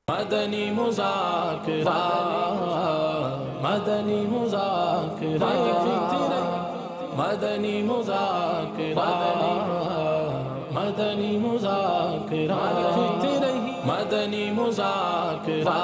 مدنی مذاکرہ مدنی مذاکرہ مدنی مذاکرہ مدنی مذاکرہ مدنی مذاکرہ۔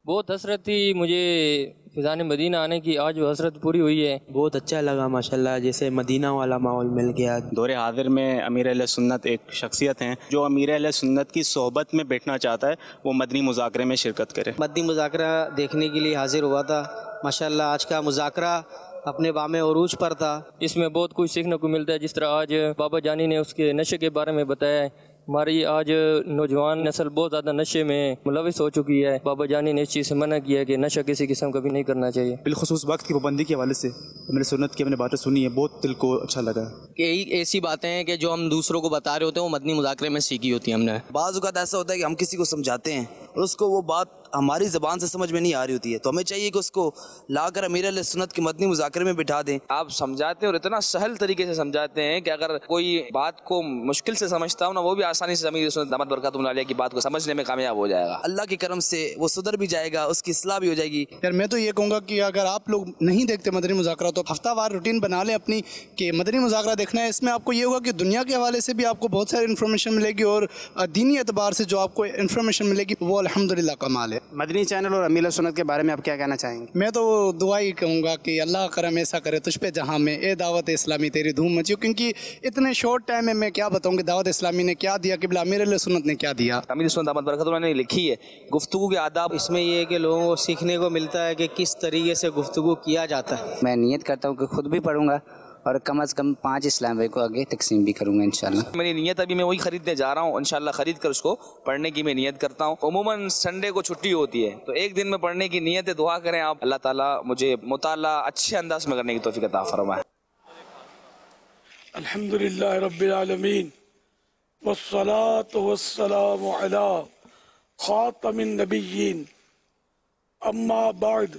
بہت حسرت تھی مجھے فیضان مدینہ آنے کی، آج وہ حسرت پوری ہوئی ہے۔ بہت اچھا لگا ماشاءاللہ، جیسے مدینہ والا ماحول مل گیا۔ دور حاضر میں امیر اہل سنت ایک شخصیت ہیں جو امیر اہل سنت کی صحبت میں بیٹھنا چاہتا ہے وہ مدنی مذاکرے میں شرکت کرے۔ مدنی مذاکرہ دیکھنے کے لیے حاضر ہوا تھا، ماشاءاللہ آج کا مذاکرہ اپنے بام عروج پر تھا۔ اس میں بہت کچھ سیکھنے کو ملتا ہے، جس طرح آج بابا جانی نے اس کے نشے کے بارے میں بتایا ہے۔ ہماری آج نوجوان نسل بہت زیادہ نشے میں ملوث ہو چکی ہے۔ بابا جانی نے اس چیز سے منع کیا ہے کہ نشہ کسی قسم کا بھی نہیں کرنا چاہیے۔ بالخصوص وقت کی پابندی کے حوالے سے میں نے سنت کی ہم نے باتیں سنی ہیں، بہت دل کو اچھا لگا۔ کئی ایسی باتیں ہیں کہ جو ہم دوسروں کو بتا رہے ہوتے ہیں وہ مدنی مذاکرے میں سیکھی ہوتی ہیں ہم نے۔ بعض اوقات ایسا ہوتا ہے کہ ہم کسی کو سمجھاتے ہیں اور اس کو وہ بات ہماری زبان سے سمجھ میں نہیں آ رہی ہوتی ہے، تو ہمیں چاہیے کہ اس کو لا کر امیر اہل سنت کے مدنی مذاکرے میں بٹھا دیں۔ آپ سمجھاتے اور اتنا سہل طریقے سے سمجھاتے ہیں کہ اگر کوئی بات کو مشکل سے سمجھتا ہوں نا، وہ بھی آسانی سے امیر سنت دامت برکاتہ علیہ کی بات کو سمجھنے میں کامیاب ہو جائے گا۔ اللہ کے کرم سے وہ صدر بھی جائے گا، اس کی اصلاح بھی ہو جائے گی۔ یار میں تو یہ کہوں گا کہ اگر آپ لوگ نہیں دیکھتے مدنی مذاکرہ تو ہفتہ وار روٹین بنا لیں اپنی کہ مدنی مذاکرہ دیکھنا ہے۔ اس میں آپ کو یہ ہوگا کہ دنیا کے حوالے سے بھی آپ کو بہت ساری انفارمیشن ملے گی اور دینی اعتبار سے جو آپ کو انفارمیشن ملے گی وہ الحمدللہ کمال ہے۔ مدنی چینل اور امیر سنت کے بارے میں آپ کیا کہنا چاہیں گے؟ میں تو دعا ہی کہوں گا کہ اللہ کرم ایسا کرے تجھ پہ جہاں میں، اے دعوت اسلامی تیری دھوم مچی، کیونکہ اتنے شارٹ ٹائم میں کیا بتاؤں کہ دعوت اسلامی نے کیا دیا، قبلہ امیر علیہ سنت نے کیا دیا۔ امیر سنت دامت برکاتہ نے لکھی ہے گفتگو کے آداب۔ اس میں یہ ہے کہ لوگوں کو سیکھنے کو ملتا ہے کہ کس طریقے سے گفتگو کیا جاتا ہے۔ میں نیت کرتا ہوں کہ خود بھی پڑھوں گا اور کم از کم 5 اسلام بھائی کو آگے تقسیم بھی کروں گا انشاءاللہ۔ میری نیت ابھی میں وہی خریدنے جا رہا ہوں، انشاءاللہ خرید کر اس کو پڑھنے کی میں نیت کرتا ہوں۔ عموماً سنڈے کو چھٹی ہوتی ہے تو ایک دن میں پڑھنے کی نیت ہے، دعا کریں آپ اللہ تعالیٰ مجھے مطالعہ اچھے انداز میں کرنے کی توفیق عطا فرمائے۔ الحمدللہ رب العالمین والصلاة والسلام علی خاتم النبیین، اما بعد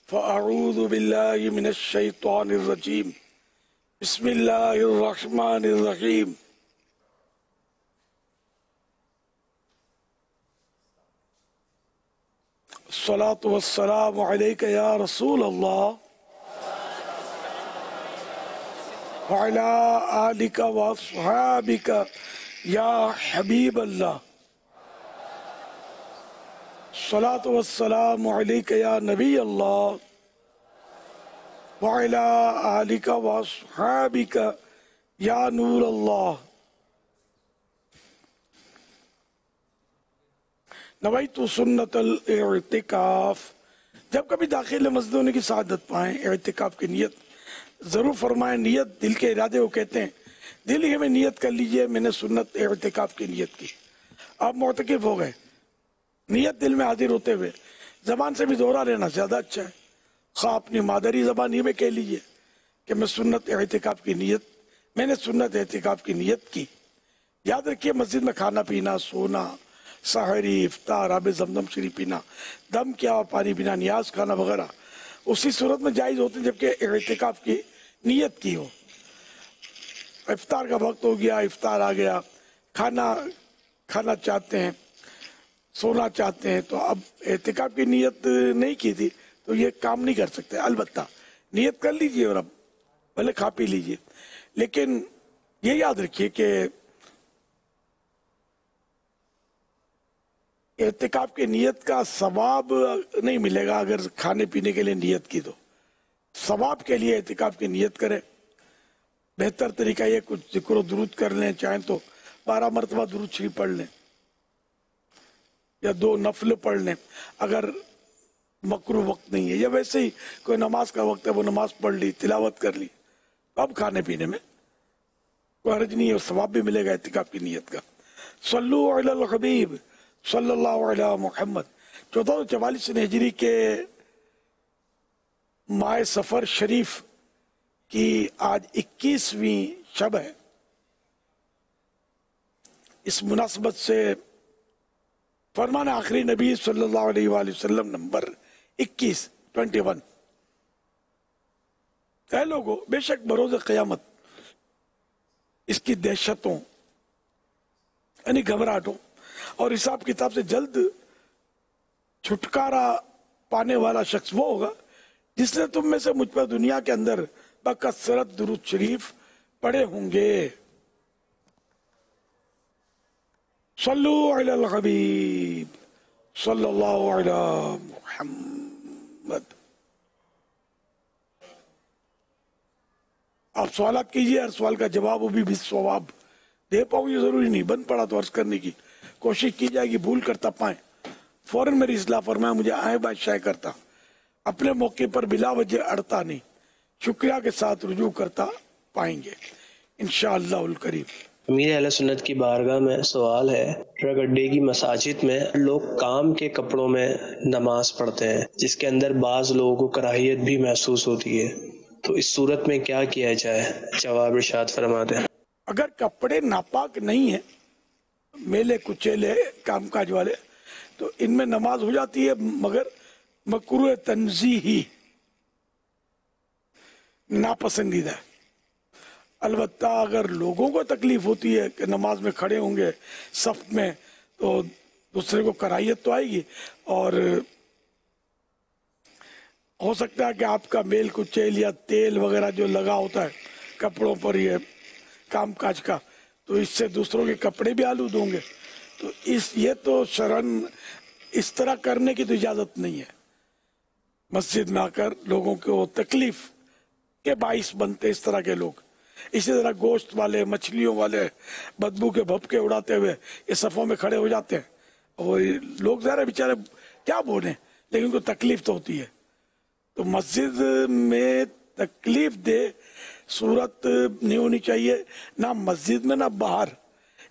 فاعوذ باللہ من الشیطان الرجیم، بسم اللہ الرحمن الرحیم۔ الصلاة والسلام علیک یا رسول اللہ وعلی آلک واصحابک یا حبیب اللہ۔ الصلاة والسلام علیک یا نبی اللہ وعلی آلک واصحابک یا نور اللہ۔ نویت سنت الاعتکاف۔ جب کبھی داخل مسجد ہونے کی سعادت پائیں، اعتکاف کی نیت ضرور فرمائیں۔ نیت دل کے ارادے کو کہتے ہیں۔ دل ہی میں نیت کر لیجئے میں نے سنت اعتکاف کی نیت کی، آپ معتکف ہو گئے۔ نیت دل میں حاضر ہوتے ہوئے زبان سے بھی دوہرا لینا زیادہ اچھا ہے، خواہ اپنی مادری زبان ہی میں کہہ لیجئے کہ میں سنت اعتکاف کی نیت، میں نے سنت اعتکاف کی نیت کی۔ یاد رکھیے مسجد میں کھانا پینا، سونا، سحری، افطار، آب زمزم شریف پینا، دم کیا اور پانی پینا، نیاز کھانا وغیرہ اسی صورت میں جائز ہوتے ہیں جبکہ اعتکاف کی نیت کی ہو۔ افطار کا وقت ہو گیا، افطار آ گیا، کھانا چاہتے ہیں، سونا چاہتے ہیں، تو اب اعتکاف کی نیت نہیں کی تھی تو یہ کام نہیں کر سکتے۔ البتہ نیت کر لیجئے اور اب بھلے کھا پی لیجئے، لیکن یہ یاد رکھیے کہ اعتکاف کی نیت کا ثواب نہیں ملے گا اگر کھانے پینے کے لیے نیت کی، تو ثواب کے لیے اعتکاف کی نیت کریں۔ بہتر طریقہ یہ کچھ ذکر و درود کر لیں، چاہیں تو 12 مرتبہ درود شریف پڑھ لیں یا 2 نفل پڑھ لیں اگر مکروہ وقت نہیں ہے، یا ویسے ہی کوئی نماز کا وقت ہے وہ نماز پڑھ لی، تلاوت کر لی، اب کھانے پینے میں کوئی حرج نہیں ہے اور ثواب بھی ملے گا اعتکاف کی نیت کا۔ صلو علی الحبیب صلی اللہ علیہ محمد۔ 1444 ہجری کے ماہ سفر شریف کی آج 21ویں شب ہے۔ اس مناسبت سے فرمان آخری نبی صلی اللہ علیہ وآلہ وسلم نمبر 21 اے لوگو، بے شک بروز قیامت اس کی دہشتوں یعنی گھبراہٹوں اور حساب کتاب سے جلد छुटकारा पाने वाला शख्स वो होगा जिसने तुम में से मुझ पर दुनिया के अंदर बकसरत दुरूद शरीफ पढ़े होंगे। सल्लु अलल हबीब सल्लल्लाहु अलैहि मुहम्मद। आप सवालात कीजिए, हर सवाल का जवाब वो भी सवाब दे पाऊँ ये जरूरी नहीं, बन पड़ा तो अर्ज करने की कोशिश की जाएगी, भूल करता पाए फौरन मेरी इस्लाह फरमाए, मुझे आए बादशाह करता, अपने मौके पर बिला वजह अड़ता नहीं, शुक्रिया के साथ रुजू करता पाएंगे इंशाअल्लाहुल करीम। अमीर अहले सुन्नत की बारगाह में सवाल है, ट्रक अड्डे की मसाजिद में लोग काम के कपड़ों में नमाज पढ़ते हैं जिसके अंदर बाज लोगों को कराहियत भी महसूस होती है, तो इस सूरत में क्या किया जाए? जवाब इरशाद फरमाते हैं। अगर कपड़े नापाक नहीं है, मेले कुचेले कामकाज वाले, तो इनमें नमाज हो जाती है, मगर मकरूह तंजीही नापसंदीदा है। अलबत्ता अगर लोगों को तकलीफ होती है कि नमाज में खड़े होंगे सफ में, तो दूसरे को कराहियत तो आएगी, और हो सकता है कि आपका मेल कुचेल या तेल वगैरह जो लगा होता है कपड़ों पर, ये काम काज का, तो इससे दूसरों के कपड़े भी आलूद होंगे। तो ये तो शरन इस तरह करने की तो इजाजत नहीं है। मस्जिद में आकर लोगों को तकलीफ के बाइस बनते इस तरह के लोग। इसी तरह गोश्त वाले, मछलियों वाले बदबू के भपके उड़ाते हुए ये सफों में खड़े हो जाते हैं, और लोग जरा बेचारे क्या बोले, लेकिन उनको तकलीफ तो होती है। तो मस्जिद में तकलीफ दे सूरत नहीं होनी चाहिए, ना मस्जिद में ना बाहर।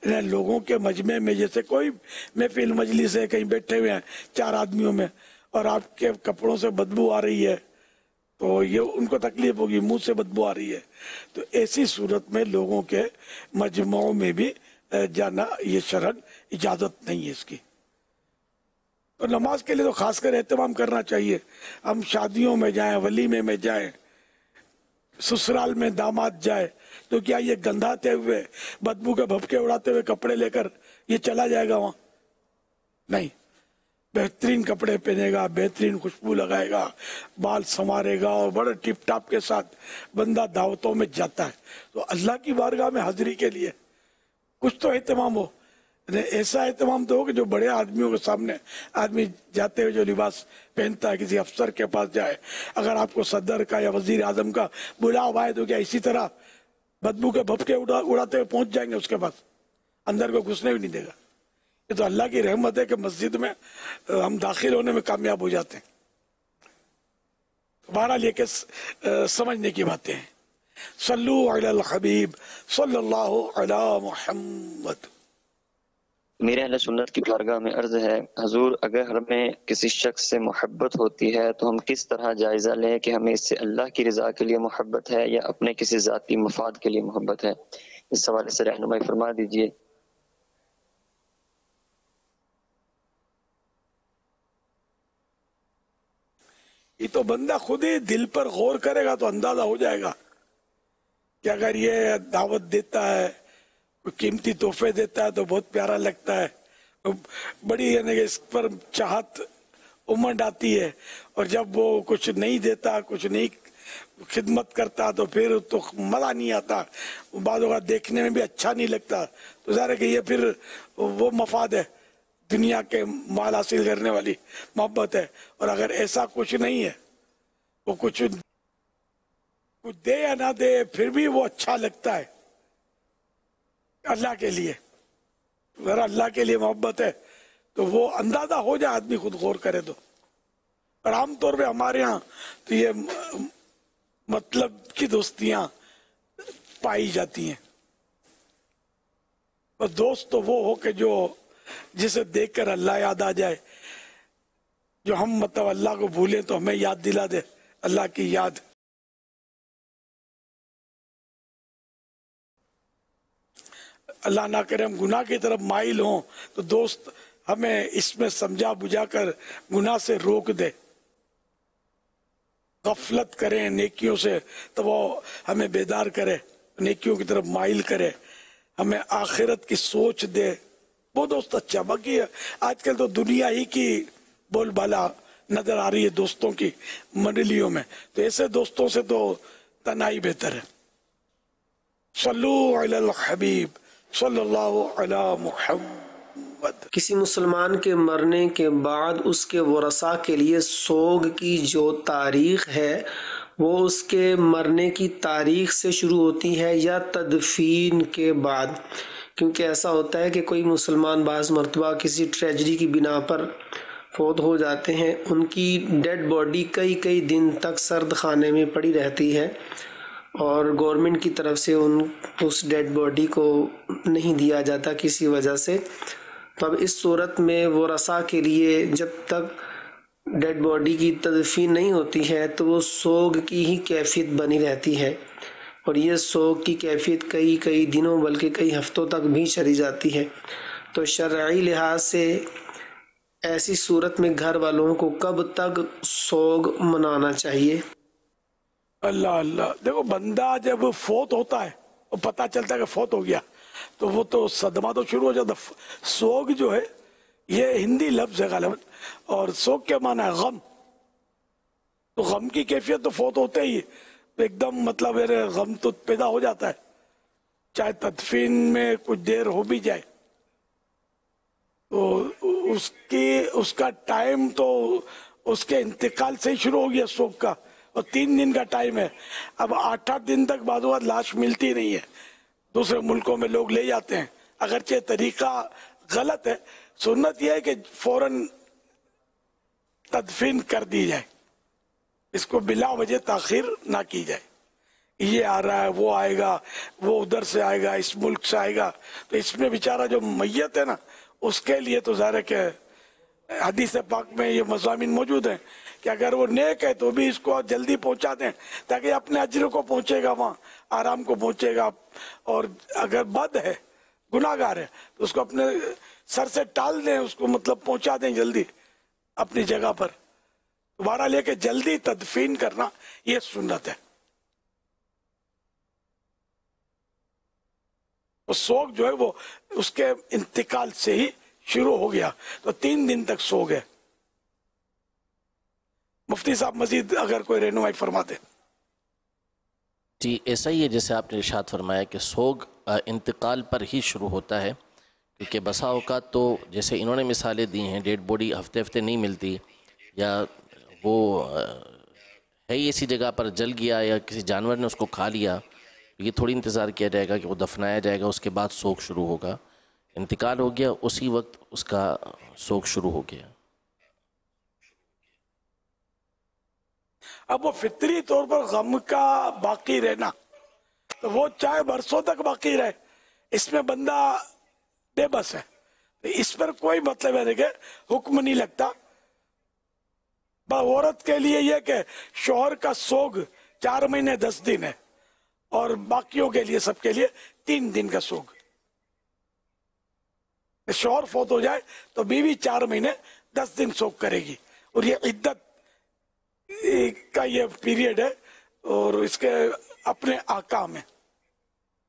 लोगों के मजमे में, जैसे कोई महफिल मजलिस है, कहीं बैठे हुए हैं 4 आदमियों में, और आपके कपड़ों से बदबू आ रही है, तो ये उनको तकलीफ होगी, मुंह से बदबू आ रही है। तो ऐसी सूरत में लोगों के मजमुओं में भी जाना ये शरन इजाजत नहीं है इसकी। तो नमाज के लिए तो खासकर एहतमाम करना चाहिए। हम शादियों में जाएं, वलीमे में जाएं, ससुराल में दामाद जाए, तो क्या ये गंधाते हुए बदबू के भपके उड़ाते हुए कपड़े लेकर ये चला जाएगा वहां? नहीं, बेहतरीन कपड़े पहनेगा, बेहतरीन खुशबू लगाएगा, बाल संवारेगा, और बड़े टिप टाप के साथ बंदा दावतों में जाता है। तो अल्लाह की बारगाह में हाजिरी के लिए कुछ तो एहतमाम हो। ऐसा एहतमाम तो हो कि जो बड़े आदमियों के सामने आदमी जाते हुए जो लिबास पहनता है, किसी अफसर के पास जाए, अगर आपको सदर का या वजीर आजम का बुलाव आए, तो क्या इसी तरह बदबू के भपके उड़ाते हुए पहुंच जाएंगे उसके पास? अंदर को घुसने भी नहीं देगा। ये तो अल्लाह की रहमत है कि मस्जिद में हम दाखिल होने में कामयाब हो जाते हैं। बहरहाल ये समझने की बातें हैं। सल्लु अलल हबीब सल्लल्लाहु अलैहि मुहम्मद। मेरे अहले सुन्नत की बारगाह में अर्ज है, हजूर अगर हमें किसी शख्स से मोहब्बत होती है तो हम किस तरह जायजा लें कि हमें इससे अल्लाह की रजा के लिए मोहब्बत है या अपने किसी जाती मफाद के लिए मोहब्बत है? इस हवाले से रहनुमाई फरमा दीजिए। ये तो बंदा खुद ही दिल पर गौर करेगा तो अंदाजा हो जाएगा कि अगर ये दावत देता है, कीमती तोहफे देता है तो बहुत प्यारा लगता है, तो बड़ी यानी इस पर चाहत उमड़ आती है, और जब वो कुछ नहीं देता, कुछ नहीं खिदमत करता, तो फिर तो मजा नहीं आता, बाद होगा देखने में भी अच्छा नहीं लगता। तो ज़ाहिर है कि ये फिर वो मफाद है, दुनिया के माल हासिल करने वाली मोहब्बत है। और अगर ऐसा कुछ नहीं है, वो कुछ दे या ना दे, फिर भी वो अच्छा लगता है अल्लाह के लिए, अगर अल्लाह के लिए मोहब्बत है तो वो अंदाजा हो जाए, आदमी खुद गौर करे तो। और आमतौर पे हमारे यहाँ तो ये मतलब की दोस्तियां पाई जाती हैं। और दोस्त तो वो हो कि जो जिसे देखकर अल्लाह याद आ जाए, जो हम मतलब अल्लाह को भूलें तो हमें याद दिला दे अल्लाह की याद। अल्लाह ना करे हम गुनाह की तरफ माइल हों तो दोस्त हमें इसमें समझा बुझा कर गुनाह से रोक दे, गफलत करें नेकियों से तो वो हमें बेदार करे, नेकियों की तरफ माइल करे, हमें आखिरत की सोच दे, वो दोस्त अच्छा। बाकी आजकल तो दुनिया ही की बोल बाला नजर आ रही है दोस्तों की मंडलियों में, तो ऐसे दोस्तों से तो तनाई बेहतर है। सल्लू अलल हबीब सल्लल्लाहु अला मुहम्मद। किसी मुसलमान के मरने के बाद उसके वरसा के लिए सोग की जो तारीख है वो उसके मरने की तारीख से शुरू होती है या तदफीन के बाद? क्योंकि ऐसा होता है कि कोई मुसलमान बाज़ मरतबा किसी ट्रेजडी की बिना पर फौत हो जाते हैं, उनकी डेड बॉडी कई कई दिन तक सर्द खाने में पड़ी रहती है और गवर्नमेंट की तरफ से उस डेड बॉडी को नहीं दिया जाता किसी वजह से। तो अब इस सूरत में वो रसा के लिए जब तक डेड बॉडी की तदफीन नहीं होती है तो वो सोग की ही कैफियत बनी रहती है और ये सोग की कैफियत कई कई दिनों बल्कि कई हफ्तों तक भी चली जाती है। तो शरई लिहाज से ऐसी सूरत में घर वालों को कब तक सोग मनाना चाहिए? अल्लाह अल्लाह। देखो, बंदा जब फौत होता है और पता चलता है कि फौत हो गया तो वो तो सदमा तो शुरू हो जाता। सोग जो है ये हिंदी लफ्ज है गालिबन, और सोग क्या माना है? गम। तो गम की कैफियत तो फौत होते ही एकदम मतलब गम तो पैदा हो जाता है, चाहे तदफीन में कुछ देर हो भी जाए तो उसका टाइम तो उसके इंतकाल से ही शुरू हो गया सोग का, और 3 दिन का टाइम है। अब 8-8 दिन तक बाद लाश मिलती नहीं है, दूसरे मुल्कों में लोग ले जाते हैं। अगरचे तरीका गलत है, सुन्नत यह है कि फौरन तदफीन कर दी जाए, इसको बिला वजह ताखीर ना की जाए। ये आ रहा है, वो आएगा, वो उधर से आएगा, इस मुल्क से आएगा, तो इसमें बेचारा जो मैयत है ना उसके लिए तो ज़ाहिर है कि हदीस पाक में ये मज़ामीन मौजूद हैं कि अगर वो नेक है तो भी इसको जल्दी पहुंचा दें ताकि अपने अजर को पहुंचेगा, वहाँ आराम को पहुंचेगा। और अगर बद है, गुनाहगार है, तो उसको अपने सर से टाल दें, उसको मतलब पहुंचा दें जल्दी अपनी जगह पर। दोबारा लेके जल्दी तदफीन करना ये सुन्नत है। तो सोग जो है वो उसके इंतकाल से ही शुरू हो गया, तो 3 दिन तक सो गए। मुफ्ती साहब मजीद अगर कोई रहनुमाई फरमाते। जी, ऐसा ही है जैसे आपने इरशाद फरमाया कि सोग इंतकाल पर ही शुरू होता है, क्योंकि बसा औकात तो जैसे इन्होंने मिसालें दी हैं, डेड बॉडी हफ्ते हफ्ते नहीं मिलती, या वो है ही ऐसी जगह पर जल गया या किसी जानवर ने उसको खा लिया, ये थोड़ी इंतज़ार किया जाएगा कि वो दफनाया जाएगा उसके बाद सोग शुरू होगा। इंतकाल हो गया उसी वक्त उसका सोग शुरू हो गया। अब वो फितरी तौर पर गम का बाकी रहना, तो वो चाहे बरसों तक बाकी रहे, इसमें बंदा बेबस है, तो इस पर कोई मतलब है कि हुक्म नहीं लगता। औरत के लिए यह कि शौहर का सोग 4 महीने 10 दिन है और बाकियों के लिए सबके लिए 3 दिन का सोग। शौहर फौत हो जाए तो बीवी 4 महीने 10 दिन सोग करेगी, और ये इद्दत का ये पीरियड है और इसके अपने आकाम है,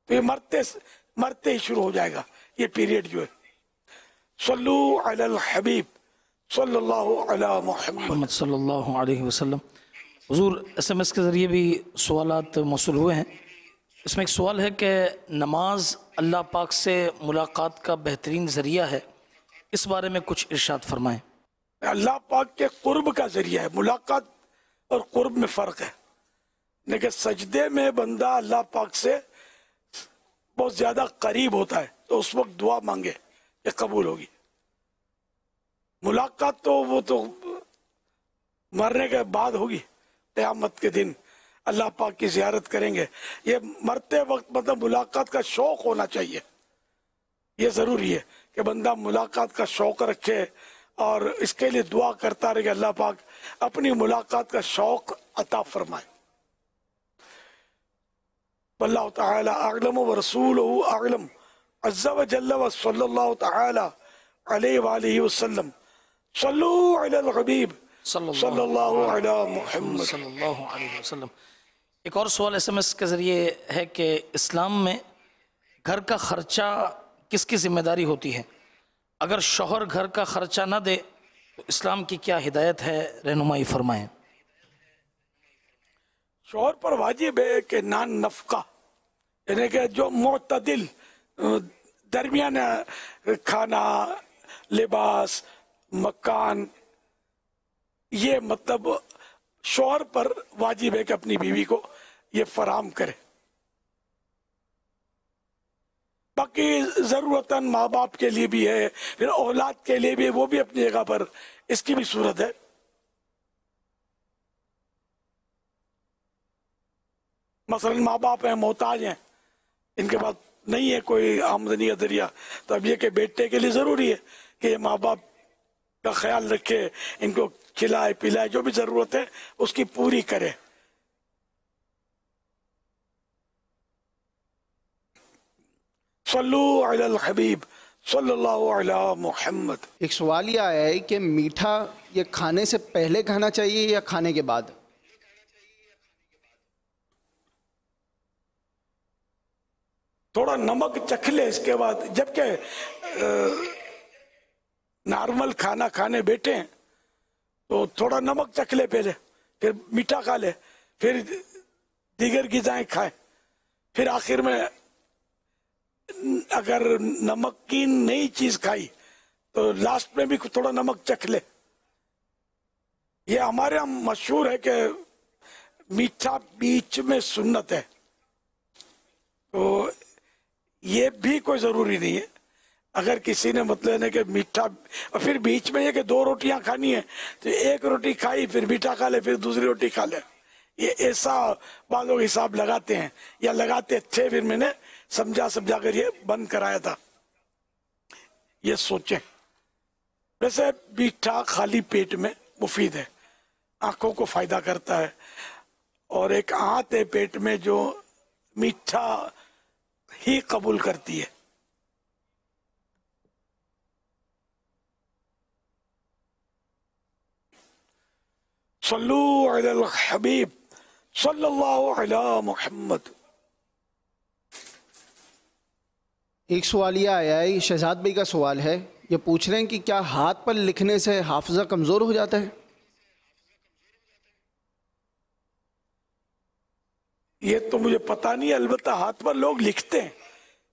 तो ये मरते ही शुरू हो जाएगा ये पीरियड जो है। सल्लू अलल हबीब सल्लल्लाहु अला मुहम्मद सल्लल्लाहु अलैहि वसल्लम। हुजूर SMS के ज़रिए भी सवालात मौसूल हुए हैं। इसमें एक सवाल है कि नमाज अल्लाह पाक से मुलाकात का बेहतरीन ज़रिया है, इस बारे में कुछ इरशाद फरमाएं। अल्लाह पाक के कुर्ब का ज़रिया है, मुलाकात और कुर्ब में फ़र्क है। लेकिन सजदे में बंदा अल्लाह पाक से बहुत ज़्यादा करीब होता है, तो उस वक्त दुआ मांगे ये कबूल होगी। मुलाकात तो वो तो मरने के बाद होगी, क़यामत के दिन अल्लाह पाक की ज़ियारत करेंगे। ये मरते वक्त मतलब मुलाकात का शौक़ होना चाहिए, ये ज़रूरी है कि बंदा मुलाकात का शौक़ रखे और इसके लिए दुआ करता रहे कि अल्लाह पाक अपनी मुलाकात का शौक़ अता फरमाए। वल्लाहु तआला अअलम व रसूलुहु अअलम अज़्ज़ा व जल्ल व सल्लल्लाहु तआला अलैहि व आलिहि वसल्लम। सल्लू अलल हबीब सल्लल्लाहु अला मुहम्मद सल्लल्लाहु अलैहि वसल्लम। एक और सवाल SMS के ज़रिए है कि इस्लाम में घर का ख़र्चा किसकी ज़िम्मेदारी होती है? अगर शौहर घर का ख़र्चा न दे تو اسلام کی کیا ہدایت ہے، رہنمائی فرمائیں۔ شوہر پر واجب ہے کہ نان نفقہ، یعنی کہ جو معتدل درمیانہ کھانا، لباس، مکان، یہ مطلب شوہر پر واجب ہے کہ اپنی بیوی کو یہ فراہم کرے۔ باقی ضرورتاً ماں باپ کے لیے بھی ہے، پھر اولاد کے لیے بھی ہے، وہ بھی اپنی جگہ پر اس کی بھی صورت ہے۔ مثلا ماں باپ ہیں، محتاج ہیں، ان کے پاس نہیں ہے کوئی آمدنی کا ذریعہ، تو اب یہ کہ بیٹے کے لیے ضروری ہے کہ یہ ماں باپ کا خیال رکھے، ان کو کھلائے پلائے، جو بھی ضرورت ہے اس کی پوری کرے۔ صلو علی الحبیب صلی اللہ علی محمد۔ ایک سوال یہ آیا ہے کہ میٹھا یہ کھانے سے پہلے کھانا چاہیے یا کھانے کے بعد؟ تھوڑا نمک چکھ لے اس کے بعد، جبکہ نارمل کھانا کھانے بیٹھے ہیں تو تھوڑا نمک چکھ لے پہلے، پھر میٹھا کھا لے، پھر دیگر غذائیں کھائے، پھر آخر میں اگر نمکین نئی چیز کھائی تو لاسٹ میں بھی تھوڑا نمک چکھ لے۔ یہ ہمارے یہاں مشہور ہے کہ میٹھا بیچ میں سنت ہے، تو یہ بھی کوئی ضروری نہیں ہے۔ اگر کسی نے مطلب ہے کہ میٹھا، اور پھر بیچ میں یہ کہ 2 روٹیاں کھانی ہیں تو ایک روٹی کھائی پھر میٹھا کھا لے، پھر دوسری روٹی کھا لے، یہ ایسا بعض لوگ حساب لگاتے ہیں یا لگاتے تھے، پھر میں نے سمجھا کر یہ بند کرایا تھا۔ یہ سوچیں، ویسے میٹھا خالی پیٹ میں مفید ہے، آنکھوں کو فائدہ کرتا ہے، اور ایک آنت ہے پیٹ میں جو میٹھا ہی قبول کرتی ہے۔ صلو علی الحبیب صلی اللہ علی محمد۔ ایک سوال یہ آیا ہے، شہزاد بھائی کا سوال ہے، یہ پوچھ رہے ہیں کہ کیا ہاتھ پر لکھنے سے حافظہ کمزور ہو جاتا ہے؟ یہ تو مجھے پتا نہیں، البتہ ہاتھ پر لوگ لکھتے ہیں،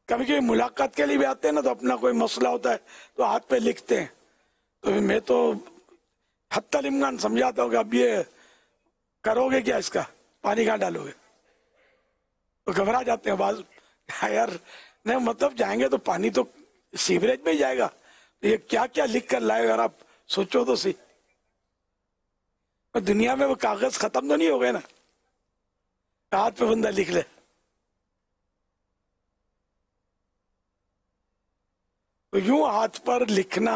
کبھی کبھی ملاقات کے لیے بھی آتے ہیں نا، تو اپنا کوئی مسئلہ ہوتا ہے تو ہاتھ پہ لکھتے ہیں، تو میں تو حتی الامکان سمجھاتا ہوں کہ اب یہ کرو گے کیا، اس کا پانی کہاں ڈالو گے، تو گھبرا جاتے ہیں بعض، یار نہیں مطلب جائیں گے تو پانی تو سیوریج میں ہی جائے گا، یہ کیا کیا لکھ کر لائے گا، آپ سوچو تو سی، دنیا میں وہ کاغذ ختم تو نہیں ہو گئے نا، ہاتھ پہ بندہ لکھ لے، تو یوں ہاتھ پر لکھنا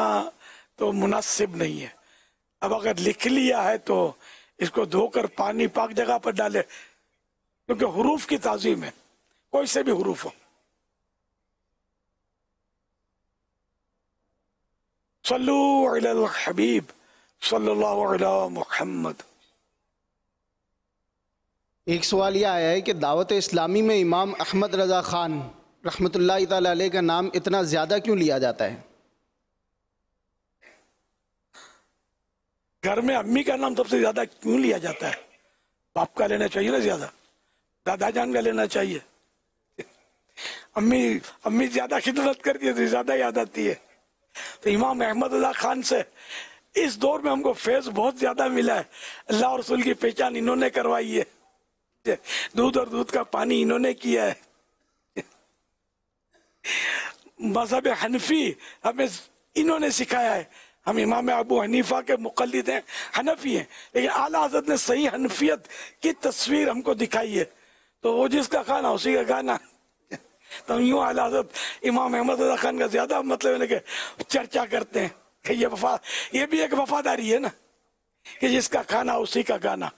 تو مناسب نہیں ہے۔ اب اگر لکھ لیا ہے تو اس کو دھو کر پانی پاک جگہ پر ڈالے، کیونکہ حروف کی تعظیم ہے، کوئی سے بھی حروف ہو۔ صلو علی الحبیب صلی اللہ علی محمد۔ ایک سوال یہ آیا ہے کہ دعوت اسلامی میں امام احمد رضا خان رحمۃ اللہ تعالی علیہ کا نام اتنا زیادہ کیوں لیا جاتا ہے؟ گھر میں امی کا نام سب سے زیادہ کیوں لیا جاتا ہے؟ باپ کا لینا چاہیے نا زیادہ، دادا جان کا لینا چاہیے، امی زیادہ خدمت کرتی ہے تو زیادہ یاد آتی ہے، تو امام احمد رضا خان سے اس دور میں ہم کو فیض بہت زیادہ ملا ہے، اللہ اور رسول کی پہچان انہوں نے کروائی ہے، دودھ اور دودھ کا پانی انہوں نے کیا ہے، مذہب حنفی ہمیں انہوں نے سکھایا ہے، ہم امام ابو حنیفہ کے مقلد ہیں، حنفی ہیں، لیکن اعلیٰ حضرت نے صحیح حنفیت کی تصویر ہم کو دکھائی ہے، تو وہ جس کا کھانا اسی کا کھانا، تو یوں اعلیٰ حضرت امام احمد رضا خان کا زیادہ مطلب ہے کہ چرچا کرتے ہیں کہ یہ بھی ایک وفاداری ہے نا، کہ جس کا کھانا اسی کا گانا۔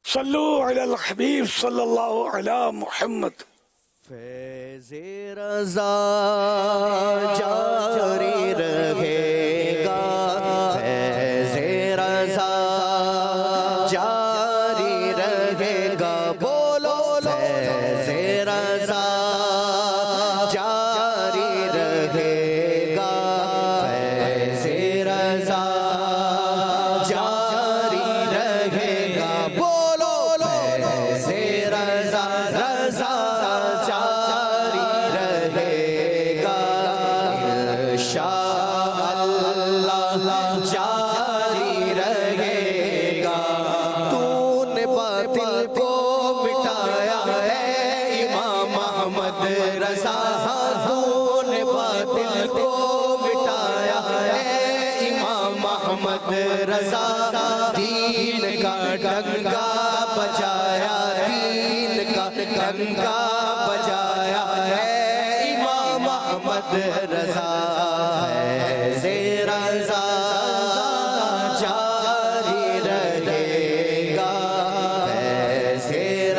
صلو علی الحبیب صلی اللہ علی محمد۔ فیض رضا جاری رہے گا، فیض رضا جاری رہے گا، بولو فیض رضا جاری رہے گا، محمد رضا دین کا ڈنکا بجایا دین کا ڈنکا بجایا ہے امام محمد رضا فیض رضا جاری رہے گا فیض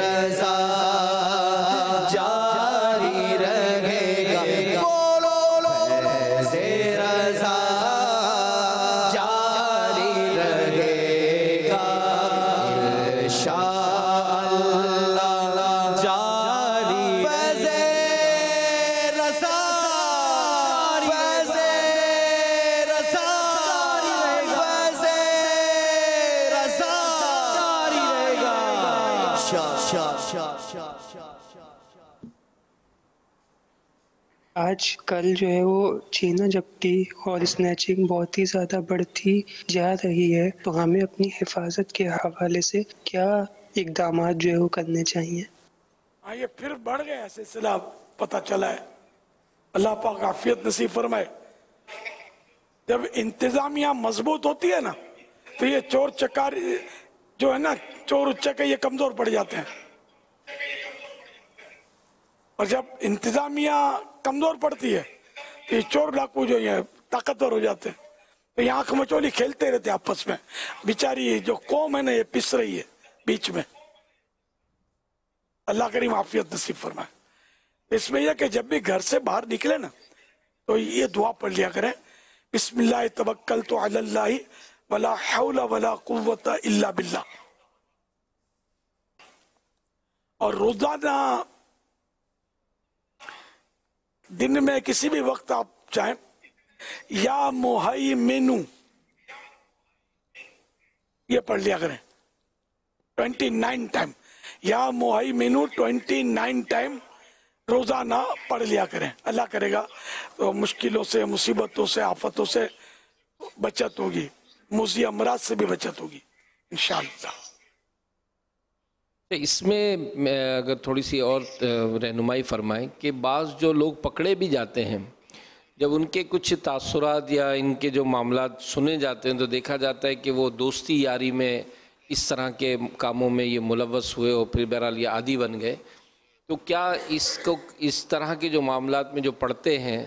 رضا جاری رہے گا بولو فیض رضا جاری رہے گا انشاءاللہ جاری فیض رضا فیض رضا فیض رضا جاری رہے گا آج کل جو ہے وہ چھینا جھپٹی اور اسنیچنگ بہت ہی زیادہ بڑھتی جا رہی ہے، تو ہمیں اپنی حفاظت کے حوالے سے کیا اقدامات جو ہے وہ کرنے چاہیے؟ ہاں یہ پھر بڑھ گیا سلسلہ پتہ چلا ہے، اللہ پاک عافیت نصیب فرمائے۔ جب انتظامیہ مضبوط ہوتی ہے نا تو یہ چور چکار جو ہے نا چور اچکے یہ کمزور پڑ جاتے ہیں، اور جب انتظامیہ کمزور پڑتی ہے تو یہ چور ڈاکو جو یہ طاقتور ہو جاتے ہیں، تو یہ آنکھ مچولی کھیلتے رہتے آپس میں، بیچاری جو قوم ہے نا یہ پس رہی ہے بیچ میں۔ اللہ کریم عافیت نصیب فرمائے۔ اس میں یہ کہ جب بھی گھر سے باہر نکلے نا تو یہ دعا پڑھ لیا کریں، بسم اللہ توکلت علی اللہ ولا حول ولا قوت الا باللہ۔ اور روزانہ دن میں کسی بھی وقت آپ چاہیں یا مہیمنو یہ پڑھ لیا کریں 29 ٹائم، یا مہیمنو 29 ٹائم روزانہ پڑھ لیا کریں۔ اللہ کرے گا تو مشکلوں سے، مصیبتوں سے، آفتوں سے بچت ہوگی، موذی امراض سے بھی بچت ہوگی انشاءاللہ۔ اس میں اگر تھوڑی سی اور رہنمائی فرمائیں کہ بعض جو لوگ پکڑے بھی جاتے ہیں، جب ان کے کچھ تاثرات یا ان کے جو معاملات سنے جاتے ہیں تو دیکھا جاتا ہے کہ وہ دوستی یاری میں اس طرح کے کاموں میں یہ ملوث ہوئے اور پھر بہرحال یہ عادی بن گئے، تو کیا اس طرح کے جو معاملات میں جو پڑھتے ہیں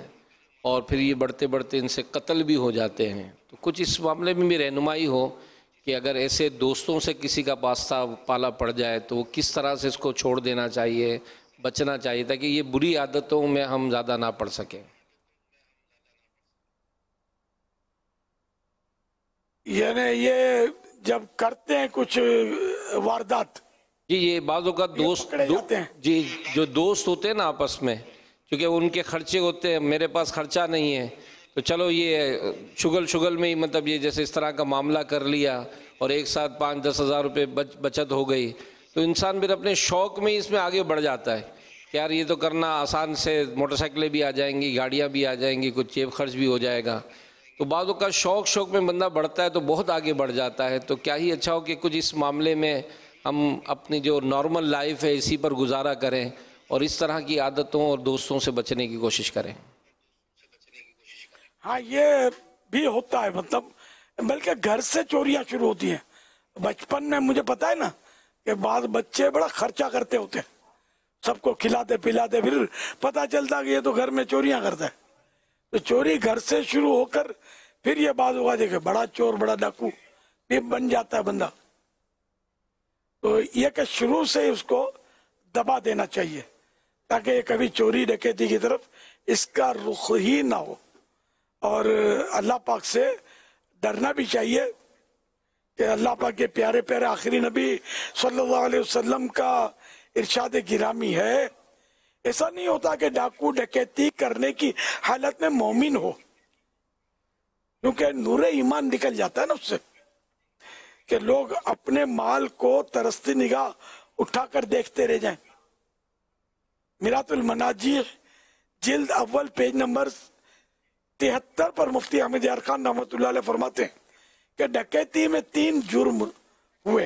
اور پھر یہ بڑھتے بڑھتے ان سے قتل بھی ہو جاتے ہیں، تو کچھ اس معاملے میں بھی رہنمائی ہو کہ اگر ایسے دوستوں سے کسی کا واسطہ پالا پڑ جائے تو وہ کس طرح سے اس کو چھوڑ دینا چاہیے، بچنا چاہیے تاکہ یہ بری عادتوں میں ہم زیادہ نہ پڑ سکیں۔ یعنی یہ جب کرتے ہیں کچھ واردات، جی یہ بعض اوقات دوست جی جو دوست ہوتے ہیں نا آپس میں، کیونکہ ان کے خرچے ہوتے ہیں، میرے پاس خرچہ نہیں ہے تو چلو یہ شگل میں ہی مطلب یہ جیسے اس طرح کا معاملہ کر لیا اور ایک ساتھ 5-10 ہزار روپے بچت ہو گئی، تو انسان پھر اپنے شوق میں اس میں آگے بڑھ جاتا ہے کہ یار یہ تو کرنا آسان سے، موٹر سائیکلیں بھی آ جائیں گی، گاڑیاں بھی آ جائیں گی، کچھ جیب خرچ بھی ہو جائے گا، تو بعضوں کا شوق میں بندہ بڑھتا ہے تو بہت آگے بڑھ جاتا ہے۔ تو کیا ہی اچھا ہو کہ کچھ اس معاملے میں ہم اپنی جو نارمل لائف ہے اسی پر گزارا کریں اور اس طرح کی عادتوں اور دوستوں سے بچنے کی کوشش کریں۔ ہاں یہ بھی ہوتا ہے، مطلب بلکہ گھر سے چوریاں شروع ہوتی ہیں۔ بچپن میں مجھے پتا ہے نا کہ بعض بچے بڑا خرچہ کرتے ہوتے ہیں، سب کو کھلاتے پلاتے، پھر پتا چلتا کہ یہ تو گھر میں چوریاں کرتا ہے، تو چوری گھر سے شروع ہو کر پھر یہ بعض ہوگا دیکھے بڑا چور بڑا ڈاکو بھی بن جاتا ہے بندہ۔ تو یہ کہ شروع سے اس کو دبا دینا چاہیے تاکہ یہ کبھی چوری ڈکیتی کی طرف اس کا رخ ہی نہ ہو، اور اللہ پاک سے ڈرنا بھی چاہیے کہ اللہ پاک کے پیارے پیارے آخری نبی صلی اللہ علیہ وسلم کا ارشاد گرامی ہے، ایسا نہیں ہوتا کہ ڈاکو ڈکیتی کرنے کی حالت میں مومن ہو، کیونکہ نور ایمان نکل جاتا ہے نا اس سے، کہ لوگ اپنے مال کو ترستی نگاہ اٹھا کر دیکھتے رہ جائیں۔ میرات المناجی جلد اول پیج نمبر 73 پر مفتی احمد یار خان رحمۃ اللہ علیہ فرماتے ہیں کہ ڈکیتی میں 3 جرم ہوئے۔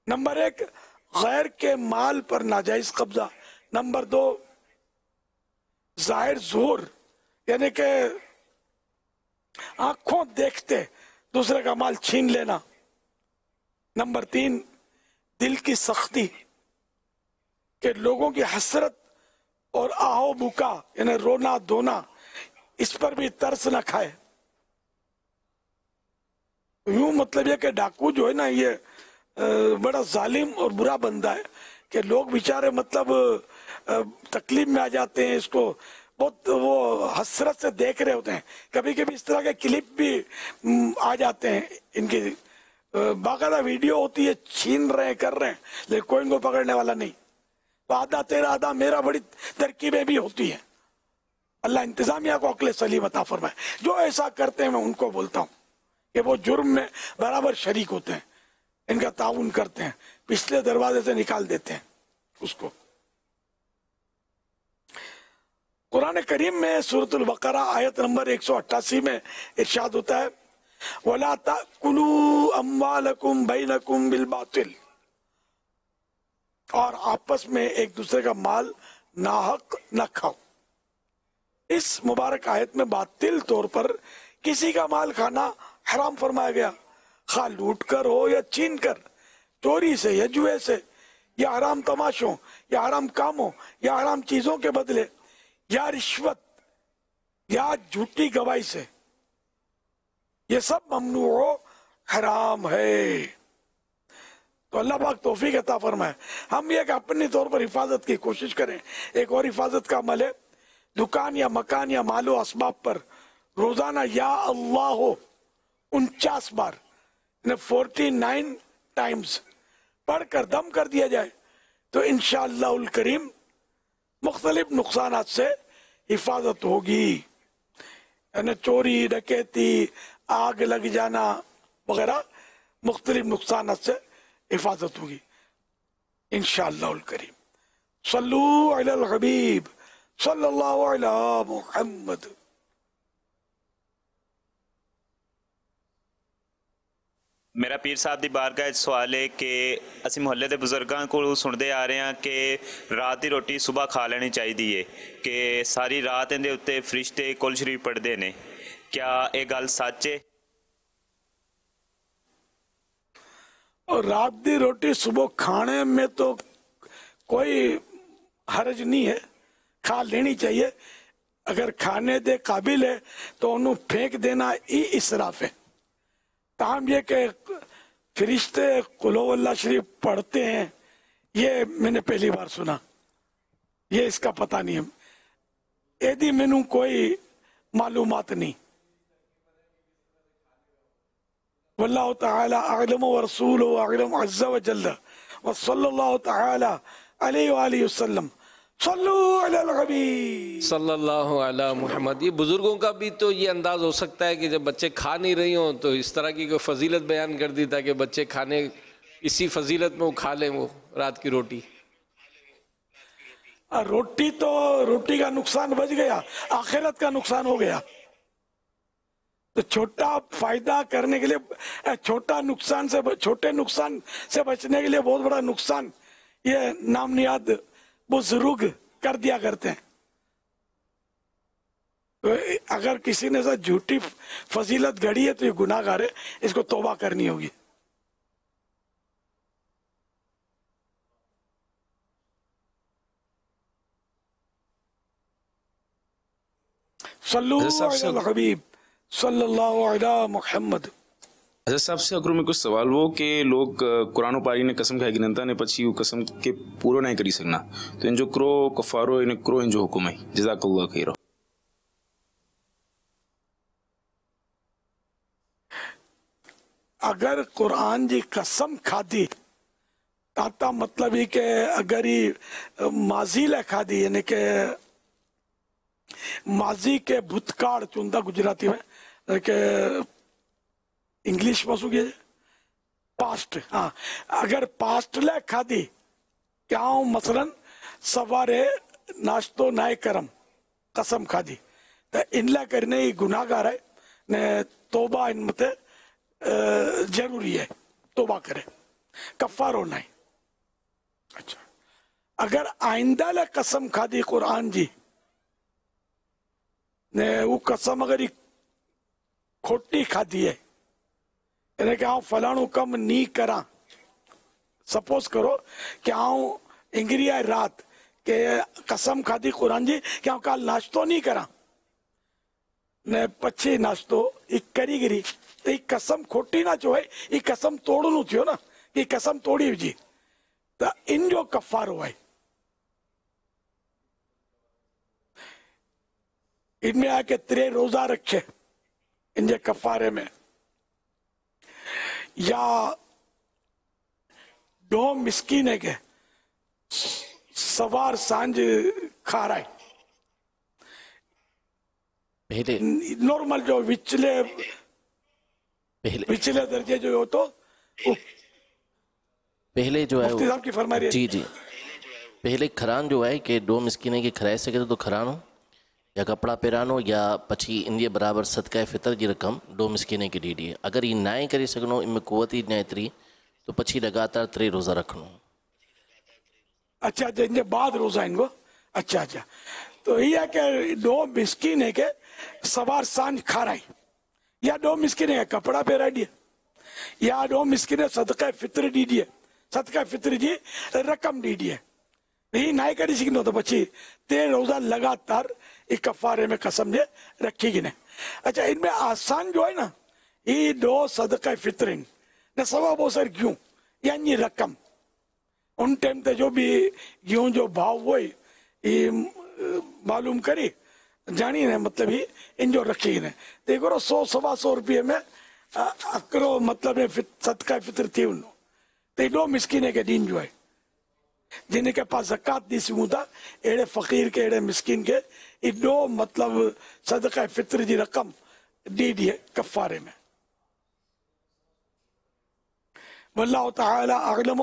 نمبر 1 غیر کے مال پر ناجائز قبضہ، نمبر 2 ظاہر ظہور یعنی کہ آنکھوں دیکھتے दूसरे का माल छीन लेना। नंबर 3, दिल की सख्ती, कि लोगों की हसरत और आओ बुका यानी रोना धोना, इस पर भी तरस न खाए। यूं मतलब ये कि डाकू जो है ना, ये बड़ा जालिम और बुरा बंदा है कि लोग बेचारे मतलब तकलीफ में आ जाते हैं, इसको बहुत वो हसरत से देख रहे होते हैं। कभी कभी इस तरह के क्लिप भी आ जाते हैं, इनकी बाकायदा वीडियो होती है, छीन रहे हैं, कर रहे हैं, लेकिन कोई इनको पकड़ने वाला नहीं। तो आधा तेरा आधा मेरा, बड़ी तरकीबें भी होती है। अल्लाह इंतजामिया को अक्ल सलीम अता फरमाए। जो ऐसा करते हैं मैं उनको बोलता हूँ कि वो जुर्म में बराबर शरीक होते हैं, इनका ताउन करते हैं, पिछले दरवाजे से निकाल देते हैं उसको। कुरान करीम में सूरतुल बकरा आयत नंबर 188 में इरशाद होता है, वला ताकुलू अम्वालकुम बैनकुम बिल बातिल, और आपस में एक दूसरे का माल नाहक न खाओ। इस मुबारक आयत में बातिल तौर पर किसी का माल खाना हराम फरमाया गया, खा लूट कर हो या छीन कर, चोरी से या जुए से या हराम तमाशों या हराम कामों या हराम चीजों के बदले या रिश्वत या झूठी गवाही से, ये सब ममनू हराम है। तो अल्लाह पाक तौफीक अता फरमाए। हम ये कि अपनी तौर पर हिफाजत की कोशिश करें। एक और हिफाजत का अमल है, दुकान या मकान या मालो असबाब पर रोजाना या अल्लाह हो 49 बार 49 टाइम्स पढ़कर दम कर दिया जाए तो इंशाअल्लाहुल करीम मुख्तलिफ नुकसानात से हिफाजत होगी। यानी चोरी, डकैती, आग लग जाना वगैरह मुख्तलिफ नुकसानात से हिफाजत होगी इंशाअल्लाहुल करीम। सल्लू अलल हबीब सल्लल्लाहु अलैहि मुहम्मद। मेरा पीर साहब की बारगाह सवाल है कि असी मुहल्ले के बुजुर्गों को सुनते आ रहे हैं कि रात की रोटी सुबह खा लेनी चाहिए, कि सारी रात इहदे उत्ते फरिश्ते कुल शरीफ पढ़ते हैं, क्या ये गल सच है? और रात की रोटी सुबह खाने में तो कोई हर्ज नहीं है, खा लेनी चाहिए। अगर खाने दे काबिल है तो उन्हें फेंक देना ही इसराफ है। ताम ये कि फरिश्ते कुलहुवल्लाह शरीफ पढ़ते हैं, ये मैंने पहली बार सुना, ये इसका पता नहीं है, यदि मैनू कोई मालूमात नहीं। वल्लाहु तआला अअलम व रसूलुहु अअलम अज़्ज़ा व जल्ल व सल्लल्लाहु तआला अलैहि व आलिहि वसल्लम सल्लू अलल हबीब सल्लल्लाहु अला मुहम्मद। ये बुजुर्गों का भी तो ये अंदाज हो सकता है कि जब बच्चे खा नहीं रही हों तो इस तरह की कोई फजीलत बयान कर दी ताकि बच्चे खाने इसी फजीलत में वो खा लें वो रात की रोटी। रोटी तो रोटी का नुकसान बच गया, आखिरत का नुकसान हो गया। तो छोटा फायदा करने के लिए छोटे नुकसान से बचने के लिए बहुत बड़ा नुकसान ये नामनियाद बुजुर्ग कर दिया करते हैं। तो अगर किसी ने साथ झूठी फजीलत गढ़ी है तो ये गुनाहगार है, इसको तौबा करनी होगी। सल्लू अलल हबीब सल्लल्लाहु अलैहि मुहम्मद। अच्छा साहब से अगर मैं कुछ सवाल वो कि लोग कुरान पारी ने कसम खाई गिनता ने पछी वो कसम के पूरा नहीं करी सकना, तो इन जो करो कफारो इन करो इन जो हुक्म है। जज़ाकल्लाह खैर। अगर कुरान जी कसम खादी ताता मतलब ही के अगर ही माजी ले खादी यानी के माजी के भूतकाल चुनता गुजराती में के इंग्लिश में શું કહે છે पास्ट। हाँ, अगर पास्ट ले खादी क्या मसलन सवारे नाश्तो नाय करम कसम खादी तो इनला करने ही गुनाहगार है ने तौबा इन मते जरूरी है, तौबा करे कफारो नहीं। अच्छा, अगर आइंदा ले कसम खादी कुरान जी ने वो कसम अगर खोटी खादी है એને કે હું ફલાણું કામ નહીં કરા, સપોઝ કરો કે હું ઈંગરી આય રાત કે કસમ ખાધી કુરાનજી કે હું કાલ નાસ્તો નહીં કરા ને પછી નાસ્તો એ કરી ગઈ તો એ કસમ ખોટી ના જોવાય, એ કસમ તોડનું થયો ને, એ કસમ તોડી જી તો इन जो कफारो है इनमें आके 3 रोजा रखे इन जे कफारे में, या 2 मिस्कीने के सवार सांझ खा रहा है। पहले नॉर्मल जो विचले दर्जे जो हो तो पहले जो है मुफ्ती साहब की फरमाई है। जी जी, पहले खरान जो है कि 2 मिस्कीने की खराई सके तो खरानो या कपड़ा पहिरानो या पछी इन जे बराबर सदका फितर की रकम 2 मिस्कीने की ॾींदी। अगर ये ना करे सघनो, इनमें कुवत ही न एतिरी, तो पछी लगातार 3 रोज़ा रखनो। अच्छा, इनके बाद रोजा इनको, अच्छा अच्छा, तो ये है कि 2 मिस्कीने के सवार सांझ खाराई, या 2 मिस्कीने का कपड़ा पहिराई दिए, या 2 मिस्कीने सदका फितर दी दिए, सदका फितर जी रकम दी दिए। यही ना करी सघनो तो पछी 3 रोजा लगातार एक कफारे में कसम जे रखी ने। अच्छा, इनमें आसान जो है ना, ये 2 सदका फितरिन ने सवा बोसर क्यों यानी रकम उन टाइम ते जो भी गेहूं जो भाव हो ये मालूम करी जानी ने, मतलब ही इन जो रखी ने देखो 100-125 रुपये में अकरो मतलब सदका फितर थी उन तो 2 मिस्कीने के दिन जो है जिनके पास ज़कात दी सघूं था, अड़े फ़कीर के अड़े मिस्किन के 2 मतलब सदका फितर जी रकम दी दिए कफ़ारे में। वल्लाहु तआला अअलम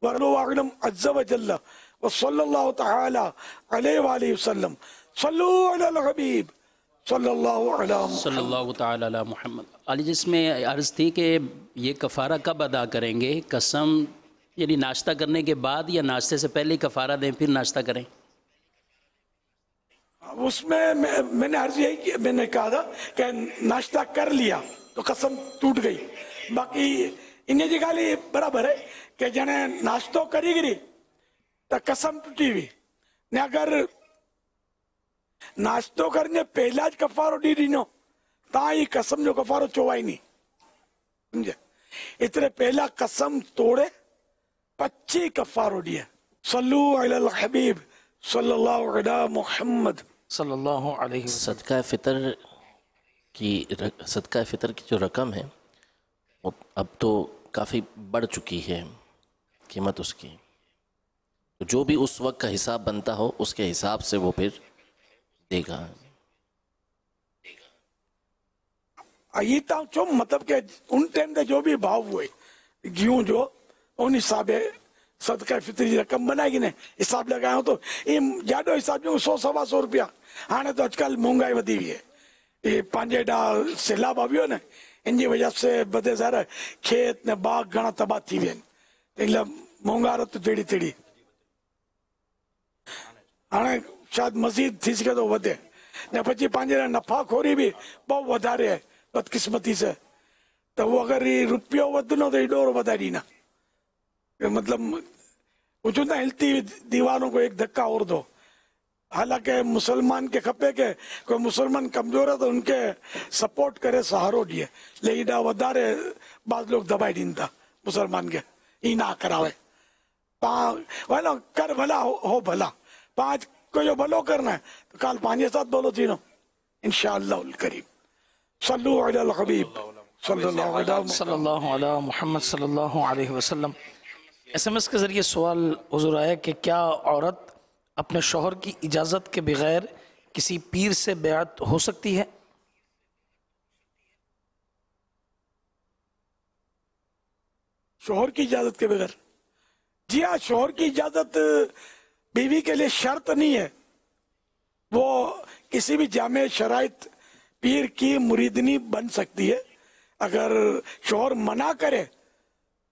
वरहु अअलम अज़्ज़ व जल्ल व सल्लल्लाहु तआला अलैहि व आलिहि वसल्लम सल्लु अलल हबीब सल्लल्लाहु तआला अला मुहम्मद। अली, जिसमें अर्ज़ थी कि ये कफ़ारा कब अदा करेंगे, कसम यानी नाश्ता करने के बाद या नाश्ते से पहले ही कफ़ारा दें फिर नाश्ता करें? उसमें मैंने अर्ज यही की, मैंने कहा था कि नाश्ता कर लिया तो कसम टूट गई, बाकी इन्हें जी गाली बराबर है कि जने नाश्तो करी गिरी तो कसम टूटी हुई ने, अगर नाश्तो करने पहला ज कफ़ारो दी ॾिनो ता ही कसम जो कफ़ारो चोवाई नहीं, समझे? इतने पहला कसम तोड़े 25 कफ़ारो दिए। सल्लु अलल हबीब सल्लल्लाहु अला मुहम्मद सल्लल्लाहु अलैहि वसल्लम। सदका फितर की जो रकम है वो अब तो काफ़ी बढ़ चुकी है कीमत उसकी, तो जो भी उस वक्त का हिसाब बनता हो उसके हिसाब से वो फिर देगा। ये तो मतलब के उन टाइम पे जो भी भाव हुए गेहूं जो उन हिसाब सदका फितरी रकम बनाएगी ने, हिसाब लगाया तो ये ज्यादा हिसाब जो 100-125 रुपया। हाँ तो आजकल महंगाई वधी हुई है, ये 5 ॾांहुं सैलाब आवियो ने, इन जी वजह से बदे सारा खेत ने बाग घणा तबाह थी विया आहिनि, એટલે મોંઘારત જેડી તેડી हाणे शायद मज़ीद थी सके तो वधे ने, પછી पंहिंजे नफ़ाखोरी भी बहुत वधारे है बदकिस्मती से, तो वो अगर ये रुपयो वधनो तो ये ॾोर वधाए ॾींदा, मतलब वो चवंदा हिलती दीवारों को एक धक्का और दो। हालांकि मुसलमान के खपे के कोई मुसलमान कमजोर है तो उनके सपोर्ट करे, सहारो दिए, लेकिन वधारे बाद लोग दबाई ॾींदा मुसलमान के, ई ना करावे वाला कर भला हो भला, 5 को जो भलो करना है तो काल 5 साथ भलो थी नो इंशाअल्लाह करीम। सल्लु अलल हबीब सल्लल्लाहु अला मुहम्मद सल्लल्लाहु अलैहि वसल्लम। SMS के ज़रिए सवाल हुज़ूर आया कि क्या औरत अपने शौहर की इजाज़त के बगैर किसी पीर से बैत हो सकती है? शौहर की इजाज़त के बगैर? जी हाँ, शौहर की इजाज़त बीवी के लिए शर्त नहीं है, वो किसी भी जामे शराइत पीर की मुरीदनी बन सकती है। अगर शौहर मना करे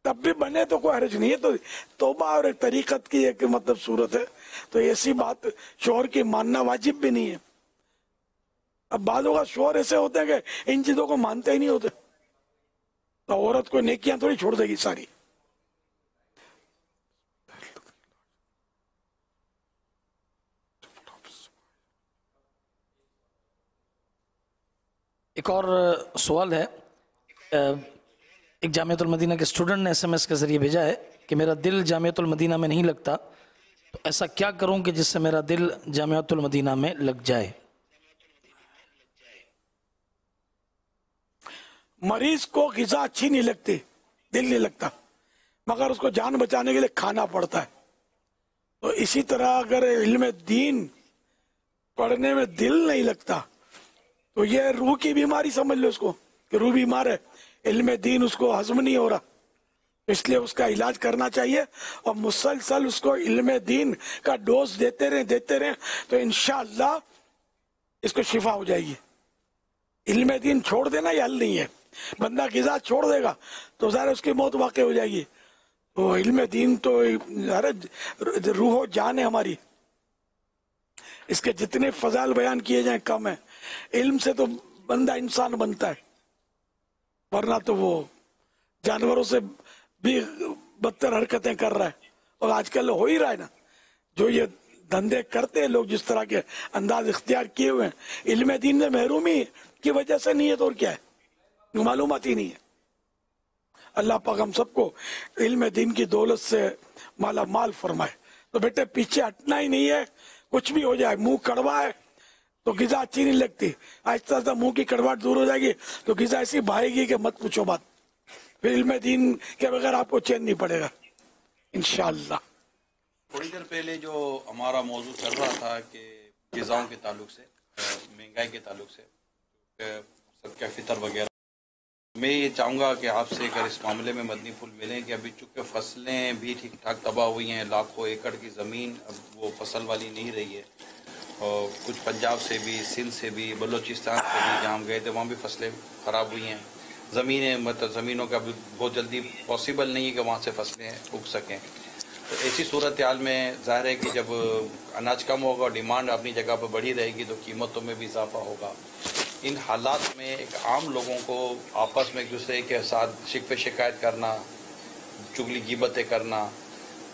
तब भी बने तो कोई हर्ज नहीं है, तो तौबा और एक तरीक़त की एक मतलब सूरत है, तो ऐसी बात शौहर की मानना वाजिब भी नहीं है। अब बाज़ों का शौहर ऐसे होते हैं कि इन चीज़ों को मानते ही नहीं होते, تو عورت کو نیکیاں تھوڑی چھوڑ دے گی ساری. ایک اور سوال ہے، ایک جامعۃ المدینہ کے اسٹوڈنٹ نے SMS کے ذریعے بھیجا ہے کہ میرا دل جامعۃ المدینہ میں نہیں لگتا، تو ایسا کیا کروں کہ جس سے میرا دل جامعۃ المدینہ میں لگ جائے؟ مریض کو غذا اچھی نہیں لگتی، دل نہیں لگتا، مگر اس کو جان بچانے کے لیے کھانا پڑتا ہے. تو اسی طرح اگر علم دین پڑھنے میں دل نہیں لگتا تو یہ روح کی بیماری سمجھ لو اس کو، کہ روح بیمار ہے، علم دین اس کو ہضم نہیں ہو رہا، اس لیے اس کا علاج کرنا چاہیے اور مسلسل اس کو علم دین کا ڈوز دیتے رہیں تو انشاءاللہ اس کو شفا ہو جائے گی. علم دین چھوڑ دینا یہ حل نہیں ہے. بندہ غذا چھوڑ دے گا تو ظاہر اس کی موت واقع ہو جائے گی. تو علم دین تو روح و جان ہے ہماری، اس کے جتنے فضائل بیان کیے جائیں کم ہیں. علم سے تو بندہ انسان بنتا ہے، ورنہ تو وہ جانوروں سے بھی بدتر حرکتیں کر رہا ہے. اور آج کل ہو ہی رہا ہے نا، جو یہ دھندے کرتے ہیں لوگ، جس طرح کے انداز اختیار کیے ہوئے ہیں، علم دین میں محرومی کی وجہ سے نہیں ہے تو اور کیا ہے، معلومات ہی نہیں ہے. اللہ پاک ہم سب کو علم دین کی دولت سے مالا مال فرمائے. تو بیٹے پیچھے ہٹنا ہی نہیں ہے، کچھ بھی ہو جائے. منہ کڑوا ہے تو غذا اچھی نہیں لگتی، آہستہ آہستہ منہ کی کڑواہٹ دور ہو جائے گی تو غذا ایسی بھائے گی کہ مت پوچھو بات. پھر علم دین کے بغیر آپ کو چین نہیں پڑے گا انشاءاللہ. تھوڑی دیر پہلے جو ہمارا موضوع چل رہا تھا کہ غذاؤں کے تعلق سے، مہنگائی کے تعلق سے، صدقہ فطر وغیرہ، میں یہ چاہوں گا کہ آپ سے اگر اس معاملے میں مدنی پھول ملیں کہ ابھی چونکہ فصلیں بھی ٹھیک ٹھاک تباہ ہوئی ہیں، لاکھوں ایکڑ کی زمین اب وہ فصل والی نہیں رہی ہے، اور کچھ پنجاب سے بھی، سندھ سے بھی، بلوچستان سے بھی جہاں ہم گئے تھے وہاں بھی فصلیں خراب ہوئی ہیں. زمینوں کا بھی بہت جلدی پاسبل نہیں ہے کہ وہاں سے فصلیں اگ سکیں. تو ایسی صورتحال میں ظاہر ہے کہ جب اناج کم ہوگا اور ڈیمانڈ اپنی جگہ پر بڑھی رہے گی تو قیمتوں میں بھی اضافہ ہوگا. ان حالات میں ایک عام لوگوں کو آپس میں ایک دوسرے کے ساتھ شکوے شکایت کرنا، چگلی غیبتیں کرنا،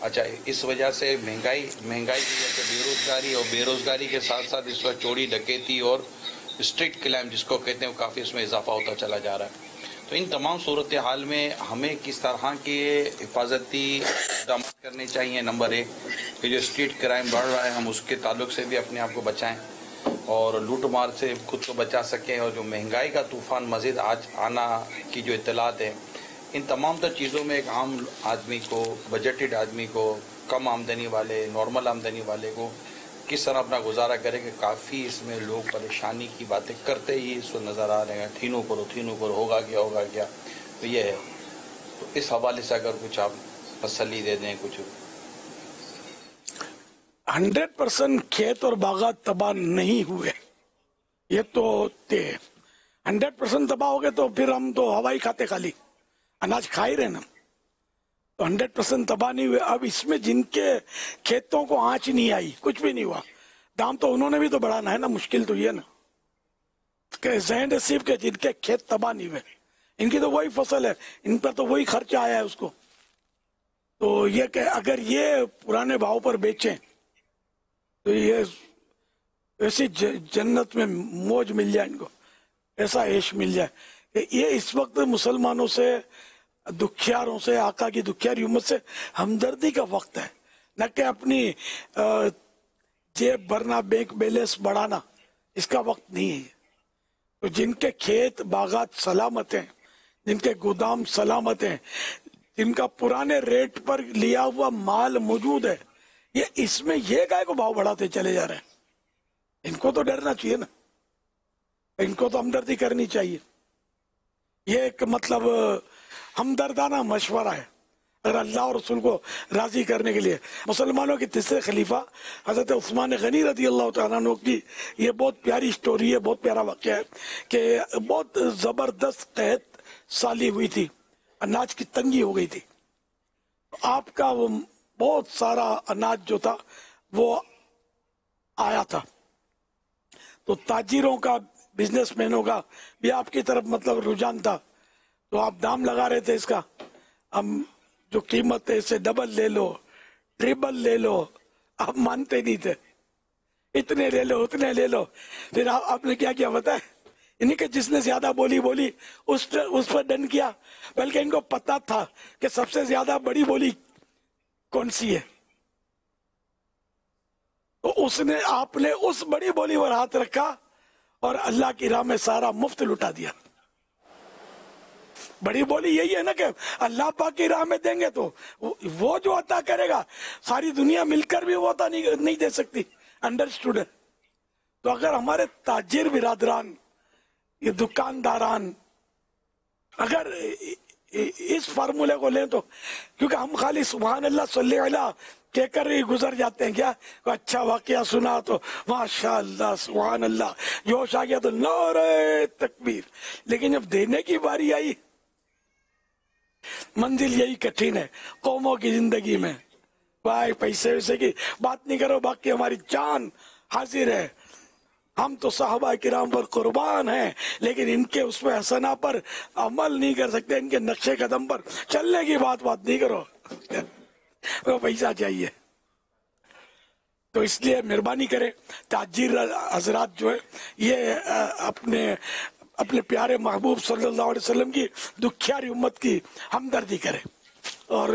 اچھا اس وجہ سے مہنگائی کی وجہ سے بے روزگاری، اور بے روزگاری کے ساتھ ساتھ اس وقت چوری ڈکیتی اور اسٹریٹ کلائم جس کو کہتے ہیں وہ کافی اس میں اضافہ ہوتا چلا جا رہا ہے. تو ان تمام صورتحال میں ہمیں کس طرح کے حفاظتی اقدامات کرنے چاہیے؟ نمبر ایک کہ جو اسٹریٹ کرائم بڑھ رہا ہے ہم اس کے تعلق سے بھی اپنے آپ کو بچائیں اور لوٹ مار سے خود کو بچا سکیں، اور جو مہنگائی کا طوفان مزید آج آنا کی جو اطلاعات ہیں، ان تمام تر چیزوں میں ایک عام آدمی کو، بجٹڈ آدمی کو، کم آمدنی والے، نارمل آمدنی والے کو کس طرح اپنا گزارا کرے کہ کافی اس میں لوگ پریشانی کی باتیں کرتے ہی اس کو نظر آ رہے ہیں. تھینوں کرو ہوگا کیا. تو یہ ہے. تو اس حوالے سے اگر کچھ آپ تسلی دے دیں کچھ. 100% کھیت اور باغات تباہ نہیں ہوئے، یہ تو 100% تباہ ہو گئے تو پھر ہم تو ہوائی کھاتے خالی اناج کھا ہی رہے نا. تو 100% تباہ نہیں ہوئے. اب اس میں جن کے کھیتوں کو آنچ نہیں آئی، کچھ بھی نہیں ہوا، دام تو انہوں نے بھی تو بڑھانا ہے نا. مشکل تو یہ نا کہ ذہن نصیب کے جن کے کھیت تباہ نہیں ہوئے، ان کی تو وہی فصل ہے، ان پر تو وہی خرچہ آیا ہے اس کو. تو یہ کہ اگر یہ پرانے بھاؤ پر بیچیں تو یہ ایسی جنت میں موج مل جائے، ان کو ایسا عیش مل جائے. یہ اس وقت مسلمانوں سے، دکھیاروں سے، آقا کی دکھیاری امت سے ہمدردی کا وقت ہے، نہ کہ اپنی جیب بھرنا، بینک بیلنس بڑھانا، اس کا وقت نہیں ہے. تو جن کے کھیت باغات سلامت ہیں، جن کے گودام سلامت ہیں، جن کا پرانے ریٹ پر لیا ہوا مال موجود ہے، یہ اس میں یہ گائے کو بھاؤ بڑھاتے چلے جا رہے ہیں. ان کو تو ڈرنا چاہیے نا، ان کو تو ہمدردی کرنی چاہیے. یہ ایک مطلب ہمدردانہ مشورہ ہے اگر اللہ اور رسول کو راضی کرنے کے لیے. مسلمانوں کے تیسرے خلیفہ حضرت عثمان غنی رضی اللہ تعالیٰ عنہ کی یہ بہت پیاری سٹوری ہے، بہت پیارا واقعہ ہے کہ بہت زبردست قحط سالی ہوئی تھی، اناج کی تنگی ہو گئی تھی. آپ کا وہ بہت سارا اناج جو تھا وہ آیا تھا، تو تاجروں کا، بزنس مینوں کا بھی آپ کی طرف مطلب رجحان تھا. तो आप दाम लगा रहे थे इसका, हम जो कीमत है इससे डबल ले लो, ट्रिपल ले लो, आप मानते नहीं थे, इतने ले लो उतने ले लो। फिर आपने क्या किया बताए, इन्हीं के जिसने ज्यादा बोली उस पर डन किया, बल्कि इनको पता था कि सबसे ज्यादा बड़ी बोली कौन सी है, तो उसने आपने उस बड़ी बोली पर हाथ रखा और अल्लाह की राह में सारा मुफ्त लुटा दिया। बड़ी बोली यही है ना कि अल्लाह पाक की राह में देंगे तो वो जो अता करेगा सारी दुनिया मिलकर भी वो अता नहीं दे सकती। अंडरस्टूड है? तो अगर हमारे ताजिर बिरादरान, ये दुकानदारान अगर इस फार्मूले को लें तो, क्योंकि हम खाली सुभान अल्लाह सल्ले अला कहकर ही गुजर जाते हैं, क्या अच्छा वाकया सुना तो माशाअल्लाह सुभान अल्लाह जोश आ गया तो नारे तकबीर, लेकिन जब देने की बारी आई मंजिल यही कठिन है कौमों की जिंदगी में। भाई पैसे वैसे की बात नहीं करो, बाकी हमारी जान हाजिर है, हम तो साहबा किराम पर कुर्बान हैं, लेकिन इनके उसमें हसना पर अमल नहीं कर सकते, इनके नक्शे कदम पर चलने की बात नहीं करो, वो पैसा चाहिए। तो इसलिए मेहरबानी करें ताजिर हजरात जो है ये अपने प्यारे महबूब सल्लल्लाहु अलैहि वसल्लम की दुखियारी उम्मत की हमदर्दी करें और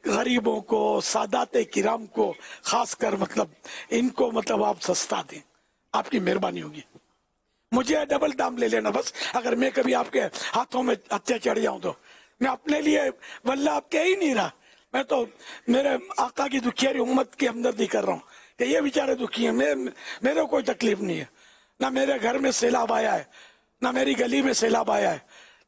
गरीबों को, सादाते किराम को खासकर मतलब इनको मतलब आप सस्ता दें, आपकी मेहरबानी होगी। मुझे डबल दाम ले लेना बस, अगर मैं कभी आपके हाथों में अच्छे चढ़ जाऊं तो मैं अपने लिए वल्ला आप कह ही नहीं रहा, मैं तो मेरे आका की दुखियारी उम्मत की हमदर्दी कर रहा हूँ कि ये बेचारे दुखी हैं, मेरे कोई तकलीफ नहीं है, ना मेरे घर में सैलाब आया है, ना मेरी गली में सैलाब आया है,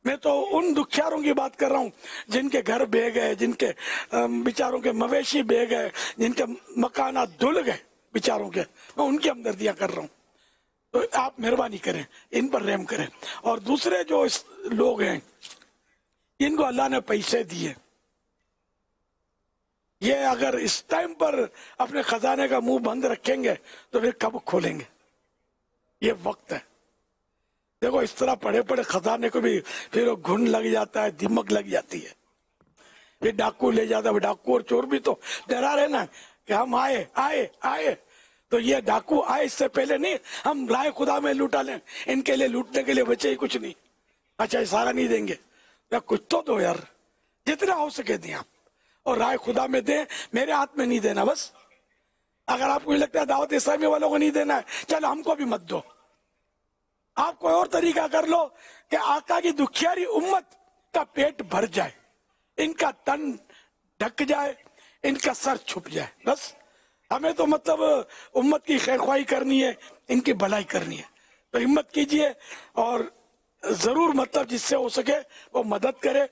मैं तो उन दुखियारों की बात कर रहा हूँ जिनके घर बह गए, जिनके बेचारों के मवेशी बह गए, जिनके मकाना धुल गए बेचारों के, मैं उनकी हमदर्दियाँ कर रहा हूँ। तो आप मेहरबानी करें, इन पर रहम करें। और दूसरे जो लोग हैं इनको अल्लाह ने पैसे दिए, ये अगर इस टाइम पर अपने खजाने का मुंह बंद रखेंगे तो फिर कब खोलेंगे, ये वक्त है। देखो इस तरह पड़े पड़े खजाने को भी फिर घुन लग जाता है, दिमक लग जाती है, फिर डाकू ले जाता है, डाकू और चोर भी तो डरा रहे ना कि हम आए आए आए, तो ये डाकू आए इससे पहले नहीं हम राय खुदा में लूटा लें, इनके लिए लूटने के लिए बचे ही कुछ नहीं। अच्छा ये सारा नहीं देंगे या कुछ तो दो यार, जितना हो सके दें आप, और राय खुदा में दें, मेरे हाथ में नहीं देना बस। अगर आपको लगता है दावत इस्लामी वालों को नहीं देना है, चलो हमको भी मत दो, आप कोई और तरीका कर लो कि आका की दुखियारी उम्मत का पेट भर जाए, इनका तन ढक जाए, इनका सर छुप जाए, बस। हमें तो मतलब उम्मत की खैरख्वाही करनी है, इनकी भलाई करनी है, तो हिम्मत कीजिए और जरूर मतलब जिससे हो सके वो मदद करे।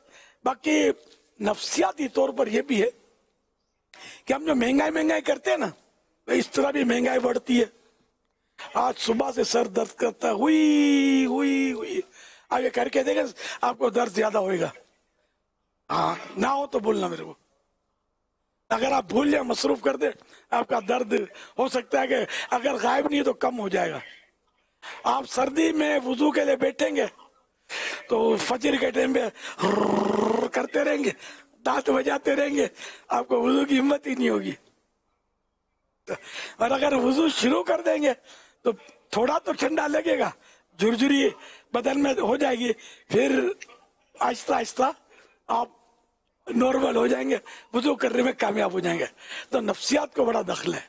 बाकी नफ्सियाती तौर पर यह भी है कि हम जो महंगाई करते हैं ना, तो इस तरह भी महंगाई बढ़ती है। आज सुबह से सर दर्द करता है, हुई हुई हुई, आप ये करके देखें आपको दर्द ज्यादा होएगा। हाँ ना हो तो बोलना मेरे को, अगर आप भूल जाए मसरूफ कर दे आपका दर्द हो सकता है कि अगर गायब नहीं तो कम हो जाएगा। आप सर्दी में वुजू के लिए बैठेंगे तो फजर के टाइम पे करते रहेंगे, दांत बजाते रहेंगे, आपको वुजू की हिम्मत ही नहीं होगी। और अगर वुजू शुरू कर देंगे तो थोड़ा तो ठंडा लगेगा, झुरझुरी बदन में हो जाएगी, फिर आहिस्ता आहिस्ता आप नॉर्मल हो जाएंगे, वुजू करने में कामयाब हो जाएंगे। तो नफ्सियात को बड़ा दखल है।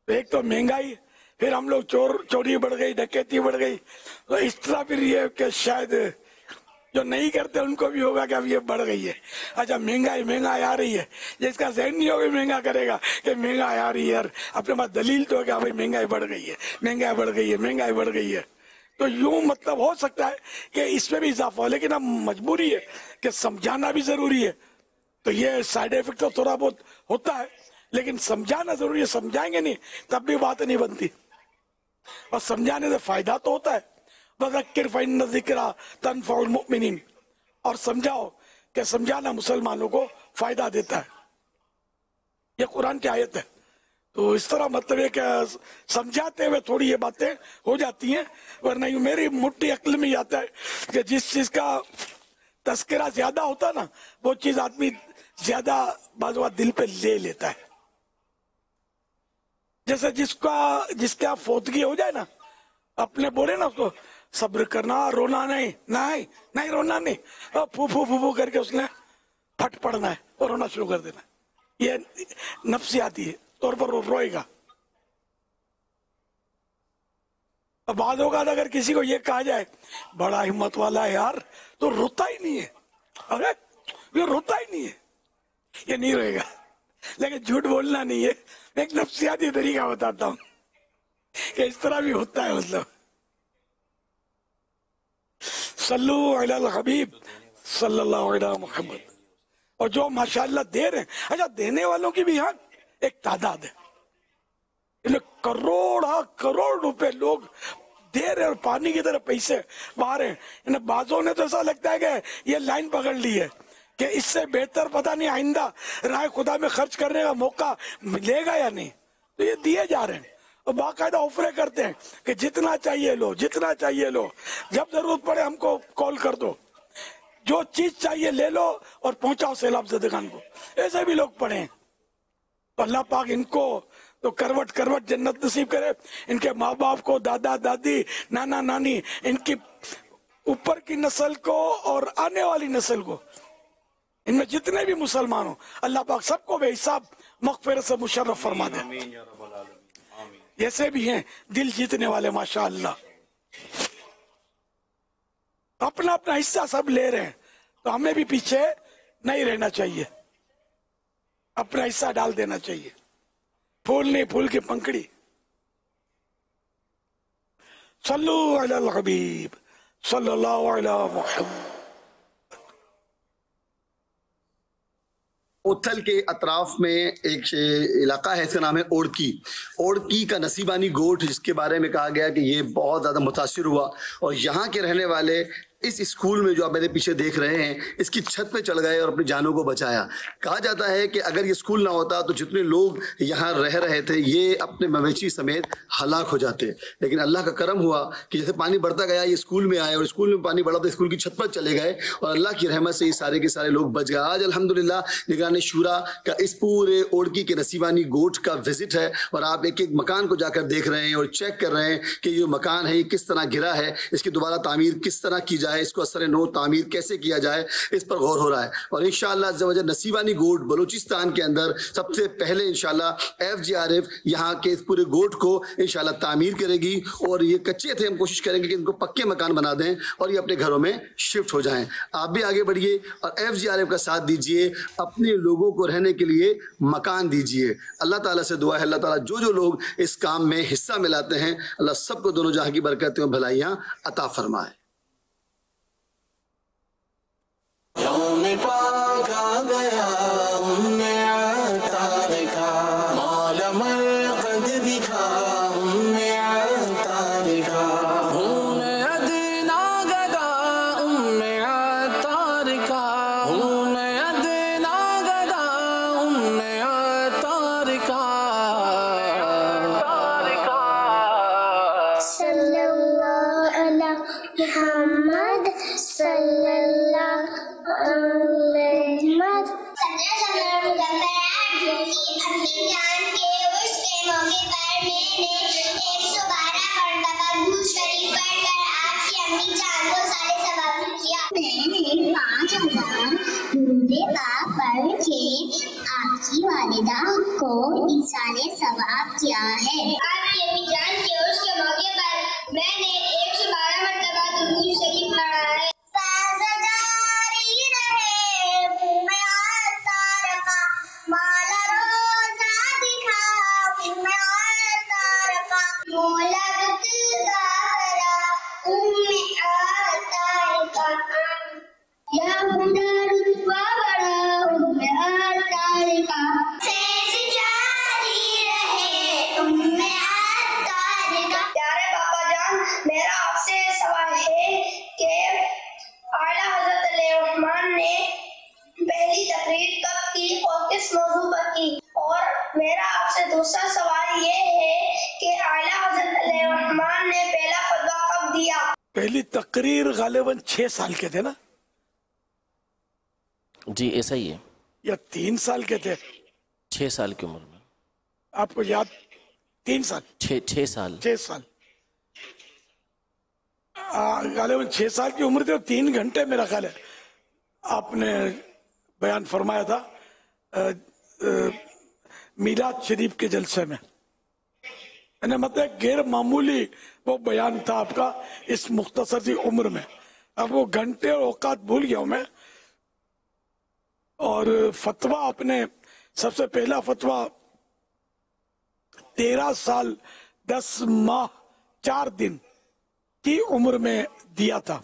तो एक तो महंगाई, फिर हम लोग चोरी बढ़ गई, डकैती बढ़ गई, तो इस तरह फिर ये कि शायद जो नहीं करते उनको भी होगा कि अब ये बढ़ गई है। अच्छा महंगाई आ रही है, जिसका जहन नहीं होगा महंगा करेगा कि महंगाई आ रही है यार, अपने पास दलील तो है कि भाई महंगाई बढ़ गई है, महंगाई बढ़ गई है, महंगाई बढ़ गई है। तो यूं मतलब हो सकता है कि इसमें भी इजाफा हो, लेकिन अब मजबूरी है कि समझाना भी जरूरी है। तो ये साइड इफेक्ट तो थोड़ा बहुत होता है, लेकिन समझाना जरूरी है, समझाएंगे नहीं तब भी बात नहीं बनती, और समझाने से फायदा तो होता है। वज़क्किर फ़इन्न ज़िक्रा तनफ़उल मुमिनीन, और समझाओ कि समझाना मुसलमानों को फायदा देता है, ये कुरान की आयत है। तो इस तरह मतलब है कि समझाते हुए थोड़ी ये बातें हो जाती हैं, वरना यूं मेरी मुट्ठी अक्ल में आता है कि जिस चीज का तस्करा ज्यादा होता ना, वो चीज आदमी ज्यादा बाज़ वक़्त दिल पे ले लेता है। जैसे जिसके आप फोतगी हो जाए ना, अपने बोले ना उसको सब्र करना, रोना नहीं, नहीं रोना नहीं, फू फू फू फू करके उसने फट पड़ना है और रोना शुरू कर देना। ये नफ्सियाती है तौर पर वो रोएगा। अब बाद होगा अगर किसी को ये कहा जाए बड़ा हिम्मत वाला है यार, तो रोता ही नहीं है। अरे ये रोता ही नहीं है, ये नहीं रोएगा। लेकिन झूठ बोलना नहीं है, मैं एक नफ्सियाती तरीका बताता हूँ कि इस तरह भी होता है। मतलब सल्लु अलल हबीब सल्लल्लाहु अलैहि मुहम्मद। और जो माशाअल्लाह दे रहे हैं, अच्छा देने वालों की भी यहाँ एक तादाद है, करोड़ रुपए लोग दे रहे और पानी की तरह पैसे बाहर हैं। इन बाजों ने तो ऐसा लगता है कि ये लाइन पकड़ ली है कि इससे बेहतर पता नहीं आइंदा राह खुदा में खर्च करने का मौका मिलेगा या नहीं, तो ये दिए जा रहे हैं और बाकायदा ऑफरें करते हैं कि जितना चाहिए लो, जितना चाहिए लो, जब जरूरत पड़े हमको कॉल कर दो, जो चीज चाहिए ले लो और पहुंचाओ सैलाब ज़दगान को। ऐसे भी लोग पड़े हैं। तो अल्लाह पाक इनको तो करवट करवट जन्नत नसीब करे, इनके माँ बाप को, दादा दादी, नाना नानी, इनकी ऊपर की नस्ल को और आने वाली नस्ल को, इनमें जितने भी मुसलमान हो, अल्लाह पाक सबको बेहिसाब मग़फ़िरत से मुशर्रफ फरमा दे। ऐसे भी हैं दिल जीतने वाले माशाअल्लाह, अपना अपना हिस्सा सब ले रहे हैं, तो हमें भी पीछे नहीं रहना चाहिए, अपना हिस्सा डाल देना चाहिए। फूल नहीं, फूल की पंखड़ी। सल्लु अलल हबीब सल्लल्लाहु अलैहि मुहम्मद। उथल के अतराफ में एक इलाका है, इसका नाम है ओड़की। ओड़की का नसीबानी गोट, जिसके बारे में कहा गया कि ये बहुत ज़्यादा मुतासिर हुआ और यहाँ के रहने वाले इस स्कूल में जो आप मेरे पीछे देख रहे हैं, इसकी छत पे चढ़ गए और अपनी जानों को बचाया। कहा जाता है कि अगर ये स्कूल ना होता तो जितने लोग यहाँ रह रहे थे ये अपने मवेशी समेत हलाक हो जाते। लेकिन अल्लाह का करम हुआ कि जैसे पानी बढ़ता गया ये स्कूल में आए और स्कूल में पानी बढ़ा तो स्कूल की छत पर चले गए और अल्लाह की रहमत से ये सारे के सारे लोग बच गए। आज अल्हम्दुलिल्लाह निगरान शूरा का इस पूरे ओड़की के नसीबानी गोट का विजिट है और आप एक एक मकान को जाकर देख रहे हैं और चेक कर रहे हैं कि ये मकान है ये किस तरह गिरा है, इसकी दोबारा तामीर किस तरह की जाए, इसको असर नो तामीर कैसे किया जाए, इस पर गौर हो रहा है। और इंशाअल्लाह अज़्ज़ व जल नसीबानी गोट बलूचिस्तान के अंदर सबसे पहले इंशाअल्लाह FGRF यहाँ के इस पूरे गोट को इंशाअल्लाह तामीर करेगी और ये कच्चे थे, हम कोशिश करेंगे कि इनको पक्के मकान बना दें और ये अपने घरों में शिफ्ट हो जाएं। आप भी आगे बढ़िए और FGRF का साथ दीजिए, अपने लोगों को रहने के लिए मकान दीजिए। अल्लाह ताला से दुआ है, अल्लाह ताला जो लोग इस काम में हिस्सा मिलाते हैं, अल्लाह सबको दोनों जहां की बरकतें और भलाइयाँ अता फरमाए। पाक आ गया उम्मे आता देखा, मौला मरकद दिखा उम्मे आता देखा, उम्मे अदना गदा उम्मे आता देखा, उम्मे अदना गदा उम्मे आता देखा। सल्लल्लाहु अला मुहम्मद सल्लल्लाहु आपकी वालिदा को इंसाने सवाब किया है। आपकी अम्मी जान के उर्स के मौके पर मैंने 112 मरतबा दुरूद शरीफ पढ़ा है। मेरा आपसे सवाल है कि आला हज़रत रहमान ने पहली तकरीर कब की और किस मौजू पर की, और मेरा आपसे दूसरा सवाल ये है कि आला हज़रत रहमान ने पहला फतवा कब दिया। पहली तकरीर गालिबन 6 साल के थे ना, جی ایسا ہی ہے. یا 3 سال کے تھے؟ 6 سال کی عمر میں. آپ کو یاد؟ 3 سال؟ 6 سال. 6 سال غالباً 6 سال کی عمر تھی اور 3 گھنٹے میرا خیال ہے آپ نے بیان فرمایا تھا میلاد شریف کے جلسے میں. مطلب غیر معمولی وہ بیان تھا آپ کا اس مختصر سی عمر میں. اب وہ گھنٹے اور اوقات بھول گیا ہوں میں. اور فتویٰ آپ نے سب سے پہلا فتویٰ 13 سال 10 ماہ 4 دن کی عمر میں دیا تھا.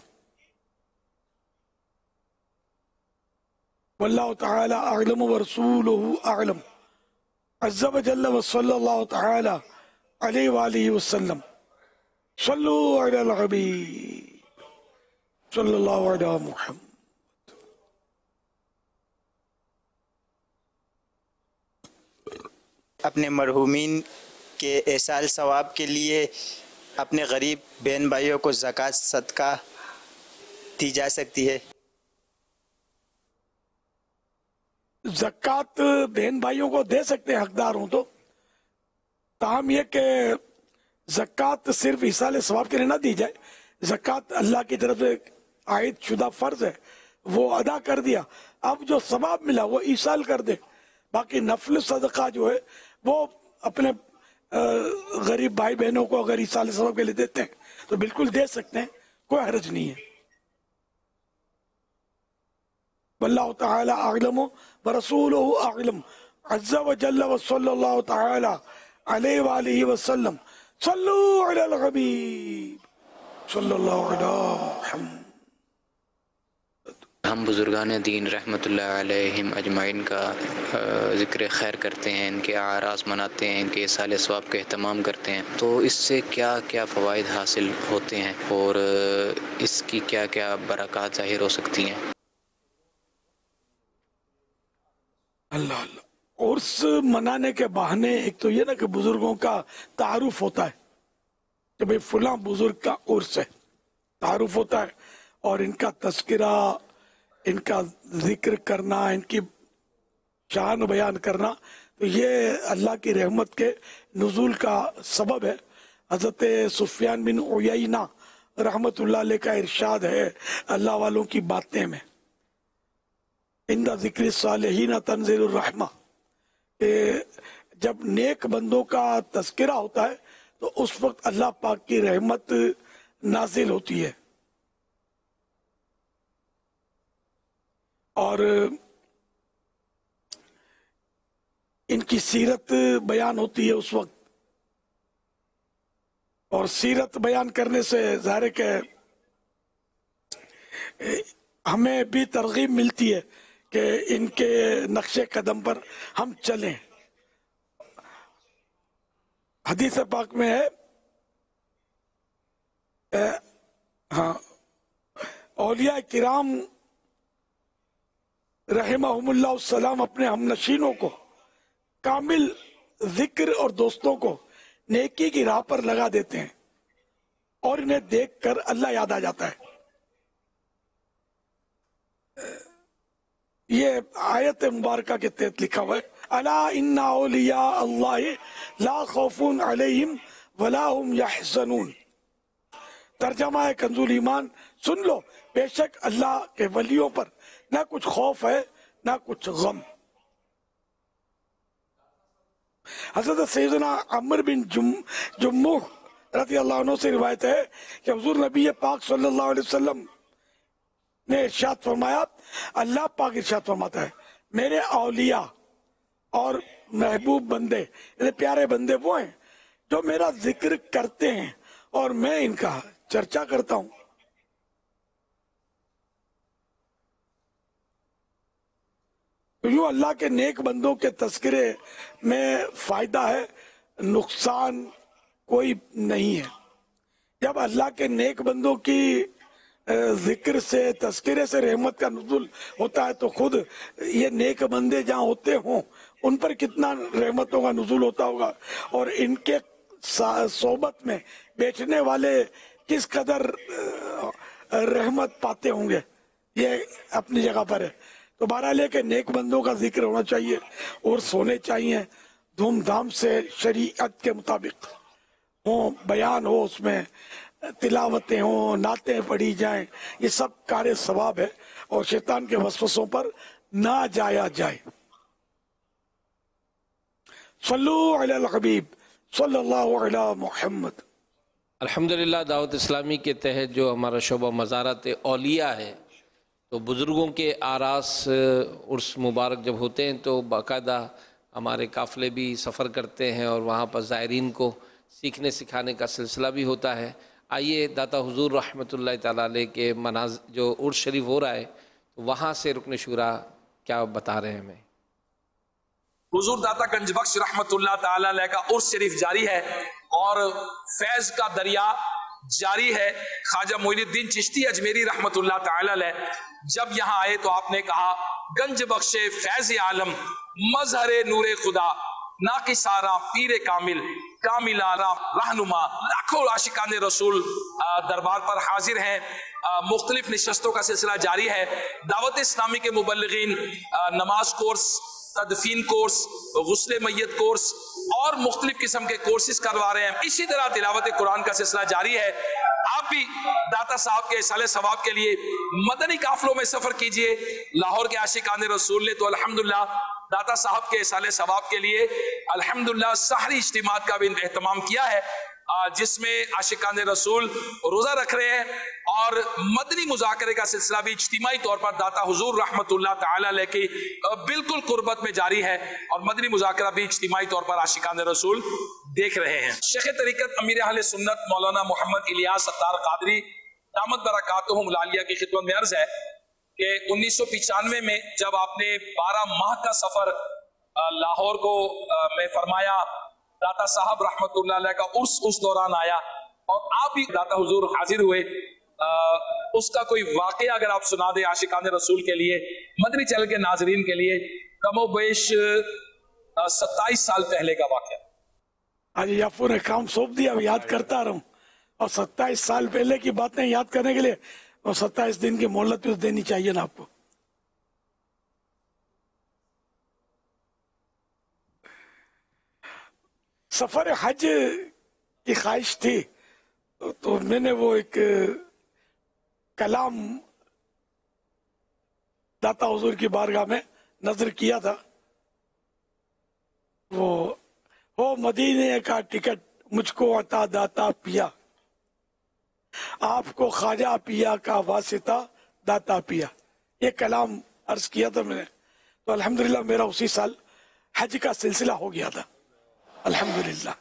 واللہ تعالی اعلم ورسولہ اعلم عز وجل وصلی اللہ تعالی علیہ وآلہ وسلم. صلو علی الحبیب صلی اللہ علیہ محمد. اپنے مرحومین کے ایصال ثواب کے لیے اپنے غریب بہن بھائیوں کو زکوٰۃ صدقہ دی جا سکتی ہے؟ زکوٰۃ بہن بھائیوں کو دے سکتے ہیں حقدار ہوں تو. تاہم یہ کہ زکوٰۃ صرف ایصال ثواب کے لیے نہ دی جائے. زکوٰۃ اللہ کی طرف سے عائد شدہ فرض ہے، وہ ادا کر دیا، اب جو ثواب ملا وہ ایصال کر دے. باقی نفل صدقہ جو ہے وہ اپنے غریب بھائی بہنوں کو اگر ایصال ثواب کے لیے دیتے ہیں تو بالکل دے سکتے ہیں، کوئی حرج نہیں ہے. واللہ تعالی اعلم ورسولہ اعلم عز وجل وصلی اللہ تعالی علیہ وآلہ وسلم. صلو علی الحبیب صلی اللہ علیہ محمد. ہم بزرگان دین رحمۃ اللہ علیہم اجمعین کا ذکر خیر کرتے ہیں، ان کے اعراس مناتے ہیں، ان کے ایصال ثواب کا اہتمام کرتے ہیں، تو اس سے کیا کیا فوائد حاصل ہوتے ہیں اور اس کی کیا کیا برکات ظاہر ہو سکتی ہیں؟ اللہ اللہ. عرس منانے کے بہانے ایک تو یہ نا کہ بزرگوں کا تعارف ہوتا ہے کہ بھئی فلاں بزرگ کا عرس ہے، تعارف ہوتا ہے، اور ان کا تذکرہ، ان کا ذکر کرنا، ان کی شان بیان کرنا، تو یہ اللہ کی رحمت کے نزول کا سبب ہے. حضرت سفیان بن عیینہ رحمت اللہ علیہ کا ارشاد ہے اللہ والوں کی باتیں میں، عند ذکر الصالحین تنزل الرحمہ، کہ جب نیک بندوں کا تذکرہ ہوتا ہے تو اس وقت اللہ پاک کی رحمت نازل ہوتی ہے. اور ان کی سیرت بیان ہوتی ہے اس وقت، اور سیرت بیان کرنے سے ظاہر ہے کہ ہمیں بھی ترغیب ملتی ہے کہ ان کے نقش قدم پر ہم چلیں. حدیث پاک میں ہے اولیاء کرام رحمہم اللہ السلام اپنے ہم نشینوں کو کامل ذکر اور دوستوں کو نیکی کی راہ پر لگا دیتے ہیں، اور انہیں دیکھ کر اللہ یاد آ جاتا ہے. یہ آیت مبارکہ کے تحت لکھا ہوا ہے الا ان اولیاء اللہ لا خوف علیہم ولا هم یحزنون. ترجمہ ہے کنز ایمان، سن لو بے شک اللہ کے ولیوں پر نہ کچھ خوف ہے نہ کچھ غم. حضرت سیدنا عمر بن جموح رضی اللہ عنہ سے روایت ہے کہ حضور نبی پاک صلی اللہ علیہ وسلم نے ارشاد فرمایا، اللہ پاک ارشاد فرماتا ہے میرے اولیاء اور محبوب بندے، یعنی پیارے بندے وہ ہیں جو میرا ذکر کرتے ہیں اور میں ان کا چرچا کرتا ہوں. یوں اللہ کے نیک بندوں کے تذکرے میں فائدہ ہے، نقصان کوئی نہیں ہے. جب اللہ کے نیک بندوں کی ذکر سے، تذکرے سے رحمت کا نزول ہوتا ہے تو خود یہ نیک بندے جہاں ہوتے ہوں ان پر کتنا رحمتوں کا نزول ہوتا ہوگا، اور ان کے صحبت میں بیٹھنے والے کس قدر رحمت پاتے ہوں گے. یہ اپنی جگہ پر ہے. तो बहरहाल के नेक बंदों का जिक्र होना चाहिए और सोने चाहिए धूमधाम से, शरीयत के मुताबिक हो, बयान हो, उसमें तिलावतें हो, नातें पढ़ी जाएं, ये सब कार्य सवाब है और शैतान के वसवसों पर ना जाया जाए। सल्लु अलल हबीब सल्लल्लाहु अलैहि मुहम्मद। अल्हम्दुलिल्लाह दावत इस्लामी के तहत जो हमारा शोबा मज़ारत औलिया है, तो बुज़ुर्गों के आरास उर्स मुबारक जब होते हैं तो बाकायदा हमारे काफ़िले भी सफ़र करते हैं और वहाँ पर ज़ायरीन को सीखने सिखाने का सिलसिला भी होता है। आइए दाता हुजूर रहमतुल्लाह ताला अलैह के मनाज़ जो उर्स शरीफ हो रहा है, तो वहाँ से रुकन शुरा क्या बता रहे हैं हमें। हुजूर दाता गंजबख्श रहमतुल्लाह ताला अलैह का उर्स शरीफ जारी है और फैज़ का दरिया जारी है। ख्वाजा मोइनुद्दीन चिश्ती अजमेरी रहमतुल्लाह ताला अलैह जब यहाँ आए तो आपने कहा, गंज बख्शे फैज़ आलम मजहरे नूरे खुदा नाकिसारा पीरे कामिल कामिल आराम रहनुमा। लाखों आशिकाने रसूल दरबार पर हाजिर हैं। मुख्तलिफ नशस्तों का सिलसिला जारी है। दावत इस्लामी के मुबल्लिगीन नमाज कोर्स, तदफीन कोर्स, गुस्ले मैयत कोर्स और मुख्तलिफ किस्म के कोर्सेज करवा रहे हैं। इसी तरह तिलावत कुरान का सिलसिला जारी है। आप भी दाता साहब के इसाले सवाब के लिए मदनी काफिलों में सफर कीजिए। लाहौर के आशिकाने रसूल ने तो अल्हम्दुलिल्लाह दाता साहब के इसाले सवाब के लिए अल्हम्दुलिल्लाह सहरी इज्तिमात का भी एहतमाम किया है, जिसमें आशिकाने रसूल रोजा रख रहे हैं और मदनी मुज़ाकरे का सिलसिला भी इज्तिमाई तौर पर दाता हुजूर रहमतुल्लाह ताला अलैह की बिल्कुल कुर्बत में जारी है और मदनी मुज़ाकरा भी इज्तिमाई तौर पर आशिकाने रसूल देख रहे हैं। शेख तरीकत अमीर अहले सुन्नत मौलाना मोहम्मद इलियास सत्तार कादरी दामत बरकातुहुम लालिया की खिदमत में अर्ज है कि 1995 में जब आपने 12 माह का सफर लाहौर को में फरमाया, दाता साहब रहमतुल्लाह अलैह का उस दौरान आया और आप भी दाता हुजूर हाजिर हुए। उसका कोई वाकया अगर आप सुना दे आशिकाने रसूल के लिए, मदनी चैनल के नाजरीन के लिए, कमो बेश 27 साल पहले का वाकया। आज याफू ने काम सौंप दिया, याद करता रहूं और 27 साल पहले की बातें याद करने के लिए और 27 दिन की मोहलत भी देनी चाहिए ना आपको। सफर हज की ख्वाहिश थी तो मैंने वो एक कलाम दाता हुजूर की बारगाह में नजर किया था। वो हो मदीने का टिकट मुझको अता दाता पिया, आपको ख्वाजा पिया का वासिता दाता पिया, ये कलाम अर्ज किया था मैंने। तो अल्हम्दुलिल्लाह मेरा उसी साल हज का सिलसिला हो गया था अल्हम्दुलिल्लाह।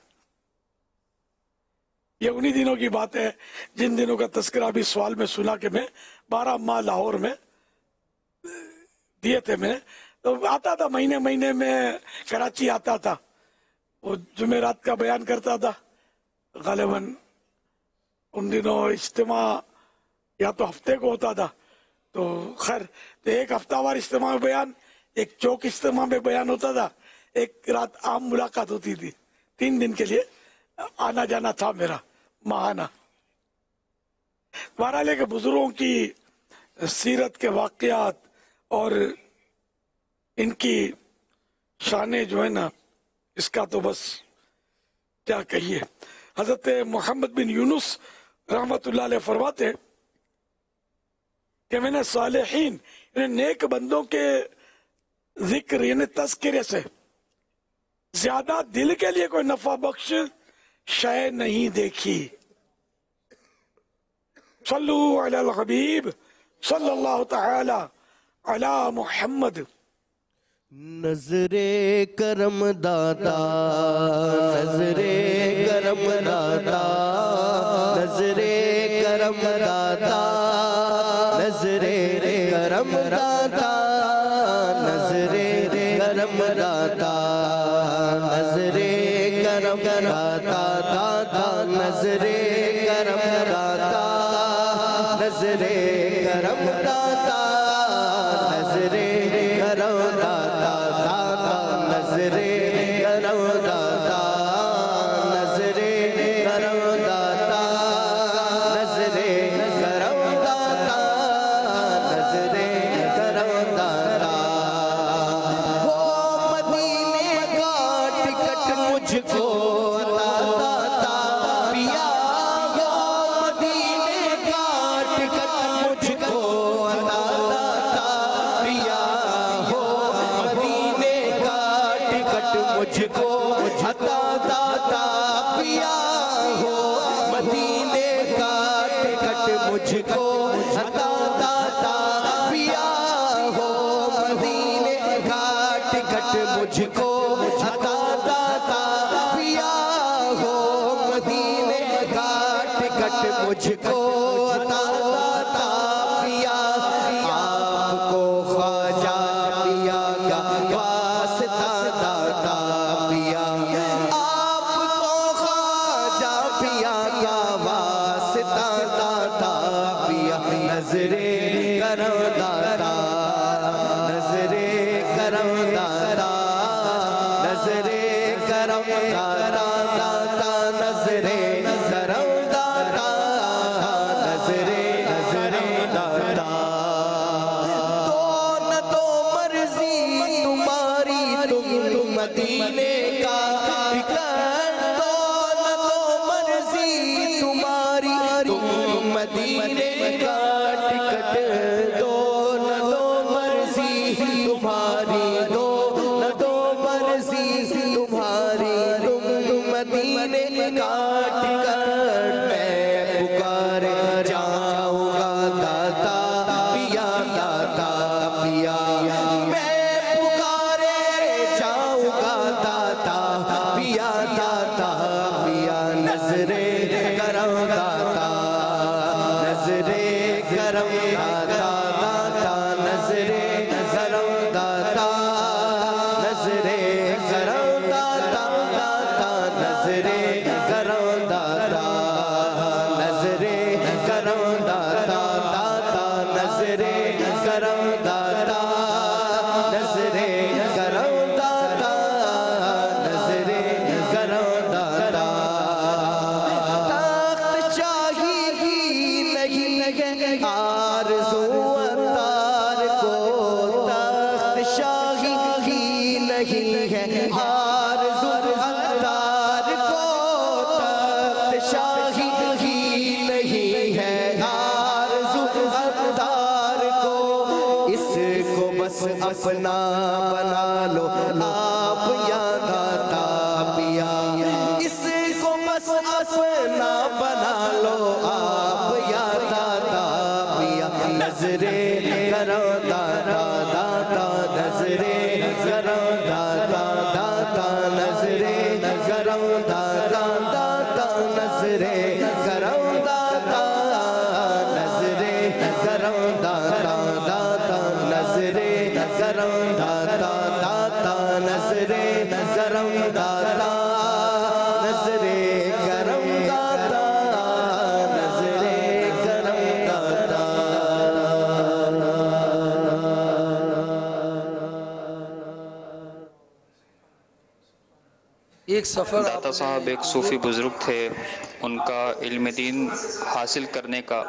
ये उन्हीं दिनों की बात है जिन दिनों का तस्करा भी सवाल में सुना कि मैं 12 माह लाहौर में दिए थे मैंने। तो आता था महीने महीने में कराची आता था, वो जुमेरात का बयान करता था गालिबन। उन दिनों इज्तिमा या तो हफ्ते को होता था, तो खैर तो एक हफ्तावार इज्तिमा में बयान, एक चौक इज्तिमा में बयान होता था, एक रात आम मुलाकात होती थी। 3 दिन के लिए आना जाना था मेरा माहाना। बहरहाल के बुजुर्गों की सीरत के वाकयात और इनकी शाने जो है ना, इसका तो बस क्या कहिए। हजरत मोहम्मद बिन यूनुस रहमतुल्लाह अलैह फरमाते कि मैंने सालेहीन नेक बंदों के जिक्र यानी तज़किरे से ज्यादा दिल के लिए कोई नफा बख्श शय नहीं देखी। सल्लु अलल हबीब सल्लल्लाहु तआला अला मुहम्मद। नजरे करम दाता, नजरे करम दाता, नजरे करम दाता, नजरे करम दाता, नजरे करम दाता, नजरे करम दाता दाता, नजरे करम दाता, नजरे करम दाता, नजरे करम दाता दाता, नजरे करम दाता, नजरे करम दाता, नजरे करम दाता, नजरे करम दाता, کاٹ مجھ کو عطا داتا پیا ہو مدینے کاٹ کٹ مجھ کو عطا داتا پیا آپ کو خواجہ پیا کا واسطہ داتا پیا آپ کو خواجہ پیا کا واسطہ داتا پیا نظر کرم داتا نظر کرم داتا نظر کرم داتا داتا نظر کرم داتا نظر داتا تو نہ تو مرضی تمہاری تم مدینے کا ٹکٹ تو نہ تو مرضی تمہاری تم مدینے کا ٹکٹ دو نہ دو مرضی تمہاری دو نہ دو مرضی تمہاری تم مدینے کا ٹکٹ میں پکار جاؤں گا داتا پیا داتا پیا میں پکارے جاؤں گا داتا پیا داتا پیا نظر کرم داتا نظر کرم داتا داتا نظر کرم داتا نظر کرم داتا داتا نظر کرم داتا نظر کرم داتا داتا نظر کرم داتا نظر کرم داتا نظر کرم داتا تخت شاہی کی نہیں آرزو اتار کو تخت شاہی کی نہیں ہے آرزو اتار کو تخت شاہی کی نہیں ہے آرزو اتار کو اس کو بس اپنا بنا لو آپ یا داتا پیا اس کو بس اپنا بنا لو آپ یا داتا پیا نظر کرم داتا داتا نظر کرم داتا داتا نظر کرم داتا داتا نظر کرم داتا نظر کرم داتا داتا نظر کرم داتا داتا نظر کرم داتا نظر کرم داتا نظر کرم داتا ایک سفر داتا صاحب ایک صوفی بزرگ تھے، ان کا علم دین حاصل کرنے کا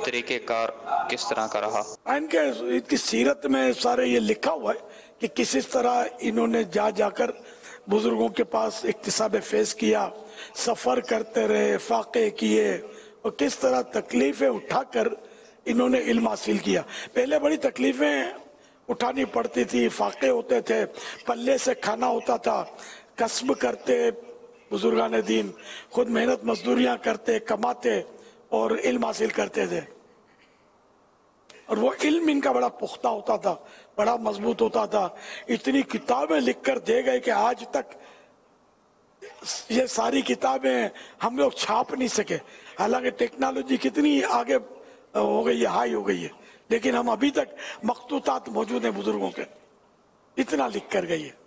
طریقہ کار کس طرح کا رہا؟ ان کی سیرت میں سارے یہ لکھا ہوا ہے کہ کس طرح انہوں نے جا کر بزرگوں کے پاس اکتساب فیض کیا، سفر کرتے رہے، فاقے کیے، اور کس طرح تکلیفیں اٹھا کر انہوں نے علم حاصل کیا۔ پہلے بڑی تکلیفیں اٹھانی پڑتی تھی، فاقے ہوتے تھے، پلے سے کھانا ہوتا تھا، کسب کرتے بزرگان دین، خود محنت مزدوریاں کرتے، کماتے اور علم حاصل کرتے تھے، اور وہ علم ان کا بڑا پختہ ہوتا تھا، بڑا مضبوط ہوتا تھا۔ اتنی کتابیں لکھ کر دے گئے کہ آج تک یہ ساری کتابیں ہم لوگ چھاپ نہیں سکے، حالانکہ ٹیکنالوجی کتنی آگے ہو گئی ہے، ہائی ہو گئی ہے، لیکن ہم ابھی تک مخطوطات موجود ہیں بزرگوں کے، اتنا لکھ کر گئی ہے۔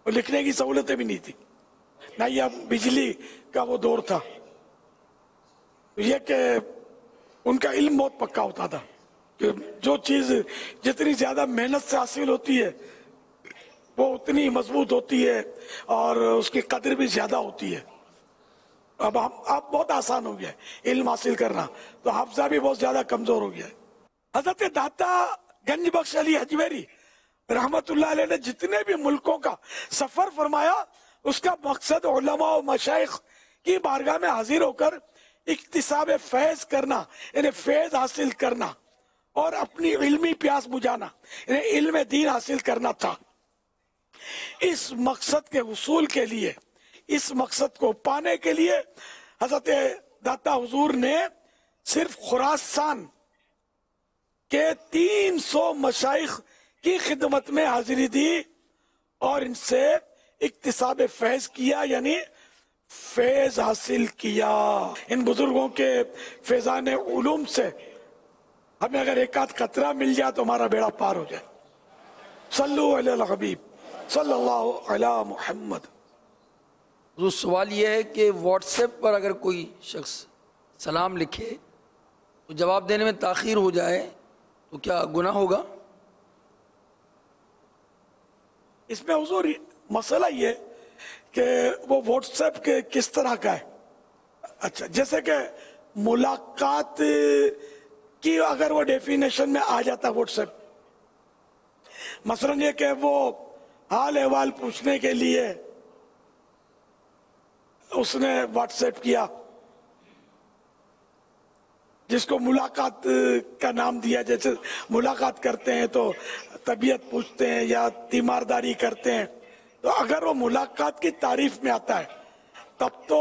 اور لکھنے کی سہولتیں بھی نہیں تھی، نہ یہ بجلی کا وہ دور تھا، یہ کہ ان کا علم بہت پکا ہوتا تھا کہ جو چیز جتنی زیادہ محنت سے حاصل ہوتی ہے وہ اتنی مضبوط ہوتی ہے اور اس کی قدر بھی زیادہ ہوتی ہے۔ اب بہت آسان ہو گیا ہے علم حاصل کرنا، تو حافظہ بھی بہت زیادہ کمزور ہو گیا ہے۔ حضرت داتا گنج بخش علی اجمیری رحمت اللہ علیہ نے جتنے بھی ملکوں کا سفر فرمایا، اس کا مقصد علماء و مشائخ کی بارگاہ میں حاضر ہو کر اکتساب فیض کرنا، یعنی فیض حاصل کرنا اور اپنی علمی پیاس بجھانا، یعنی علم دین حاصل کرنا تھا۔ اس مقصد کے حصول کے لیے، اس مقصد کو پانے کے لیے حضرت داتا حضور نے صرف خراسان کے 300 مشائخ کی خدمت میں حاضری دی، اور ان سے اکتساب فیض کیا، یعنی فیض حاصل کیا۔ ان بزرگوں کے فیضان علوم سے ہمیں اگر ایک آدھ قطرہ مل جائے تو ہمارا بیڑا پار ہو جائے۔ صلو علی الحبیب صلی اللہ علی محمد۔ سوال یہ ہے کہ واٹس ایپ پر اگر کوئی شخص سلام لکھے تو جواب دینے میں تاخیر ہو جائے تو کیا گناہ ہوگا؟ اس میں حضور مسئلہ یہ کہ وہ واٹس ایپ کے کس طرح کا ہے۔ اچھا، جیسے کہ ملاقات کی اگر وہ ڈیفینیشن میں آ جاتا واٹس ایپ، مثلاً یہ کہ وہ حال احوال پوچھنے کے لیے اس نے واٹس ایپ کیا، جس کو ملاقات کا نام دیا، جیسے ملاقات کرتے ہیں تو طبیعت پوچھتے ہیں یا تیمارداری کرتے ہیں، تو اگر وہ ملاقات کی تعریف میں آتا ہے تب تو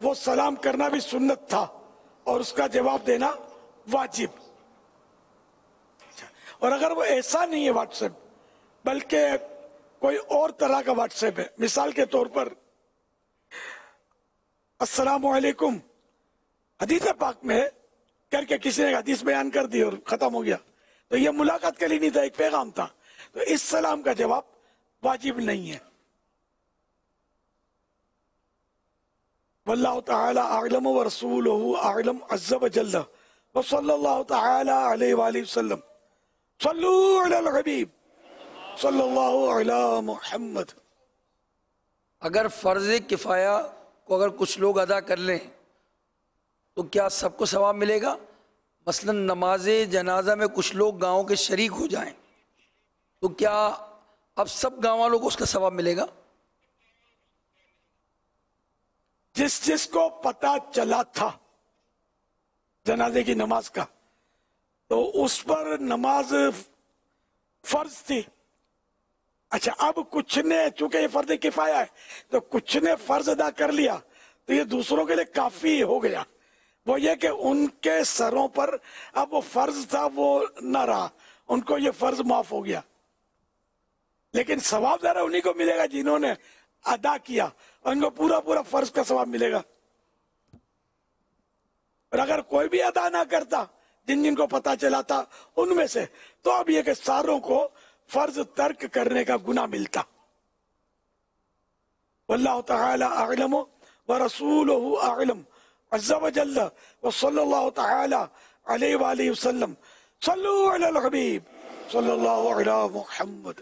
وہ سلام کرنا بھی سنت تھا اور اس کا جواب دینا واجب۔ اور اگر وہ ایسا نہیں ہے واٹس ایپ، بلکہ کوئی اور طرح کا واٹس ایپ ہے، مثال کے طور پر السلام علیکم حدیث پاک میں کر کے کسی نے حدیث بیان کر دی اور ختم ہو گیا، تو یہ ملاقات کے لیے نہیں تھا، ایک پیغام تھا، تو اس سلام کا جواب واجب نہیں ہے۔ واللہ تعالی اعلم ورسولہ اعلم عز وجل وصلی اللہ تعالی علیہ وآلہ وسلم۔ صلو علی الحبیب صلی اللہ علی محمد۔ اگر فرض کفایہ کو اگر کچھ لوگ ادا کر لیں تو کیا سب کو ثواب ملے گا؟ مثلا نماز جنازہ میں کچھ لوگ گاؤں کے شریک ہو جائیں تو کیا اب سب گاؤں والوں کو اس کا ثواب ملے گا؟ جس کو پتا چلا تھا جنازے کی نماز کا تو اس پر نماز فرض تھی۔ اچھا، اب کچھ نے، چونکہ یہ فرض کفایہ ہے تو کچھ نے فرض ادا کر لیا تو یہ دوسروں کے لیے کافی ہو گیا۔ وہ یہ کہ ان کے سروں پر اب وہ فرض تھا وہ نہ رہا، ان کو یہ فرض معاف ہو گیا، لیکن ثواب ذرا انہی کو ملے گا جنہوں نے ادا کیا، اور ان کو پورا فرض کا ثواب ملے گا۔ اور اگر کوئی بھی ادا نہ کرتا جن کو پتا چلا تھا ان میں سے، تو اب یہ کہ ساروں کو فرض ترک کرنے کا گناہ ملتا۔ واللہ تعالی اعلم ورسولہ اعلم عز وجل وصلی اللہ تعالی علیہ وآلہ وسلم۔ صلو علی الحبیب صلی اللہ علی محمد۔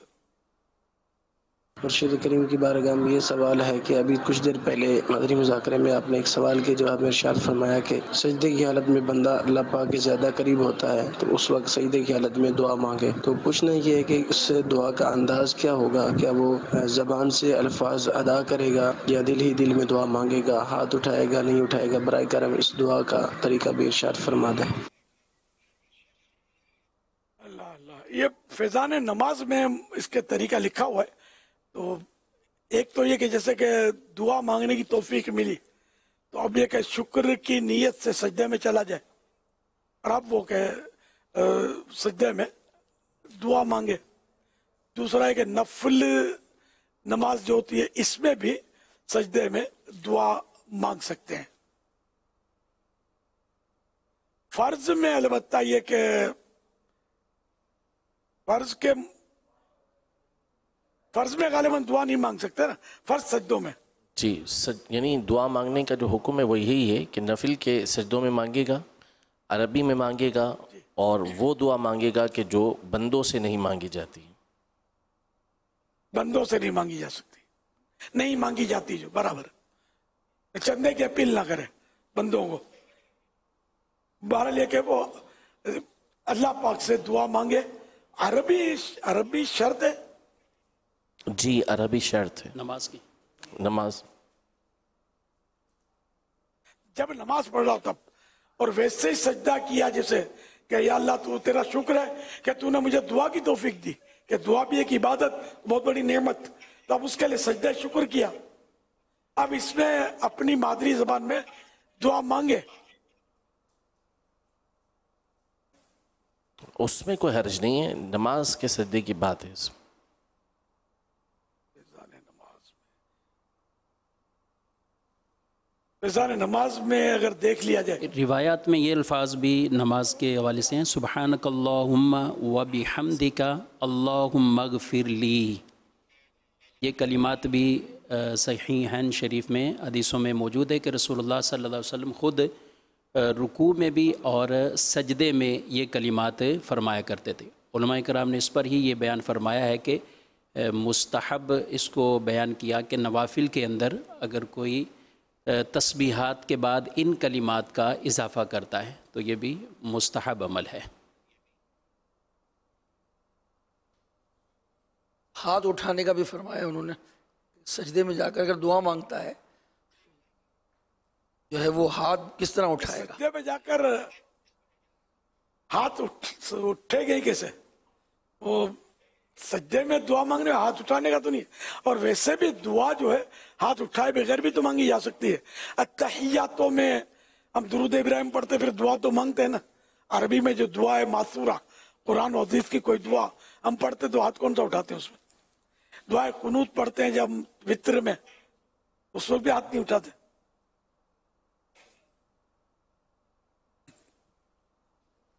مرشد کریم کی بارگاہ میں یہ سوال ہے کہ ابھی کچھ دیر پہلے مدنی مذاکرے میں آپ نے ایک سوال کے جواب میں ارشاد فرمایا کہ سجدے کی حالت میں بندہ اللہ پاک کے زیادہ قریب ہوتا ہے تو اس وقت سجدے کی حالت میں دعا مانگے، تو پوچھنا یہ ہے کہ اس سے دعا کا انداز کیا ہوگا؟ کیا وہ زبان سے الفاظ ادا کرے گا یا دل ہی دل میں دعا مانگے گا، ہاتھ اٹھائے گا نہیں اٹھائے گا؟ برائے کرم اس دعا کا طریقہ بھی ارشاد فرما دیں۔ یہ فیضان نماز میں اس کے طریقہ لکھا ہوا ہے، تو ایک تو یہ کہ جیسے کہ دعا مانگنے کی توفیق ملی تو اب یہ کہ شکر کی نیت سے سجدے میں چلا جائے، اور اب وہ کہ سجدے میں دعا مانگے۔ دوسرا ہے کہ نفل نماز جو ہوتی ہے اس میں بھی سجدے میں دعا مانگ سکتے ہیں۔ فرض میں البتہ یہ کہ فرض میں غالباً دعا نہیں مانگ سکتے نا، فرض سجدوں میں۔ جی، یعنی دعا مانگنے کا جو حکم ہے وہ یہی ہے کہ نفل کے سجدوں میں مانگے گا، عربی میں مانگے گا، اور وہ دعا مانگے گا کہ جو بندوں سے نہیں مانگی جاتی۔ بندوں سے نہیں مانگی جا سکتی، نہیں مانگی جاتی، جو برابر چندے کی اپیل نہ کرے بندوں کو۔ بہرحال یہ کہ وہ اللہ پاک سے دعا مانگے۔ عربی شرط ہے؟ جی، عربی شرط ہے نماز کی۔ نماز جب نماز پڑھ رہا ہو تب، اور ویسے ہی سجدہ کیا جیسے کہ یا اللہ تو تیرا شکر ہے کہ تو نے مجھے دعا کی توفیق دی، کہ دعا بھی ایک عبادت، بہت بڑی نعمت، تو اب اس کے لیے سجدہ شکر کیا۔ اب اس میں اپنی مادری زبان میں دعا مانگے، اس میں کوئی حرج نہیں ہے، نماز کے سجدے کی بات ہے اس میں۔ फैज़ान नमाज में अगर देख लिया जाए, रिवायात में ये अल्फाज भी नमाज के हवाले से हैं, सुब्हानकल्लाहुम्मा व बिहम्दिका अल्लाहुम्मा गफिर ली। ये कलिमात भी सहीहैन शरीफ में हदीसों में मौजूद है कि रसूलुल्लाह सल्लल्लाहु अलैहि वसल्लम ख़ुद रुकू में भी और सजदे में ये कलिमात फरमाया करते थे। उलमा कराम ने इस पर ही ये बयान फरमाया है कि मुस्तहब इसको बयान किया कि नवाफिल के अंदर अगर कोई तस्बीहात के बाद इन कलिमात का इजाफ़ा करता है तो ये भी मुस्तहब अमल है। हाथ उठाने का भी फरमाया उन्होंने, सजदे में जाकर अगर दुआ मांगता है जो है वो हाथ किस तरह उठाएगा? सजदे में जाकर हाथ उठेगा ही कैसे? वो सजदे में दुआ मांगने में हाथ उठाने का तो नहीं, और वैसे भी दुआ जो है हाथ उठाए बगैर भी तो मांगी जा सकती है। अत्तहियातों में हम दुरूद इब्राहिम पढ़ते फिर दुआ तो मांगते हैं ना। अरबी में जो दुआ है मासूरा, कुरान और हदीस की कोई दुआ हम पढ़ते तो हाथ कौन सा उठाते हैं? उसमें दुआ कुनूत पढ़ते हैं जब वित्र में, उस वक्त भी हाथ नहीं उठाते।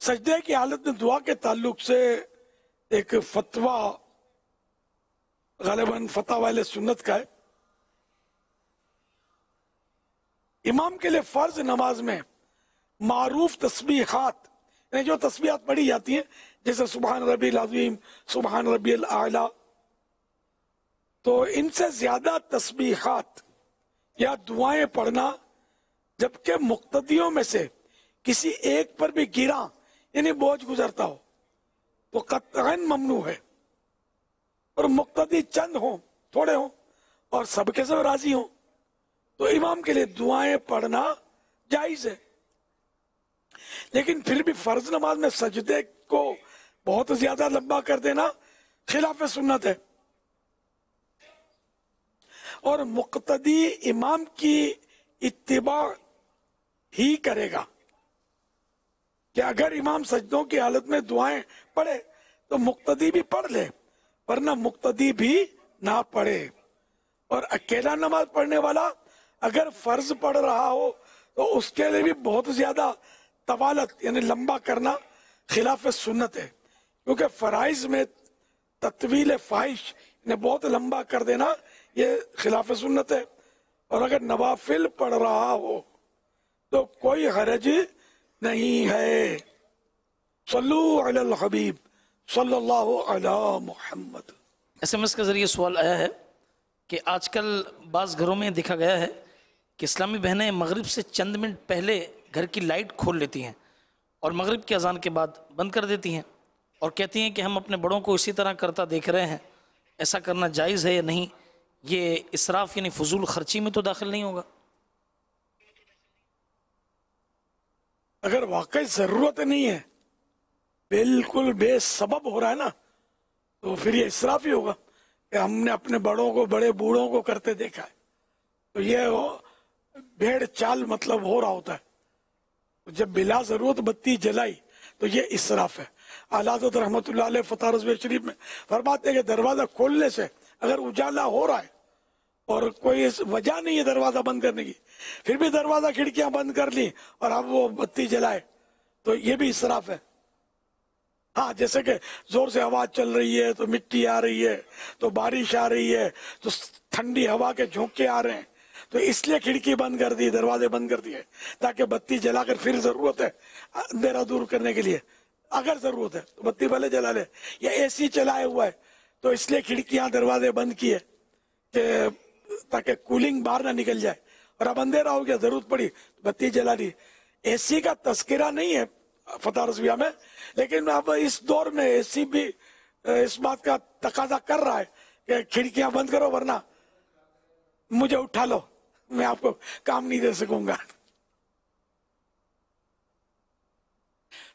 सजदे की हालत में दुआ के ताल्लुक से एक फतवा गालिबन फतवा वाले सुन्नत का है, इमाम के लिए फर्ज नमाज में मारूफ तस्बीहात, जो तस्बीहात पढ़ी जाती हैं जैसे सुबहान रब्बिल अज़ीम, सुबहान रब्बिल आला, तो इनसे ज्यादा तस्बीहात या दुआएं पढ़ना जबकि मुक्तदियों में से किसी एक पर भी गिरा यानी बोझ गुजरता हो तो कतअन ममनू है। और मुक्तदी चंद हो, थोड़े हो और सबके सब राजी हो तो इमाम के लिए दुआएं पढ़ना जायज है। लेकिन फिर भी फर्ज नमाज में सजदे को बहुत ज्यादा लंबा कर देना खिलाफ सुन्नत है। और मुक्तदी इमाम की इत्तिबा ही करेगा कि अगर इमाम सजदों की हालत में दुआएं पढ़े तो मुक्तदी भी पढ़ ले, वरना मुक्तदी भी ना पढ़े। और अकेला नमाज पढ़ने वाला अगर फर्ज पढ़ रहा हो तो उसके लिए भी बहुत ज्यादा तवालत यानी लंबा करना खिलाफ सुन्नत है, क्योंकि फराइज में तत्वील फाहिश ने बहुत लंबा कर देना ये खिलाफ सुन्नत है। और अगर नवाफिल पढ़ रहा हो तो कोई हरज नहीं है। सल्लू अलल हबीब सल्लल्लाहु अला मुहम्मद। SMS के ज़रिए सवाल आया है कि आजकल बाज़ घरों में देखा गया है कि इस्लामी बहनें मगरिब से चंद मिनट पहले घर की लाइट खोल लेती हैं और मगरिब की अजान के बाद बंद कर देती हैं और कहती हैं कि हम अपने बड़ों को इसी तरह करता देख रहे हैं, ऐसा करना जायज़ है या नहीं? ये इसराफ यानी फजूल खर्ची में तो दाखिल नहीं होगा? अगर वाकई जरूरत नहीं है, बिल्कुल बेसबब हो रहा है ना, तो फिर ये इसराफ ही होगा कि हमने अपने बड़ों को, बड़े बूढ़ों को करते देखा है। तो ये भेड़ चाल मतलब हो रहा होता है। जब बिला जरूरत बत्ती जलाई तो ये इसराफ है। आला हज़रत रहमतुल्लाह अलैह फतह रज़वी शरीफ में फरमाते हैं कि दरवाजा खोलने से अगर उजाला हो रहा है और कोई वजह नहीं है दरवाजा बंद करने की, फिर भी दरवाजा खिड़कियां बंद कर ली और अब वो बत्ती जलाए तो ये भी इसराफ है। हाँ, जैसे कि जोर से हवा चल रही है तो मिट्टी आ रही है, तो बारिश आ रही है, तो ठंडी हवा के झोंके आ रहे हैं, तो इसलिए खिड़की बंद कर दी, दरवाजे बंद कर दिए ताकि बत्ती जलाकर फिर जरूरत है अंधेरा दूर करने के लिए, अगर जरूरत है तो बत्ती भले जला ले। या एसी चलाए हुआ है तो इसलिए खिड़कियां दरवाजे बंद किए कि ताकि कूलिंग बाहर ना निकल जाए, और अब अंधेरा हो गया, जरूरत पड़ी तो बत्ती जला दी। एसी का तस्करा नहीं है फतह रज़विया में, लेकिन अब इस दौर में एसी भी इस बात का तकाजा कर रहा है कि खिड़कियां बंद करो वरना मुझे उठा लो, मैं आपको काम नहीं दे सकूंगा।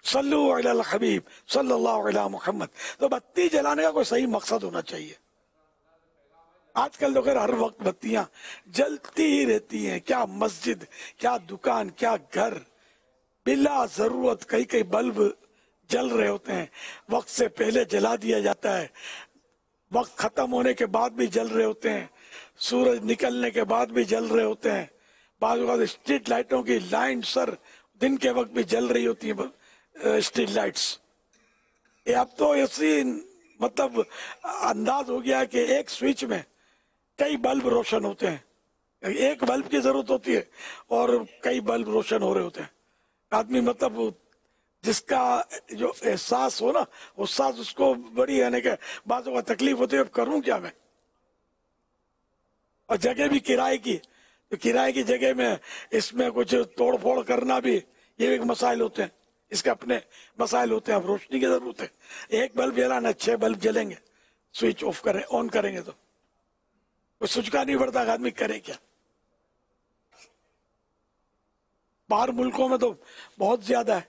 सल्लू अलल हबीब सल्लल्लाहु अलैहि मुहम्मद। तो बत्ती जलाने का कोई सही मकसद होना चाहिए। आजकल तो हर वक्त बत्तियां जलती ही रहती हैं, क्या मस्जिद, क्या दुकान, क्या घर, बिला जरूरत कई कई बल्ब जल रहे होते हैं, वक्त से पहले जला दिया जाता है, वक्त खत्म होने के बाद भी जल रहे होते हैं, सूरज निकलने के बाद भी जल रहे होते हैं, بعज़ औक़ात स्ट्रीट लाइटों की लाइन सर दिन के वक्त भी जल रही होती है स्ट्रीट लाइट्स। ये अब तो ऐसी मतलब अंदाज हो गया कि एक स्विच में कई बल्ब रोशन होते हैं, एक बल्ब की जरूरत होती है और कई बल्ब रोशन हो रहे होते हैं। आदमी मतलब जिसका जो एहसास हो ना, उस साथ उसको बड़ी यानी कि बातों का तकलीफ होती है, अब करूं क्या मैं। और जगह भी किराए की, तो किराए की जगह में इसमें कुछ तोड़ फोड़ करना भी ये एक मसाइल होते हैं, इसके अपने मसाइल होते हैं। अब रोशनी की जरूरत है, एक बल्ब जलाना 6 बल्ब जलेंगे, स्विच ऑफ करें ऑन करेंगे तो कुछ सोचना नहीं पड़ता कि आदमी करे क्या। बाहर मुल्कों में तो बहुत ज्यादा है,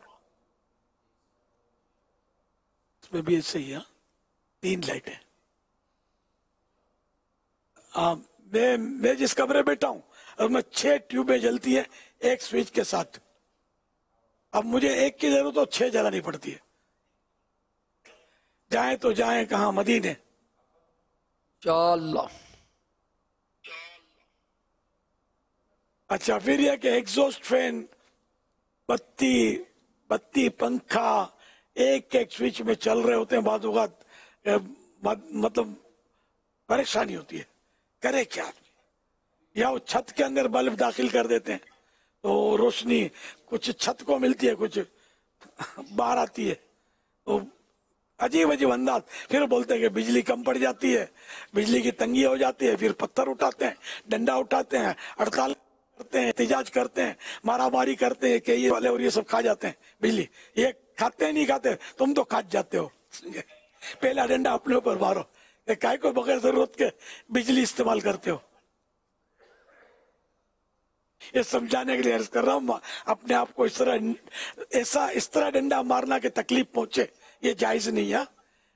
इसमें भी ऐसे ही है, 3 लाइटें। मैं जिस कमरे में बैठा हूं उसमें 6 ट्यूबें जलती है एक स्विच के साथ। अब मुझे एक की जरूरत तो 6 जलानी पड़ती है। जाए तो जाए कहाँ, मदीने। इंशाअल्लाह। अच्छा, फिर यह कि एग्जॉस्ट फैन, बत्ती पंखा एक एक स्विच में चल रहे होते हैं, बाद मतलब परेशानी होती है, करे क्या आदमी। या वो छत के अंदर बल्ब दाखिल कर देते हैं तो रोशनी कुछ छत को मिलती है, कुछ बाहर आती है, तो अजीब अजीब अंदाज। फिर बोलते हैं कि बिजली कम पड़ जाती है, बिजली की तंगी हो जाती है, फिर पत्थर उठाते हैं, डंडा उठाते हैं, हड़ताल करते हैं, एहतजाज करते हैं, मारामारी करते हैं कि ये वाले और ये सब खा जाते हैं बिजली। ये खाते नहीं खाते, तुम तो खा जाते हो। पहला डंडा अपने ऊपर मारो, काय को बगैर जरूरत के बिजली इस्तेमाल करते हो। ये समझाने के लिए अर्ज कर रहा हूँ, अपने आप को इस तरह डंडा मारना कि तकलीफ पहुंचे, ये जायज नहीं है।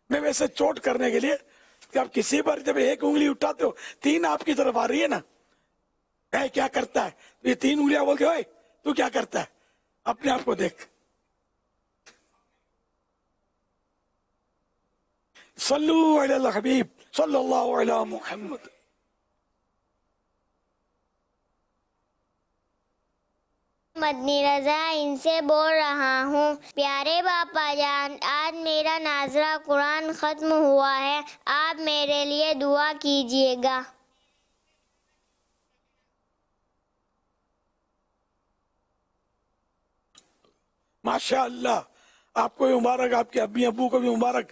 मैं वैसे चोट करने के लिए कि आप किसी पर जब एक उंगली उठाते हो 3 आपकी तरफ आ रही है ना, क्या करता है, तो ये 3 उंगलियां बोलते हो तू क्या करता है, अपने आप को देख। सल्लू अला हबीब सल्लल्लाहु अलैहि मुहम्मद। मदनी रजा इनसे बोल रहा हूँ। प्यारे बापा जान, आज मेरा नाज़रा कुरान ख़त्म हुआ है, आप मेरे लिए दुआ कीजिएगा। माशाअल्लाह, आपको भी मुबारक, आपके अब्बी अब्बू को भी मुबारक,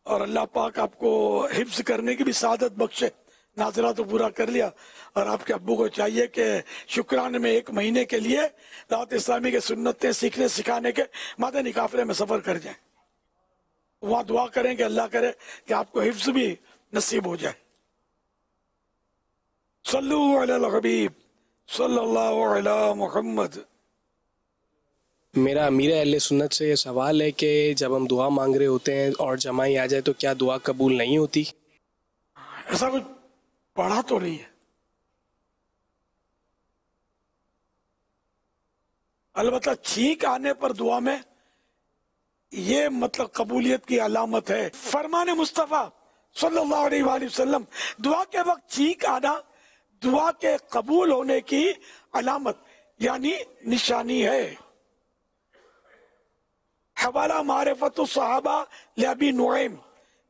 और अल्लाह पाक आपको हिफ्ज करने की भी सादत बख्शे। नाजरा तो पूरा कर लिया, और आपके अब्बू को चाहिए कि शुक्राने में 1 महीने के लिए दावत इस्लामी के सुन्नतें सीखने सिखाने के मदनी काफिले में सफर कर जाएं। वहाँ दुआ करें कि अल्लाह करे कि आपको हिफ्ज भी नसीब हो जाए। सल्लू अला हबीब सल्लल्लाहु अलैहि मुहम्मद। मेरा अमीर अहले सुन्नत से ये सवाल है कि जब हम दुआ मांग रहे होते हैं और जमाई आ जाए तो क्या दुआ कबूल नहीं होती? ऐसा कुछ पढ़ा तो नहीं है, अलबत्ता छींक आने पर दुआ में ये मतलब कबूलियत की अलामत है। फरमान मुस्तफ़ा सल्लल्लाहु अलैहि वसल्लम, दुआ के वक्त छींक आना दुआ के कबूल होने की अलामत यानी निशानी है। हवाला मारिफतु सहाबा लिअबी नुऐम,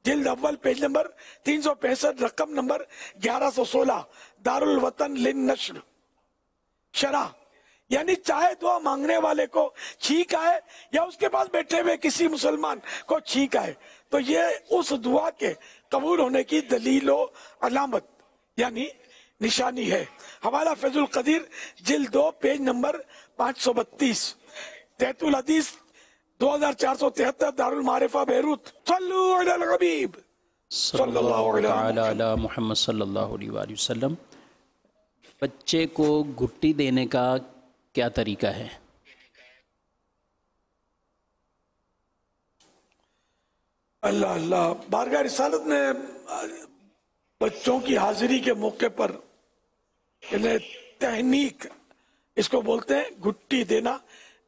जिल्द अव्वल, पेज नंबर 365, रकम नंबर 1116, दारुल वतन लिन नश्र। शरा यानी चाहे दुआ मांगने वाले को छींक आए या उसके पास बैठे हुए किसी मुसलमान को छींक आए तो ये उस दुआ के कबूल होने की दलील व अलामत यानी निशानी है। हवाला फैजुल कदीर, जिल्द 2, पेज नंबर 532, तहतुल हदीस 2473, दारुल मारिफा बेरूत। सल्लू अलल हबीब सल्लल्लाहु अलैहि मुहम्मद सल्लल्लाहु अलैहि वसल्लम। बच्चे को घुट्टी देने का क्या तरीका है? अल्लाह अल्लाह, बारगाह रिसालत में बच्चों की हाजिरी के मौके पर तहनीक इसको बोलते हैं, घुट्टी देना,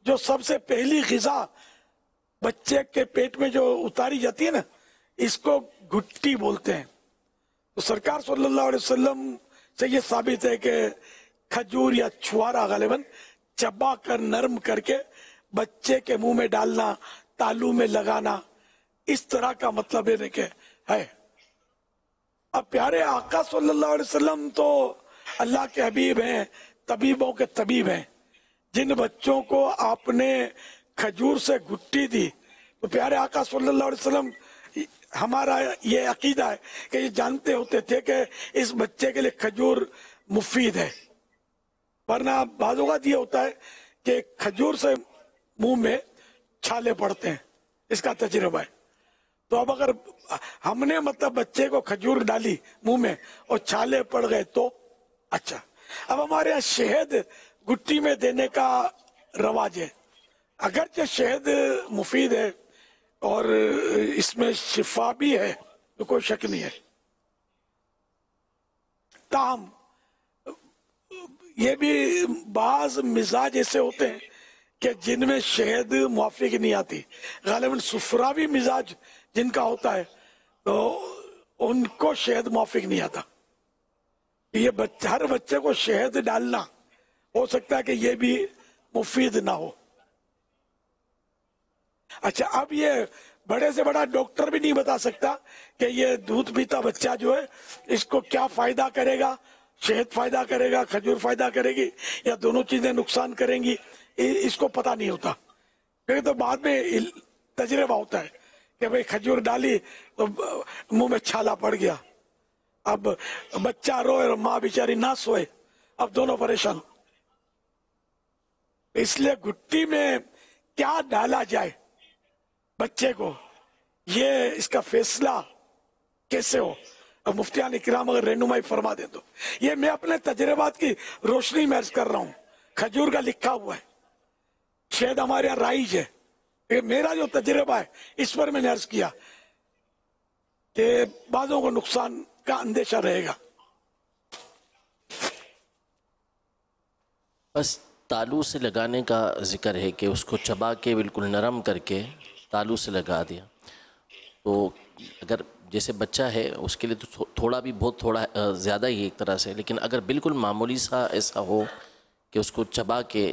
जो सबसे पहली ग़िज़ा बच्चे के पेट में जो उतारी जाती है ना, इसको घुट्टी बोलते हैं। तो सरकार सल्लल्लाहु अलैहि वसल्लम से ये साबित है कि खजूर या छुआरा गालिबन चबा कर नरम करके बच्चे के मुंह में डालना, तालू में लगाना, इस तरह का मतलब है। अब प्यारे आका सल्लल्लाहु अलैहि वसल्लम तो अल्लाह के हबीब हैं, तबीबों के तबीब हैं। जिन बच्चों को आपने खजूर से गुट्टी दी, तो प्यारे आका सल्लल्लाहु अलैहि वसल्लम, हमारा ये अकीदा है कि ये जानते होते थे कि इस बच्चे के लिए खजूर मुफीद है। वरना बाज़ ये होता है कि खजूर से मुंह में छाले पड़ते हैं, इसका तजुर्बा है। तो अब अगर हमने मतलब बच्चे को खजूर डाली मुंह में और छाले पड़ गए तो अच्छा। अब हमारे यहाँ शहद गुट्टी में देने का रवाज है। अगरचे शहद मुफीद है और इसमें शिफा भी है, तो कोई शक नहीं है। ताहम ये भी बाज मिजाज ऐसे होते हैं कि जिनमें शहद मुआफिक नहीं आती। गालिबन सुफरावी मिजाज जिनका होता है तो उनको शहद मुआफिक नहीं आता। ये हर बच्चे को शहद डालना हो सकता है कि ये भी मुफीद ना हो। अच्छा, अब ये बड़े से बड़ा डॉक्टर भी नहीं बता सकता कि ये दूध पीता बच्चा जो है इसको क्या फायदा करेगा, शहद फायदा करेगा, खजूर फायदा करेगी, या दोनों चीजें नुकसान करेंगी, इसको पता नहीं होता। फिर तो बाद में तजर्बा होता है कि भाई खजूर डाली तो मुंह में छाला पड़ गया, अब बच्चा रोए और माँ बेचारी ना सोए, अब दोनों परेशान। इसलिए गुट्टी में क्या डाला जाए बच्चे को, ये इसका फैसला कैसे हो, अब मुफ्तियान इकराम अगर रहनुमाई फरमा दे तो। ये मैं अपने तजर्बात की रोशनी में अर्ज कर रहा हूँ। खजूर का लिखा हुआ है, शायद हमारे यहाँ राइज है, ये मेरा जो तजर्बा है इस पर मैंने अर्ज किया कि बाजों को नुकसान का अंदेशा रहेगा। बस तालू से लगाने का जिक्र है कि उसको चबा के बिल्कुल नरम करके तालू से लगा दिया। तो अगर जैसे बच्चा है उसके लिए तो थोड़ा भी बहुत थोड़ा ज़्यादा ही एक तरह से, लेकिन अगर बिल्कुल मामूली सा ऐसा हो कि उसको चबा के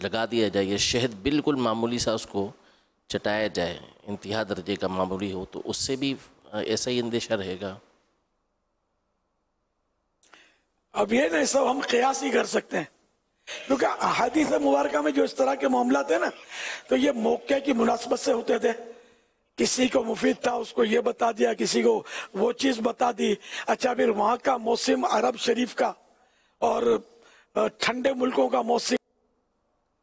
लगा दिया जाए, या शहद बिल्कुल मामूली सा उसको चटाया जाए, इंतहा दर्जे का मामूली हो, तो उससे भी ऐसा ही अंदेशा रहेगा। अब ये नहीं सब हम क़यास ही कर सकते हैं, क्योंकि अहादीस मुबारका में जो इस तरह के मामला थे ना, तो ये मौके की मुनासबत से होते थे। किसी को मुफीद था उसको ये बता दिया, किसी को वो चीज़ बता दी। अच्छा, फिर वहाँ का मौसम अरब शरीफ का और ठंडे मुल्कों का मौसम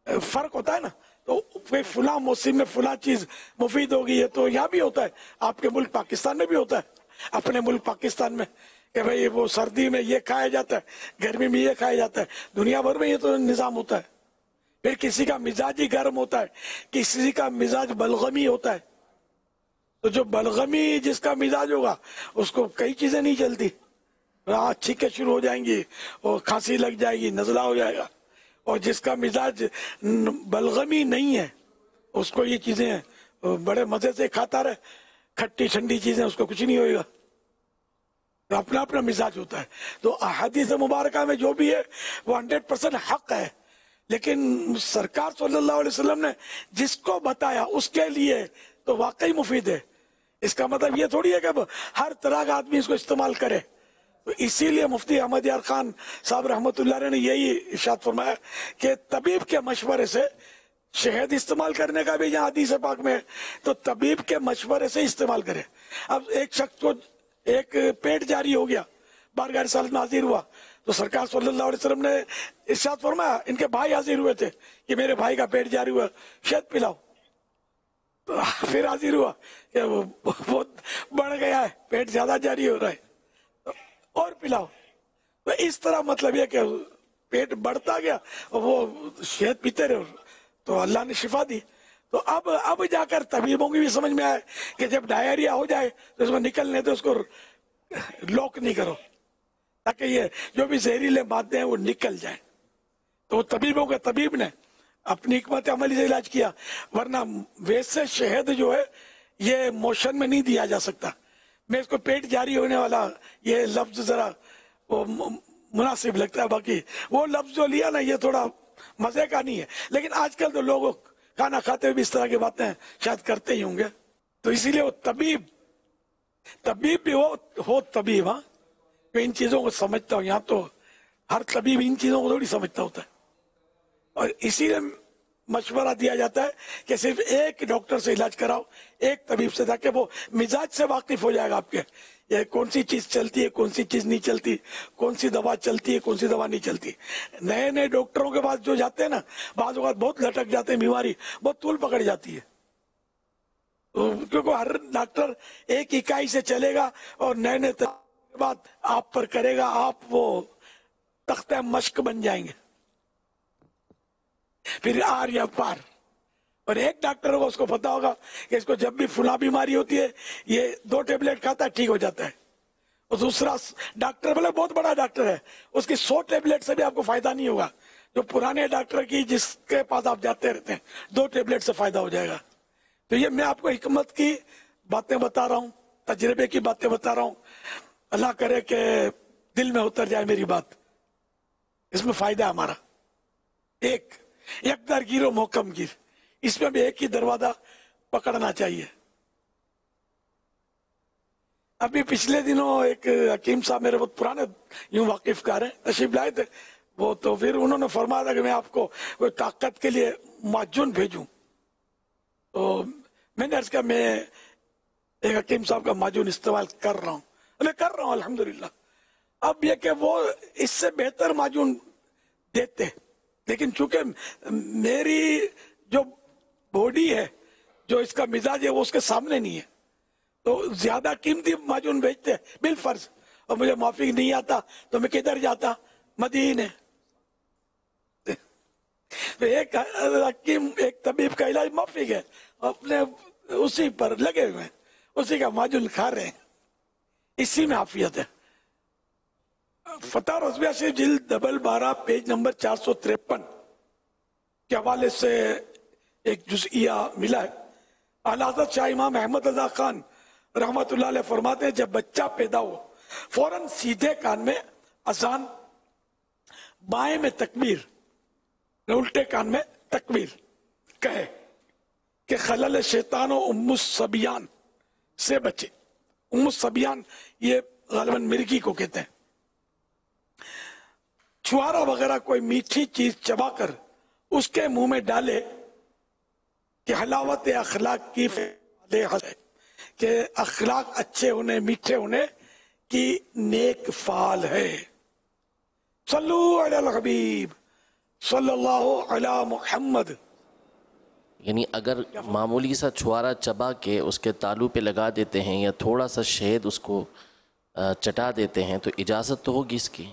फर्क होता है ना, तो फिर फुला मौसम में फुला चीज़ मुफीद होगी। है तो यहाँ भी होता है, आपके मुल्क पाकिस्तान में भी होता है, अपने मुल्क पाकिस्तान में कि भाई वो सर्दी में ये खाया जाता है, गर्मी में ये खाया जाता है, दुनिया भर में ये तो निज़ाम होता है। फिर किसी का मिजाज ही गर्म होता है, किसी का मिजाज बलगमी होता है। तो जो बलगमी जिसका मिजाज होगा उसको कई चीज़ें नहीं चलती, रात छींकें शुरू हो जाएंगी और खांसी लग जाएगी, नज़ला हो जाएगा। और जिसका मिजाज बलगमी नहीं है उसको ये चीज़ें बड़े मज़े से खाता रहे, खट्टी ठंडी चीज़ें, उसको कुछ नहीं होएगा। तो अपना अपना मिजाज होता है। तो अहादीस मुबारका में जो भी है वो 100% हक है, लेकिन सरकार सल्लल्लाहु अलैहि वसल्लम ने जिसको बताया उसके लिए तो वाकई मुफीद है। इसका मतलब ये थोड़ी है कि हर तरह का आदमी इसको इस्तेमाल करे। तो इसीलिए मुफ्ती अहमद यार खान साहब रहमतुल्लाह अलैह ने यही इरशाद फरमाया कि तबीब के मशवरे से शहद इस्तेमाल करने का भी यहाँ हदीस पाक में है, तो तबीब के मशवरे से इस्तेमाल करे। अब एक शख्स को एक पेट जारी हो गया, बारगाह रिसालत में हाजिर हुआ, तो सरकार सल्लल्लाहु अलैहि वसल्लम ने इरशाद फरमाया, इनके भाई हाजिर हुए थे कि मेरे भाई का पेट जारी हुआ, शहद पिलाओ। तो फिर हाजिर हुआ कि वो बहुत बढ़ गया है, पेट ज्यादा जारी हो रहा है, तो और पिलाओ। तो इस तरह मतलब ये कि पेट बढ़ता गया और वो शहद पीते रहे, तो अल्लाह ने शिफा दी। तो अब जाकर तबीबों की भी समझ में आए कि जब डायरिया हो जाए तो इसमें निकलने तो उसको लॉक नहीं करो, ताकि ये जो भी जहरीले मादे हैं वो निकल जाए। तो तबीबों के तबीब ने अपनी हिकमत अमली से इलाज किया, वरना वैसे शहद जो है ये मोशन में नहीं दिया जा सकता। मैं इसको पेट जारी होने वाला ये लफ्ज जरा वो मुनासिब लगता है। बाकी वो लफ्ज जो लिया ना ये थोड़ा मजे का नहीं है, लेकिन आजकल तो लोग खाना खाते हुए भी इस तरह की बातें शायद करते ही होंगे। तो इसीलिए वो तबीब भी हो तबीब, हाँ, मैं इन चीजों को समझता हूँ। यहाँ तो हर तबीब इन चीजों को थोड़ी समझता होता है, और इसीलिए मशवरा दिया जाता है कि सिर्फ एक डॉक्टर से इलाज कराओ, एक तबीब से, ताकि वो मिजाज से वाकिफ हो जाएगा आपके, ये कौन सी चीज चलती है, कौन सी चीज नहीं चलती, कौन सी दवा चलती है, कौन सी दवा नहीं चलती। नए नए डॉक्टरों के पास जो जाते हैं ना, बाज़ वक़्त बहुत लटक जाते हैं, बीमारी बहुत तूल पकड़ जाती है, क्योंकि हर डॉक्टर एक इकाई से चलेगा और नए नए के बाद आप पर करेगा, आप वो तख्ता मश्क बन जाएंगे, फिर आर या पार। और एक डॉक्टर होगा, उसको पता होगा कि इसको जब भी फुला बीमारी होती है ये 2 टेबलेट खाता है, ठीक हो जाता है। और दूसरा डॉक्टर भले बहुत बड़ा डॉक्टर है, उसकी 100 टेबलेट से भी आपको फायदा नहीं होगा। जो पुराने डॉक्टर की जिसके पास आप जाते रहते हैं, 2 टेबलेट से फायदा हो जाएगा। तो ये मैं आपको हिकमत की बातें बता रहा हूँ, तजर्बे की बातें बता रहा हूँ। अल्लाह करे कि दिल में उतर जाए मेरी बात, इसमें फायदा है हमारा। एक दर गिरो मोहकम गिर, इसमें भी एक ही दरवाजा पकड़ना चाहिए। अभी पिछले दिनों एक हकीम साहब मेरे बहुत पुराने यूं वाकिफकार हैं, तशरीफ लाए थे वो, तो फिर उन्होंने फरमाया था कि मैं आपको कोई ताकत के लिए माजून भेजूं। तो मैंने अर्ज किया मैं एक हकीम साहब का माजून इस्तेमाल कर रहा हूँ, कर रहा हूँ अल्हम्दुलिल्लाह। अब ये कि वो इससे बेहतर माजून देते, लेकिन चूंकि मेरी जो बॉडी है, जो इसका मिजाज है, वो उसके सामने नहीं है, तो ज्यादा कीमती माजून बेचते बिल फर्ज, और मुझे माफी नहीं आता तो मैं किधर जाता, मदीने। तो एक हकीम, एक तबीब का इलाज माफी है, अपने उसी पर लगे हुए हैं, उसी का माजून खा रहे हैं, इसी में आफियत है। फतह रज़विया से जिल्द डबल 12 पेज नंबर 453 के हवाले से एक जुज़इया मिला है। आला हज़रत शाह इमाम अहमद रज़ा खान रहमतुल्लाह अलैह फरमाते हैं, जब बच्चा पैदा हो फौरन सीधे कान में अज़ान, बाएं में तकबीर, उल्टे कान में तकबीर कहे कि खलल शैतान और उम्मुस सबियान से बचे। उम्मुस सबियान ये गालिबन मिर्गी को कहते हैं। छुआरा वगैरह कोई मीठी चीज चबाकर उसके मुंह में डाले कि हलावत अखलाक की है, कि अखलाक अच्छे होने, मीठे होने की नेक फाल है। सल्लु अलल हबीब सल्लल्लाहु अला मुहम्मद। यानी अगर मामूली सा छुआरा चबा के उसके तालू पे लगा देते हैं या थोड़ा सा शहद उसको चटा देते हैं तो इजाज़त तो होगी इसकी?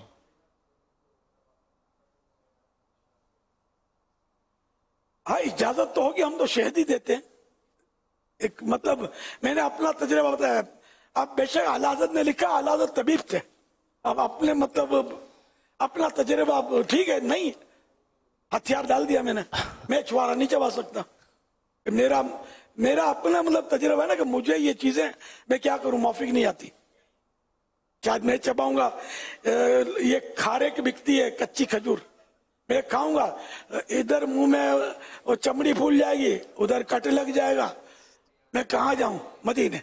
हाँ, इजाजत तो होगी, हम तो शहद ही देते हैं। एक मतलब मैंने अपना तजुर्बा बताया। अब बेशक आला हज़रत ने लिखा, आला हज़रत तबीब थे, अब अपने मतलब अपना तजुर्बा ठीक है, नहीं हथियार डाल दिया मैंने, मैं छुआरा नहीं चबा सकता। मेरा अपना मतलब तजुर्बा है ना कि मुझे ये चीजें मैं क्या करूं, माफिक नहीं आती। शायद मैं चबाऊंगा, ये खारे की बिकती है कच्ची खजूर, मैं खाऊंगा, इधर मुंह में वो चमड़ी फूल जाएगी, उधर कट लग जाएगा, मैं कहाँ जाऊं, मदीने।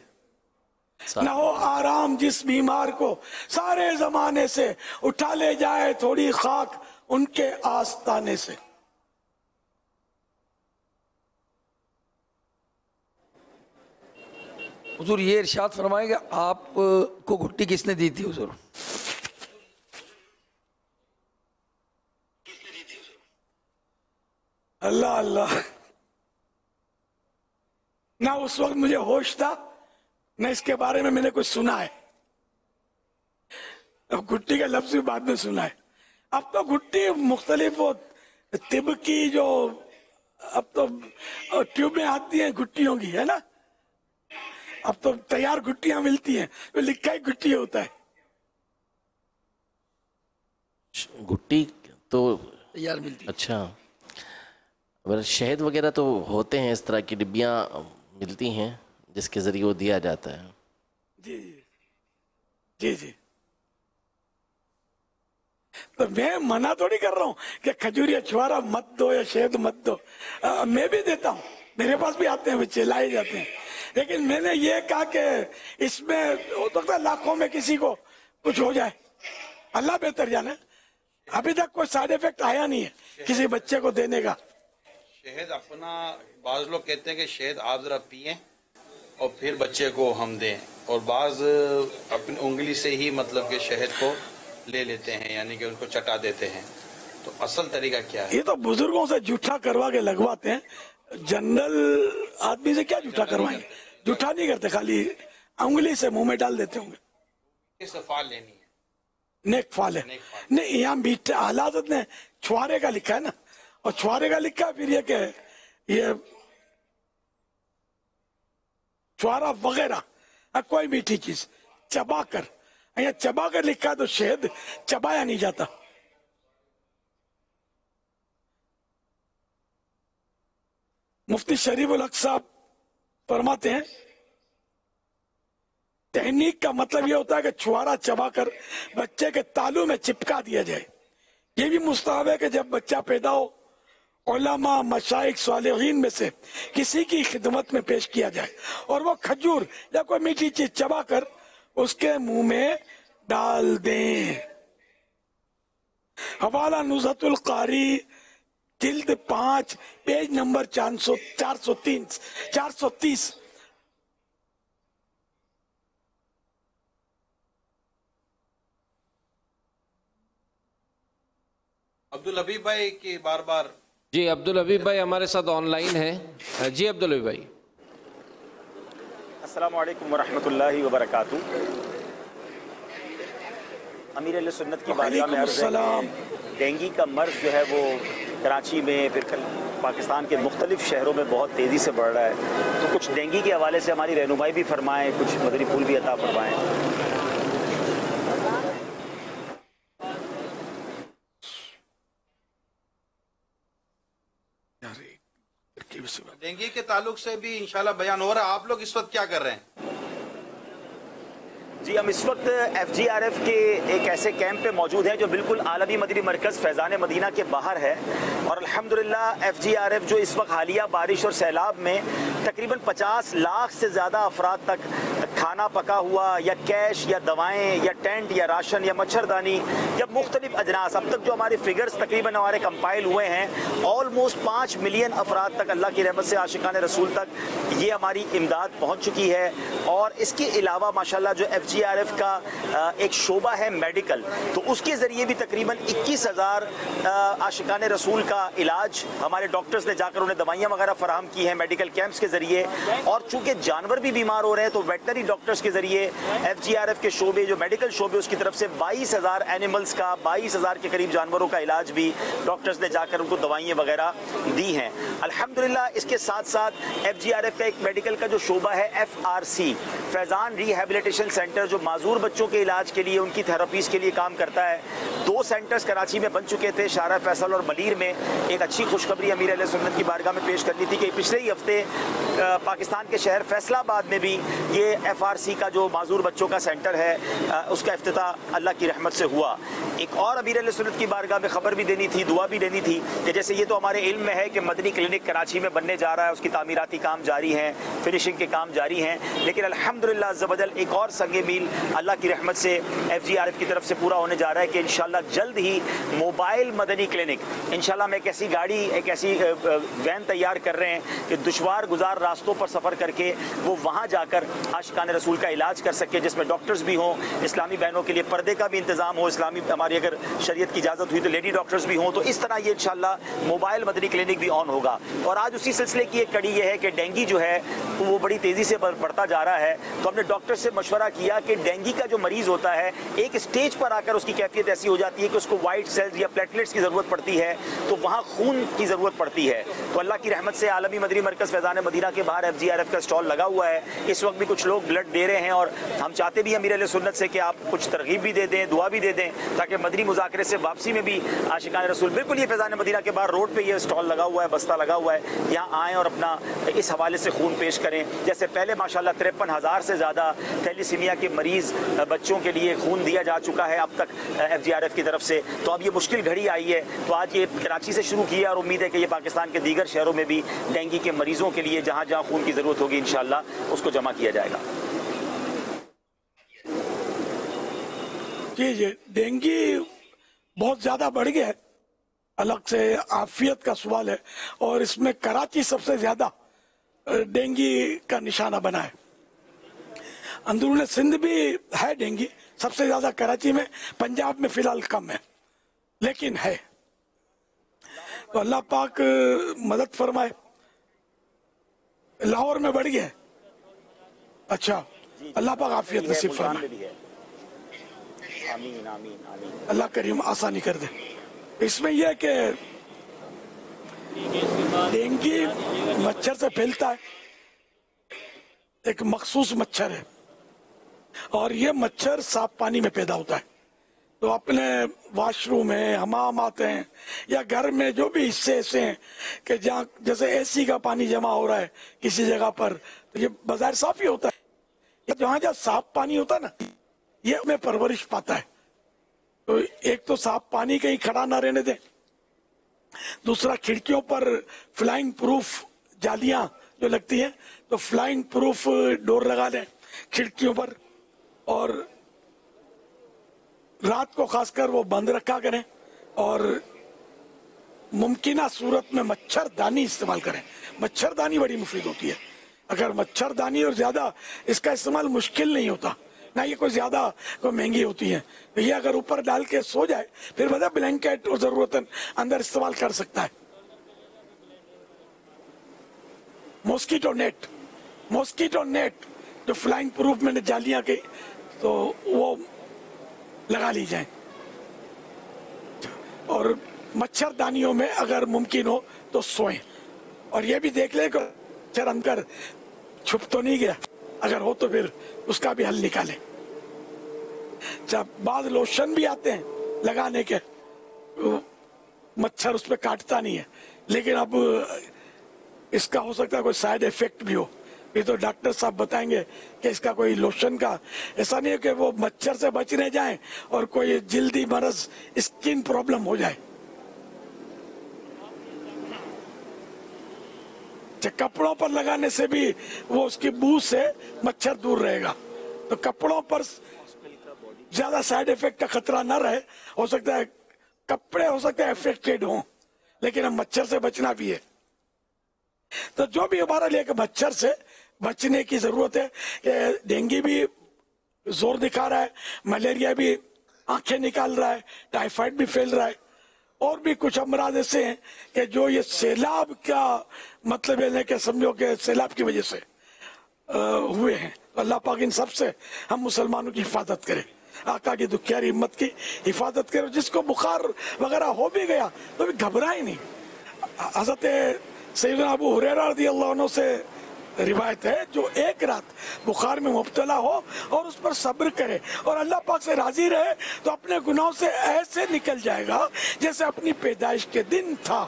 ना हो आराम जिस बीमार को सारे जमाने से, उठा ले जाए थोड़ी खाक उनके आस्ताने से। हुजूर ये इरशाद फरमाएंगे, आपको घुट्टी किसने दी थी हुजूर? अल्लाह अल्लाह, ना उस वक्त मुझे होश था, न इसके बारे में मैंने कुछ सुना है। अब घुट्टी का लफ्ज भी बाद में सुना है। अब तो घुट्टी मुख्तलिफ तिब की जो अब तो ट्यूबें आती हैं घुट्टियों की, है ना, अब तो तैयार घुट्टियां मिलती हैं, तो लिखा ही घुट्टी होता है। घुट्टी तो तैयार मिलती है। अच्छा, अगर शहद वगैरह तो होते हैं, इस तरह की डिब्बियाँ मिलती हैं जिसके ज़रिए वो दिया जाता है। जी जी जी जी। तो मैं मना थोड़ी कर रहा हूँ कि खजूर या छुआरा मत दो या शहद मत दो, मैं भी देता हूँ, मेरे पास भी आते हैं बच्चे, लाए जाते हैं, लेकिन मैंने ये कहा कि इसमें हो सकता है लाखों में किसी को कुछ हो जाए, अल्लाह बेहतर जाने। अभी तक कोई साइड इफेक्ट आया नहीं है किसी बच्चे को देने का। शहद अपना, बाज लोग कहते हैं कि शहद आप जरा पिए और फिर बच्चे को हम दें, और बाज अपनी उंगली से ही मतलब कि शहद को ले लेते हैं, यानी कि उनको चटा देते हैं। तो असल तरीका क्या है? ये तो बुजुर्गों से जूठा करवा के लगवाते हैं, जनरल आदमी से क्या जूठा करवाएंगे? जूठा नहीं करते, खाली उंगली से मुंह में डाल देते होंगे। किस फाल लेनी है? नेक फाल है। नहीं, यहाँ मीठे हालात ने छुआरे का लिखा है ना, और छुआरे का लिखा है फिर ये कि ये छुआरा वगैरह कोई मीठी चीज चबा कर, यहाँ चबा कर लिखा है तो शहद चबाया नहीं जाता। मुफ्ती शरीफ उल हक साहब फरमाते हैं तहनीक का मतलब यह होता है कि छुआरा चबाकर बच्चे के तालू में चिपका दिया जाए। ये भी मुस्तहब है कि जब बच्चा पैदा हो उलमा मशाइख सालिहीन में से किसी की खिदमत में पेश किया जाए और वो खजूर या कोई मीठी चीज चबाकर उसके मुंह में डाल दें। हवाला नुज़हतुल कारी जिल्द 5 पेज नंबर 430। अब्दुल हबीब भाई की बार बार जी, अब्दुल हबीब भाई हमारे साथ ऑनलाइन है। जी अब्दुल हबीब भाई। अस्सलामु अलैकुम वरहमतुल्लाहि वबरकातुहू। अमीर अहले सुन्नत की बारगाह में अर्ज़ है कि डेंगू का मर्ज़ जो है वो कराची में, फिर पाकिस्तान के मुख्तलिफ शहरों में बहुत तेज़ी से बढ़ रहा है, तो कुछ डेंगू के हवाले से हमारी रहनुमाई भी फरमाएँ, कुछ मदनी फूल भी अता फरमाएँ। डेंगू के ताल्लुक से भी इंशाल्लाह बयान हो रहा है। आप लोग इस वक्त क्या कर रहे हैं? जी, हम इस वक्त FGRF के एक ऐसे कैंप पे मौजूद हैं जो बिल्कुल आलमी मदनी मरकज़ फैज़ान मदीना के बाहर है, और अल्हम्दुलिल्लाह FGRF जो इस वक्त हालिया बारिश और सैलाब में तकरीबन 50 लाख से ज़्यादा अफराद तक खाना पका हुआ या कैश या दवाएं या टेंट या राशन या मच्छरदानी या मुख्तलिफ अजनास, अब तक जो हमारे फिगर्स तकरीबन हमारे कंपाइल हुए हैं, ऑलमोस्ट 5 मिलियन अफराद तक अल्लाह की रहमत से आशिकान रसूल तक ये हमारी इमदाद पहुँच चुकी है। और इसके अलावा माशाल्लाह जो FGRF का एक शोबा है मेडिकल, तो उसके ज़रिए भी तकरीबन 21,000 आशिकान रसूल का इलाज हमारे डॉक्टर्स ने जाकर उन्हें दवाइयाँ वगैरह फराहम की हैं मेडिकल कैंप्स के ज़रिए। और चूँकि जानवर भी बीमार हो रहे हैं तो वेटनरी डॉक्टर्स के ज़रिए FGRF के शोबे, जो मेडिकल शोबे, उसकी तरफ से 22,000 एनिमल्स का, 22,000 के करीब जानवरों का इलाज भी डॉक्टर्स ने जाकर उनको दवाइयाँ वगैरह दी हैं अल्हम्दुलिल्लाह। इसके साथ साथ FGRF का एक मेडिकल का जो शोबा है FRC, फैज़ान रिहैबिलिटेशन सेंटर, जो माजूर बच्चों के इलाज के लिए, उनकी थेरेपीज़ के लिए काम करता है। 2 सेंटर्स कराची में बन चुके थे, शारा फैसल और मलीर में। एक अच्छी खुशखबरी अमीर अहले सुन्नत की बारगाह में पेश करनी थी कि पिछले ही हफ्ते पाकिस्तान के शहर फैसलाबाद में भी ये FRC का जो माजूर बच्चों का सेंटर है उसका इफ्तिताह अल्लाह की रहमत से हुआ। एक और अमीर अहले सुन्नत की बारगाह में खबर भी देनी थी, दुआ भी देनी थी कि जैसे ये तो हमारे इल्म में है कि मदनी क्लिनिक कराची में बनने जा रहा है, उसकी तामीराती काम जारी हैं, फिनिशिंग के काम जारी हैं, लेकिन अल्हम्दुलिल्लाह ज़बरदस्त एक और संगे मील अल्लाह की रहमत से FGRF की तरफ से पूरा होने जा रहा है कि इंशाल्लाह जल्द ही मोबाइल मदनी क्लिनिक, इंशाल्लाह हम एक ऐसी गाड़ी, एक ऐसी वैन तैयार कर रहे हैं कि दुश्वार गुजार रास्तों पर सफ़र करके वो वहाँ जाकर आशिकान रसूल का इलाज कर सके, जिसमें डॉक्टर्स भी हों, इस्लामी बहनों के लिए पर्दे का भी इंतज़ाम हो, इस्लामी हमारी अगर शरीयत की इजाज़त हुई तो लेडी डॉक्टर्स भी हों, तो इस तरह ये इंशाल्लाह मोबाइल मदनी क्लिनिक भी ऑन होगा। और आज उसी सिलसिले की एक कड़ी ये है कि डेंगू जो है वो बड़ी तेज़ी से बढ़ता जा रहा है, तो हमने डॉक्टर से मशवरा किया कि डेंगू का जो मरीज़ होता है एक स्टेज पर आकर उसकी कैफियत ऐसी हो जाती है कि उसको वाइट सेल्स या प्लेटलेट्स की ज़रूरत पड़ती है, तो वहाँ खून की ज़रूरत पड़ती है। तो अल्लाह की रहमत से आलमी मदनी मरकज़ फैज़ान मदीना के बाहर FGRF का स्टॉल लगा हुआ है, इस वक्त भी कुछ लोग ब्लड दे रहे हैं, और हम चाहते भी अमीर अहले सुन्नत से कि आप कुछ तरगीब भी दे दें, दुआ भी दे दें, ताकि मदनी मुज़ाकरे से वापसी में भी आशिकान रसूल, बिल्कुल ये फैज़ान मदीना के बाहर रोड पे ये स्टॉल लगा हुआ है, बस्ता लगा हुआ है, यहाँ आएँ और अपना इस हवाले से खून पेश करें। जैसे पहले माशाल्लाह 53,000 1000 سے زیادہ تھیلیسیمیا کے مریض بچوں کے لیے خون دیا جا چکا ہے اب تک FGRF کی طرف سے. تو اب یہ مشکل گھڑی آئی ہے تو آج یہ کراچی سے شروع کیا اور امید ہے کہ یہ پاکستان کے دیگر شہروں میں بھی ڈینگی کے مریضوں کے لیے جہاں جہاں خون کی ضرورت ہوگی انشاءاللہ اس کو جمع کیا جائے گا. جی ڈینگی بہت زیادہ بڑھ گیا ہے, الگ سے عافیت کا سوال ہے, اور اس میں کراچی سب سے زیادہ ڈینگی کا نشانہ بنا ہے. اندرون سندھ بھی ہے ڈینگی سب سے زیادہ کراچی میں, پنجاب میں فی الحال کم ہے لیکن ہے. تو اللہ پاک مدد فرمائے. لاہور میں بڑھ گیا ہے. اچھا اللہ پاک عافیت نصیب فرمائے. آمین آمین آمین. اللہ کریم آسانی کر دے. اس میں یہ کہ ڈینگی مچھر سے پھیلتا ہے, ایک مخصوص مچھر ہے اور یہ مچھر صاف پانی میں پیدا ہوتا ہے. تو اپنے واش روم ہیں, حمامات ہیں یا گھر میں جو بھی حصے ایسے ہیں کہ جہاں جیسے اے سی کا پانی جمع ہو رہا ہے کسی جگہ پر تو یہ بظاہر صاف ہی ہوتا ہے. جہاں جہاں صاف پانی ہوتا ہے نا یہ میں پرورش پاتا ہے. تو ایک تو صاف پانی کہیں کھڑا نہ رہنے دیں, دوسرا کھڑکیوں پر فلائنگ پروف جالیاں جو لگتی ہیں تو فلائنگ پروف ڈور لگا لیں کھڑکیوں پر, اور رات کو خاص کر وہ بند رکھا کریں, اور ممکنہ صورت میں مچھر دانی استعمال کریں. مچھر دانی بڑی مفید ہوتی ہے. اگر مچھر دانی اور زیادہ اس کا استعمال مشکل نہیں ہوتا, نہ یہ کوئی زیادہ کوئی مہنگی ہوتی ہے, تو یہ اگر اوپر ڈال کے سو جائے پھر بتا بلینکٹ اور ضرورتاً اندر استعمال کر سکتا ہے. موسکیٹو نیٹ جو فلائنگ پروف میں نے جالیاں کی تو وہ لگا لی جائیں, اور مچھر دانیوں میں اگر ممکن ہو تو سوئیں, اور یہ بھی دیکھ لیں کہ مچھر اندر چھپ تو نہیں گیا, اگر ہو تو پھر اس کا بھی حل نکالیں. جب بعض لوشن بھی آتے ہیں لگانے کے, مچھر اس پہ کاٹتا نہیں ہے, لیکن اب اس کا ہو سکتا ہے کوئی سائیڈ ایفیکٹ بھی ہو. یہ تو ڈاکٹر صاحب بتائیں گے کہ اس کا کوئی لوشن کا ایسا نہیں ہے کہ وہ مچھر سے بچنے جائیں اور کوئی جلدی مرض اسکن پرابلم ہو جائے. کپڑوں پر لگانے سے بھی وہ اس کی بو سے مچھر دور رہے گا. تو کپڑوں پر زیادہ سائیڈ ایفیکٹ کا خطرہ نہ رہے, ہو سکتا ہے کپڑے ہو سکتا ہے افیکٹڈ ہوں لیکن اب مچھر سے بچنا بھی ہے. تو جو بھی ہمارا لے کہ مچھر سے بچنے کی ضرورت ہے. کہ ڈینگی بھی زور دکھا رہا ہے, ملیریا بھی آنکھیں نکال رہا ہے, ٹائیفائڈ بھی پھیل رہا ہے, اور بھی کچھ امراض ایسے ہیں کہ جو یہ سیلاب کا مطلب ہے کہ سمجھو کہ سیلاب کی وجہ سے ہوئے ہیں. اللہ پاک ان سب سے ہم مسلمانوں کی حفاظت کرے, آقا کی دکھیاری امت کی حفاظت کرے. جس کو بخار وغیرہ ہو بھی گیا تو بھی گھبرائے نہیں. حضرت سیدنا ابو ہریرہ رضی اللہ عنہ سے روایت ہے, جو ایک رات بخار میں مبتلا ہو اور اس پر صبر کرے اور اللہ پاک سے راضی رہے تو اپنے گناہوں سے ایسے نکل جائے گا جیسے اپنی پیدائش کے دن تھا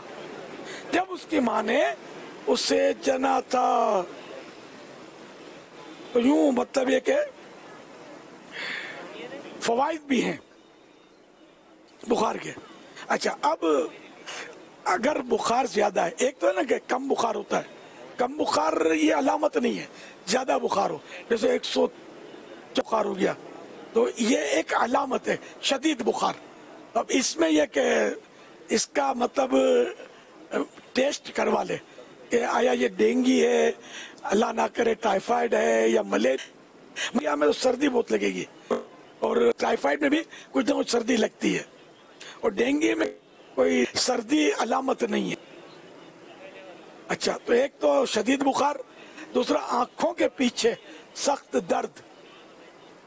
جب اس کی ماں نے اسے جنا تھا. تو یوں مطلب یہ کہ فوائد بھی ہیں بخار کے. اچھا اب اگر بخار زیادہ ہے, ایک تو ہے نا کہ کم بخار ہوتا ہے, کم بخار یہ علامت نہیں ہے زیادہ بخار ہو, جیسے 100 بخار ہو گیا تو یہ ایک علامت ہے شدید بخار. اب اس میں یہ کہ اس کا مطلب ٹیسٹ کروا لے کہ آیا یہ ڈینگی ہے, اللہ نہ کرے ٹائیفائڈ ہے یا ملیریا میں تو سردی بہت لگے گی, اور ٹائیفائڈ میں بھی کچھ نہ کچھ سردی لگتی ہے, اور ڈینگی میں کوئی سردی علامت نہیں ہے. اچھا تو ایک تو شدید بخار, دوسرا آنکھوں کے پیچھے سخت درد.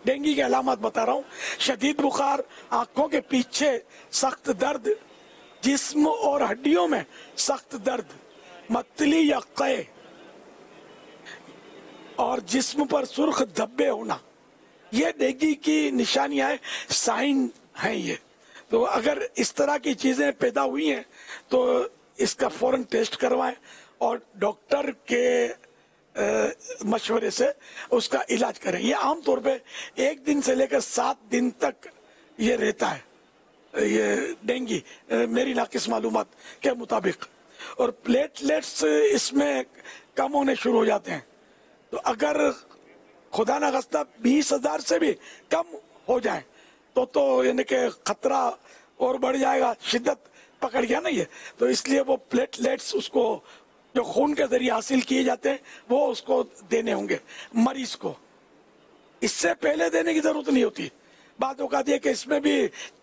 ڈینگی کی علامات بتا رہا ہوں, شدید بخار, آنکھوں کے پیچھے سخت درد, جسم اور ہڈیوں میں سخت درد, متلی یا قے, اور جسم پر سرخ دھبے ہونا. یہ ڈینگی کی نشانیاں ہیں, سائن ہیں یہ. تو اگر اس طرح کی چیزیں پیدا ہوئی ہیں تو اس کا فوراً ٹیسٹ کروائیں اور ڈاکٹر کے मशवरे से उसका इलाज करें। ये आम तौर पे 1 दिन से लेकर 7 दिन तक ये रहता है, ये डेंगू, मेरी नाकिस मालूमात के मुताबिक। और प्लेटलेट्स इसमें कम होने शुरू हो जाते हैं। तो अगर खुदा ना खास्ता 20,000 से भी कम हो जाए तो यानी कि खतरा और बढ़ जाएगा, शिद्दत पकड़ गया ना ये। तो इसलिए वो प्लेटलेट्स उसको जो खून के जरिए हासिल किए जाते हैं वो उसको देने होंगे मरीज को। इससे पहले देने की जरूरत नहीं होती। बात औकात ये कि इसमें भी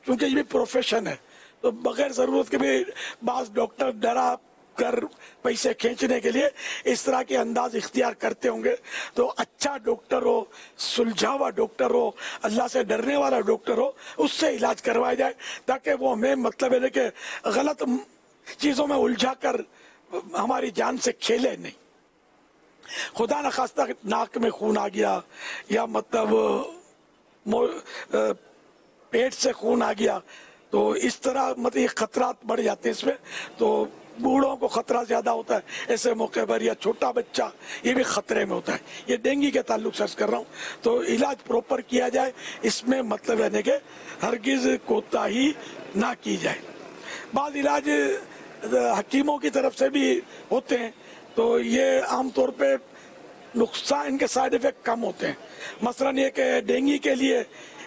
क्योंकि ये भी प्रोफेशन है तो बगैर जरूरत के भी बाज डॉक्टर डरा कर पैसे खींचने के लिए इस तरह के अंदाज इख्तियार करते होंगे। तो अच्छा डॉक्टर हो, सुलझावा डॉक्टर हो, अल्लाह से डरने वाला डॉक्टर हो, उससे इलाज करवाया जाए ताकि वो हमें मतलब है कि गलत चीजों में उलझा कर हमारी जान से खेले नहीं। खुदा न खास्ता नाक में खून आ गया या मतलब पेट से खून आ गया तो इस तरह मतलब ये खतरात बढ़ जाते हैं इसमें। तो बूढ़ों को खतरा ज्यादा होता है ऐसे मौके पर, या छोटा बच्चा ये भी खतरे में होता है। ये डेंगू के ताल्लुक से कर रहा हूँ। तो इलाज प्रॉपर किया जाए, इसमें मतलब है कि हरगिज कोताही ना की जाए। बाद इलाज हकीमों की तरफ से भी होते हैं तो ये आमतौर पे नुकसान, इनके साइड इफेक्ट कम होते हैं। मसलन ये कि डेंगू के लिए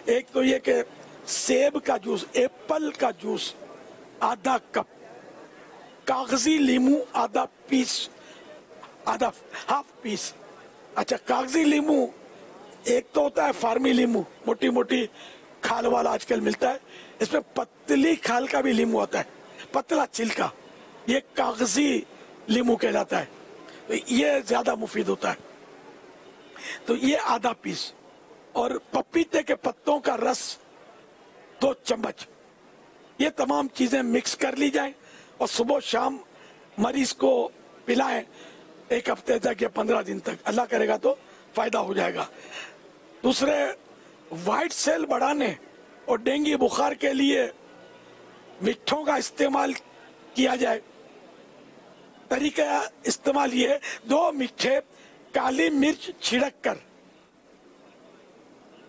एक तो ये कि सेब का जूस, एप्पल का जूस आधा कप, कागजी लीमू आधा पीस, आधा हाफ पीस। अच्छा, कागजी लीमू एक तो होता है फार्मी लीमू, मोटी मोटी खाल वाला आजकल मिलता है। इसमें पतली खाल का भी लीमू आता है, पतला छिलका, ये कागजी लीमू कहलाता है। तो ये ज्यादा मुफीद होता है। तो ये आधा पीस। और पपीते के पत्तों का रस 2 चम्मच। ये तमाम चीजें मिक्स कर ली जाए और सुबह शाम मरीज को पिलाएं 1 हफ्ते तक या 15 दिन तक। अल्लाह करेगा तो फायदा हो जाएगा। दूसरे, व्हाइट सेल बढ़ाने और डेंगू बुखार के लिए मिठों का इस्तेमाल किया जाए। तरीका इस्तेमाल ये 2 मीठे काली मिर्च छिड़क कर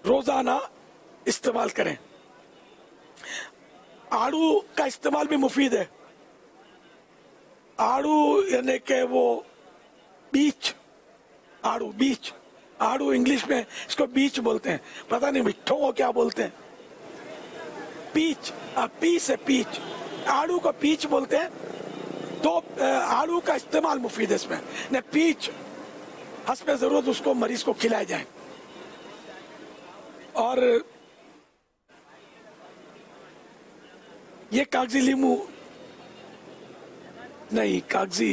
रोजाना इस्तेमाल करें। आड़ू का इस्तेमाल भी मुफीद है। आड़ू यानी कि वो बीच, आड़ू बीच, आड़ू इंग्लिश में इसको बीच बोलते हैं, पता नहीं मिठों को क्या बोलते हैं। पीच, पीस है पीच, आड़ू को पीच बोलते हैं। तो आड़ू का इस्तेमाल मुफीद है इसमें। न पीच हस्ब जरूरत उसको मरीज को खिलाए जाए। और ये कागजी लीमू नहीं, कागजी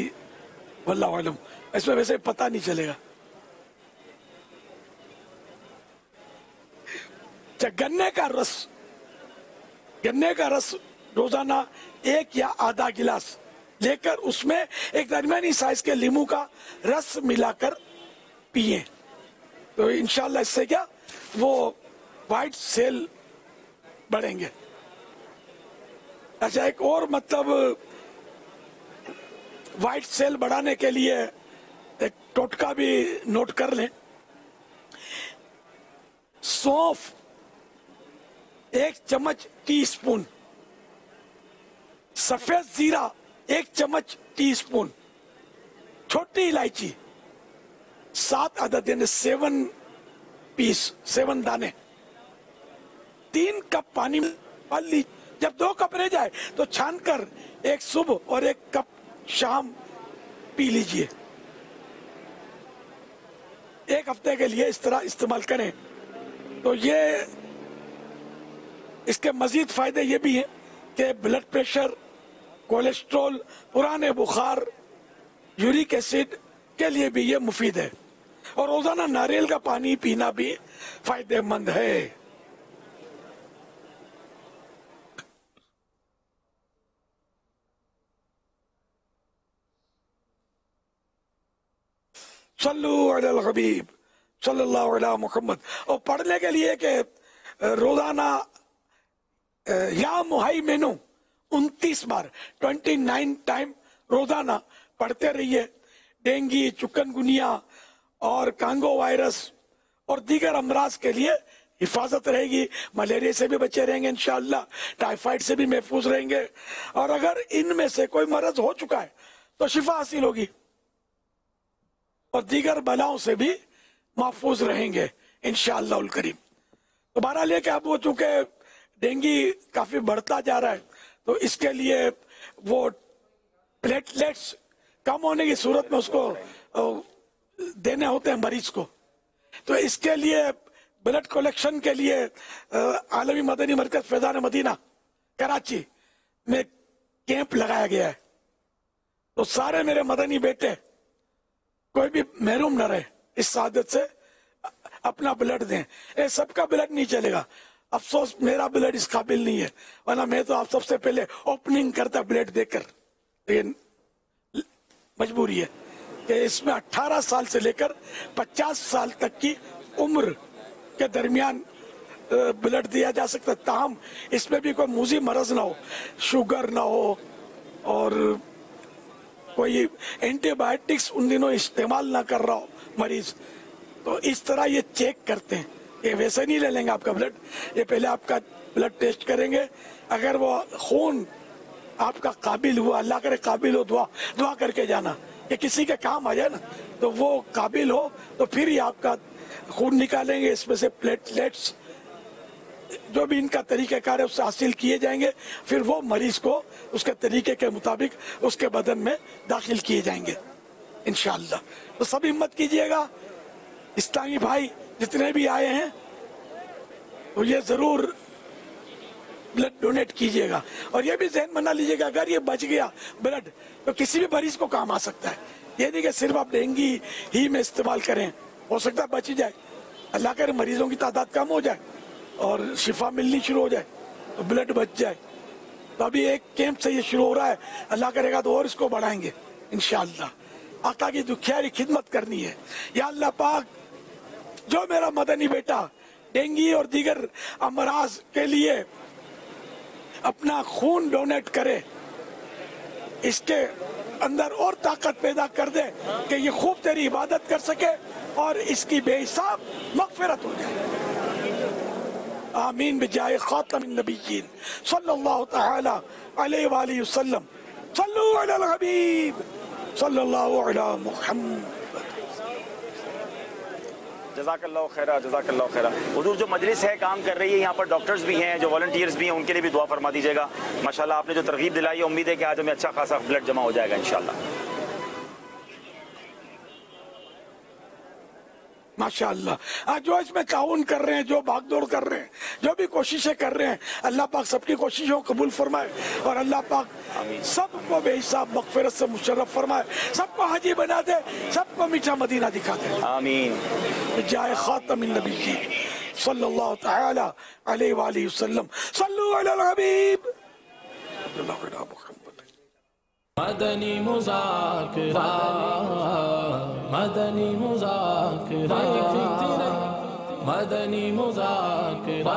वल्लाहु आलम, इसमें वैसे पता नहीं चलेगा। गन्ने का रस, गन्ने का रस रोजाना 1 या आधा गिलास लेकर उसमें एक दरमियानी साइज के लीमू का रस मिलाकर पिए। तो इंशाल्लाह इससे क्या वो व्हाइट सेल बढ़ेंगे। अच्छा, एक और मतलब व्हाइट सेल बढ़ाने के लिए एक टोटका भी नोट कर लें। सौंफ 1 चम्मच टीस्पून, सफेद जीरा 1 चम्मच टीस्पून, छोटी इलायची 7 अदद यानी 7 पीस, 7 दाने, 3 कप पानी में डाल ली। जब 2 कप रह जाए तो छान कर 1 सुबह और 1 कप शाम पी लीजिए। 1 हफ्ते के लिए इस तरह इस्तेमाल करें। तो ये इसके मजीद फायदे ये भी हैं कि ब्लड प्रेशर, कोलेस्ट्रॉल, पुराने बुखार, यूरिक एसिड के लिए भी ये मुफीद है। और रोजाना नारियल का पानी पीना भी फायदेमंद है। सल्लु अलल हबीब सल्लल्लाहु अलैहि मुहम्मद। और पढ़ने के लिए कि रोजाना या मुहैमिनु 29 बार 29 टाइम रोजाना पढ़ते रहिए। डेंगू, चिकनगुनिया और कांगो वायरस और दीगर अमराज के लिए हिफाजत रहेगी। मलेरिया से भी बचे रहेंगे इंशाअल्लाह, टाइफाइड से भी महफूज रहेंगे, और अगर इनमें से कोई मरज हो चुका है तो शिफा हासिल होगी और दीगर बलाओं से भी महफूज रहेंगे इंशाअल्लाह उल करीम। तो बहरहाल ये कि अब वो चूंकि डेंगू काफी बढ़ता जा रहा है तो इसके लिए वो प्लेटलेट्स कम होने की सूरत में उसको देने होते हैं मरीज को। तो इसके लिए ब्लड कलेक्शन के लिए आलमी मदनी मरकज फैजान मदीना कराची में कैंप लगाया गया है। तो सारे मेरे मदनी बेटे कोई भी महरूम न रहे इस सादत से, अपना ब्लड दें। ये सबका ब्लड नहीं चलेगा, अफसोस मेरा ब्लड इस काबिल नहीं है, वरना मैं तो आप सबसे पहले ओपनिंग करता ब्लड देकर। लेकिन मजबूरी है कि इसमें 18 साल से लेकर 50 साल तक की उम्र के दरमियान ब्लड दिया जा सकता है। ताहम इसमें भी कोई मुजी मरज ना हो, शुगर ना हो और कोई एंटीबायोटिक्स उन दिनों इस्तेमाल ना कर रहा हो मरीज। तो इस तरह ये चेक करते हैं, ये वैसे नहीं ले लेंगे आपका ब्लड, ये पहले आपका ब्लड टेस्ट करेंगे। अगर वो खून आपका काबिल हुआ, अल्लाह करे काबिल हो, दुआ करके जाना कि किसी के काम आ जाए ना, तो वो काबिल हो तो फिर ही आपका खून निकालेंगे। इसमें से प्लेटलेट्स जो भी इनका तरीक़ेकार है उससे हासिल किए जाएंगे, फिर वो मरीज को उसके तरीके के मुताबिक उसके बदन में दाखिल किए जाएंगे इंशाअल्लाह। तो सब हिम्मत कीजिएगा, इस्लामी भाई जितने भी आए हैं तो ये जरूर ब्लड डोनेट कीजिएगा। और ये भी ज़हन बना लीजिएगा अगर ये बच गया ब्लड तो किसी भी मरीज को काम आ सकता है। ये नहीं कि सिर्फ आप डेंगू ही में इस्तेमाल करें, हो सकता है बच जाए, अल्लाह करे मरीजों की तादाद कम हो जाए और शिफा मिलनी शुरू हो जाए तो ब्लड बच जाए। तो अभी एक कैंप से ये शुरू हो रहा है, अल्लाह करेगा तो और इसको बढ़ाएंगे इंशाअल्लाह। आका की दुखियारी खिदमत करनी है। या अल्लाह पाक जो मेरा मदनी बेटा डेंगू और दीगर अमराज के लिए अपना खून डोनेट करे, इसके अंदर और ताकत पैदा कर दे कि ये खूब तेरी इबादत कर सके और इसकी बेहिसाब मगफिरत हो जाए। आमीन बिजाए खातमिन नबिय्यीन सल्लल्लाहु तआला अलैहि वालिहि वसल्लम। सल्लु अलल हबीब सल्लल्लाहु अला मुहम्मद। जज़ाकल्लाहु खैरा, जज़ाकल्लाहु खैरा। हुजूर जो मजलिस है काम कर रही है, यहाँ पर डॉक्टर्स भी हैं, जो वॉलंटियर्स भी हैं, उनके लिए भी दुआ फरमा दीजिएगा। माशाल्लाह आपने जो तरगीब दिलाई है, उम्मीद है कि आज हमें अच्छा खासा ब्लड जमा हो जाएगा इंशाल्लाह। माशाअल्लाह आज जो इसमें ताउन कर रहे हैं, जो भागदौड़ कर रहे हैं, जो भी कोशिशें कर रहे हैं, अल्लाह पाक सबकी कोशिशों को कबूल फरमाए और अल्लाह पाक सबको बेहिसाब मगफिरत से मुशर्रफ फरमाए, सबको हाजी बना दे, सबको मीठा मदीना दिखा दे। आमीन। जाए खातमिन नबिय्यीन सल्लल्लाहु तआला अलैहि वालिहि वसल्लम। सल्लु अलल हबीब। मदनी मुज़ाकिरा, मदनी मुज़ाकिरा, मदनी मुज़ाकिरा,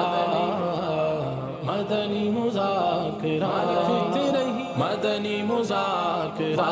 मदनी मुज़ाकिरा, मदनी मुज़ाकिरा।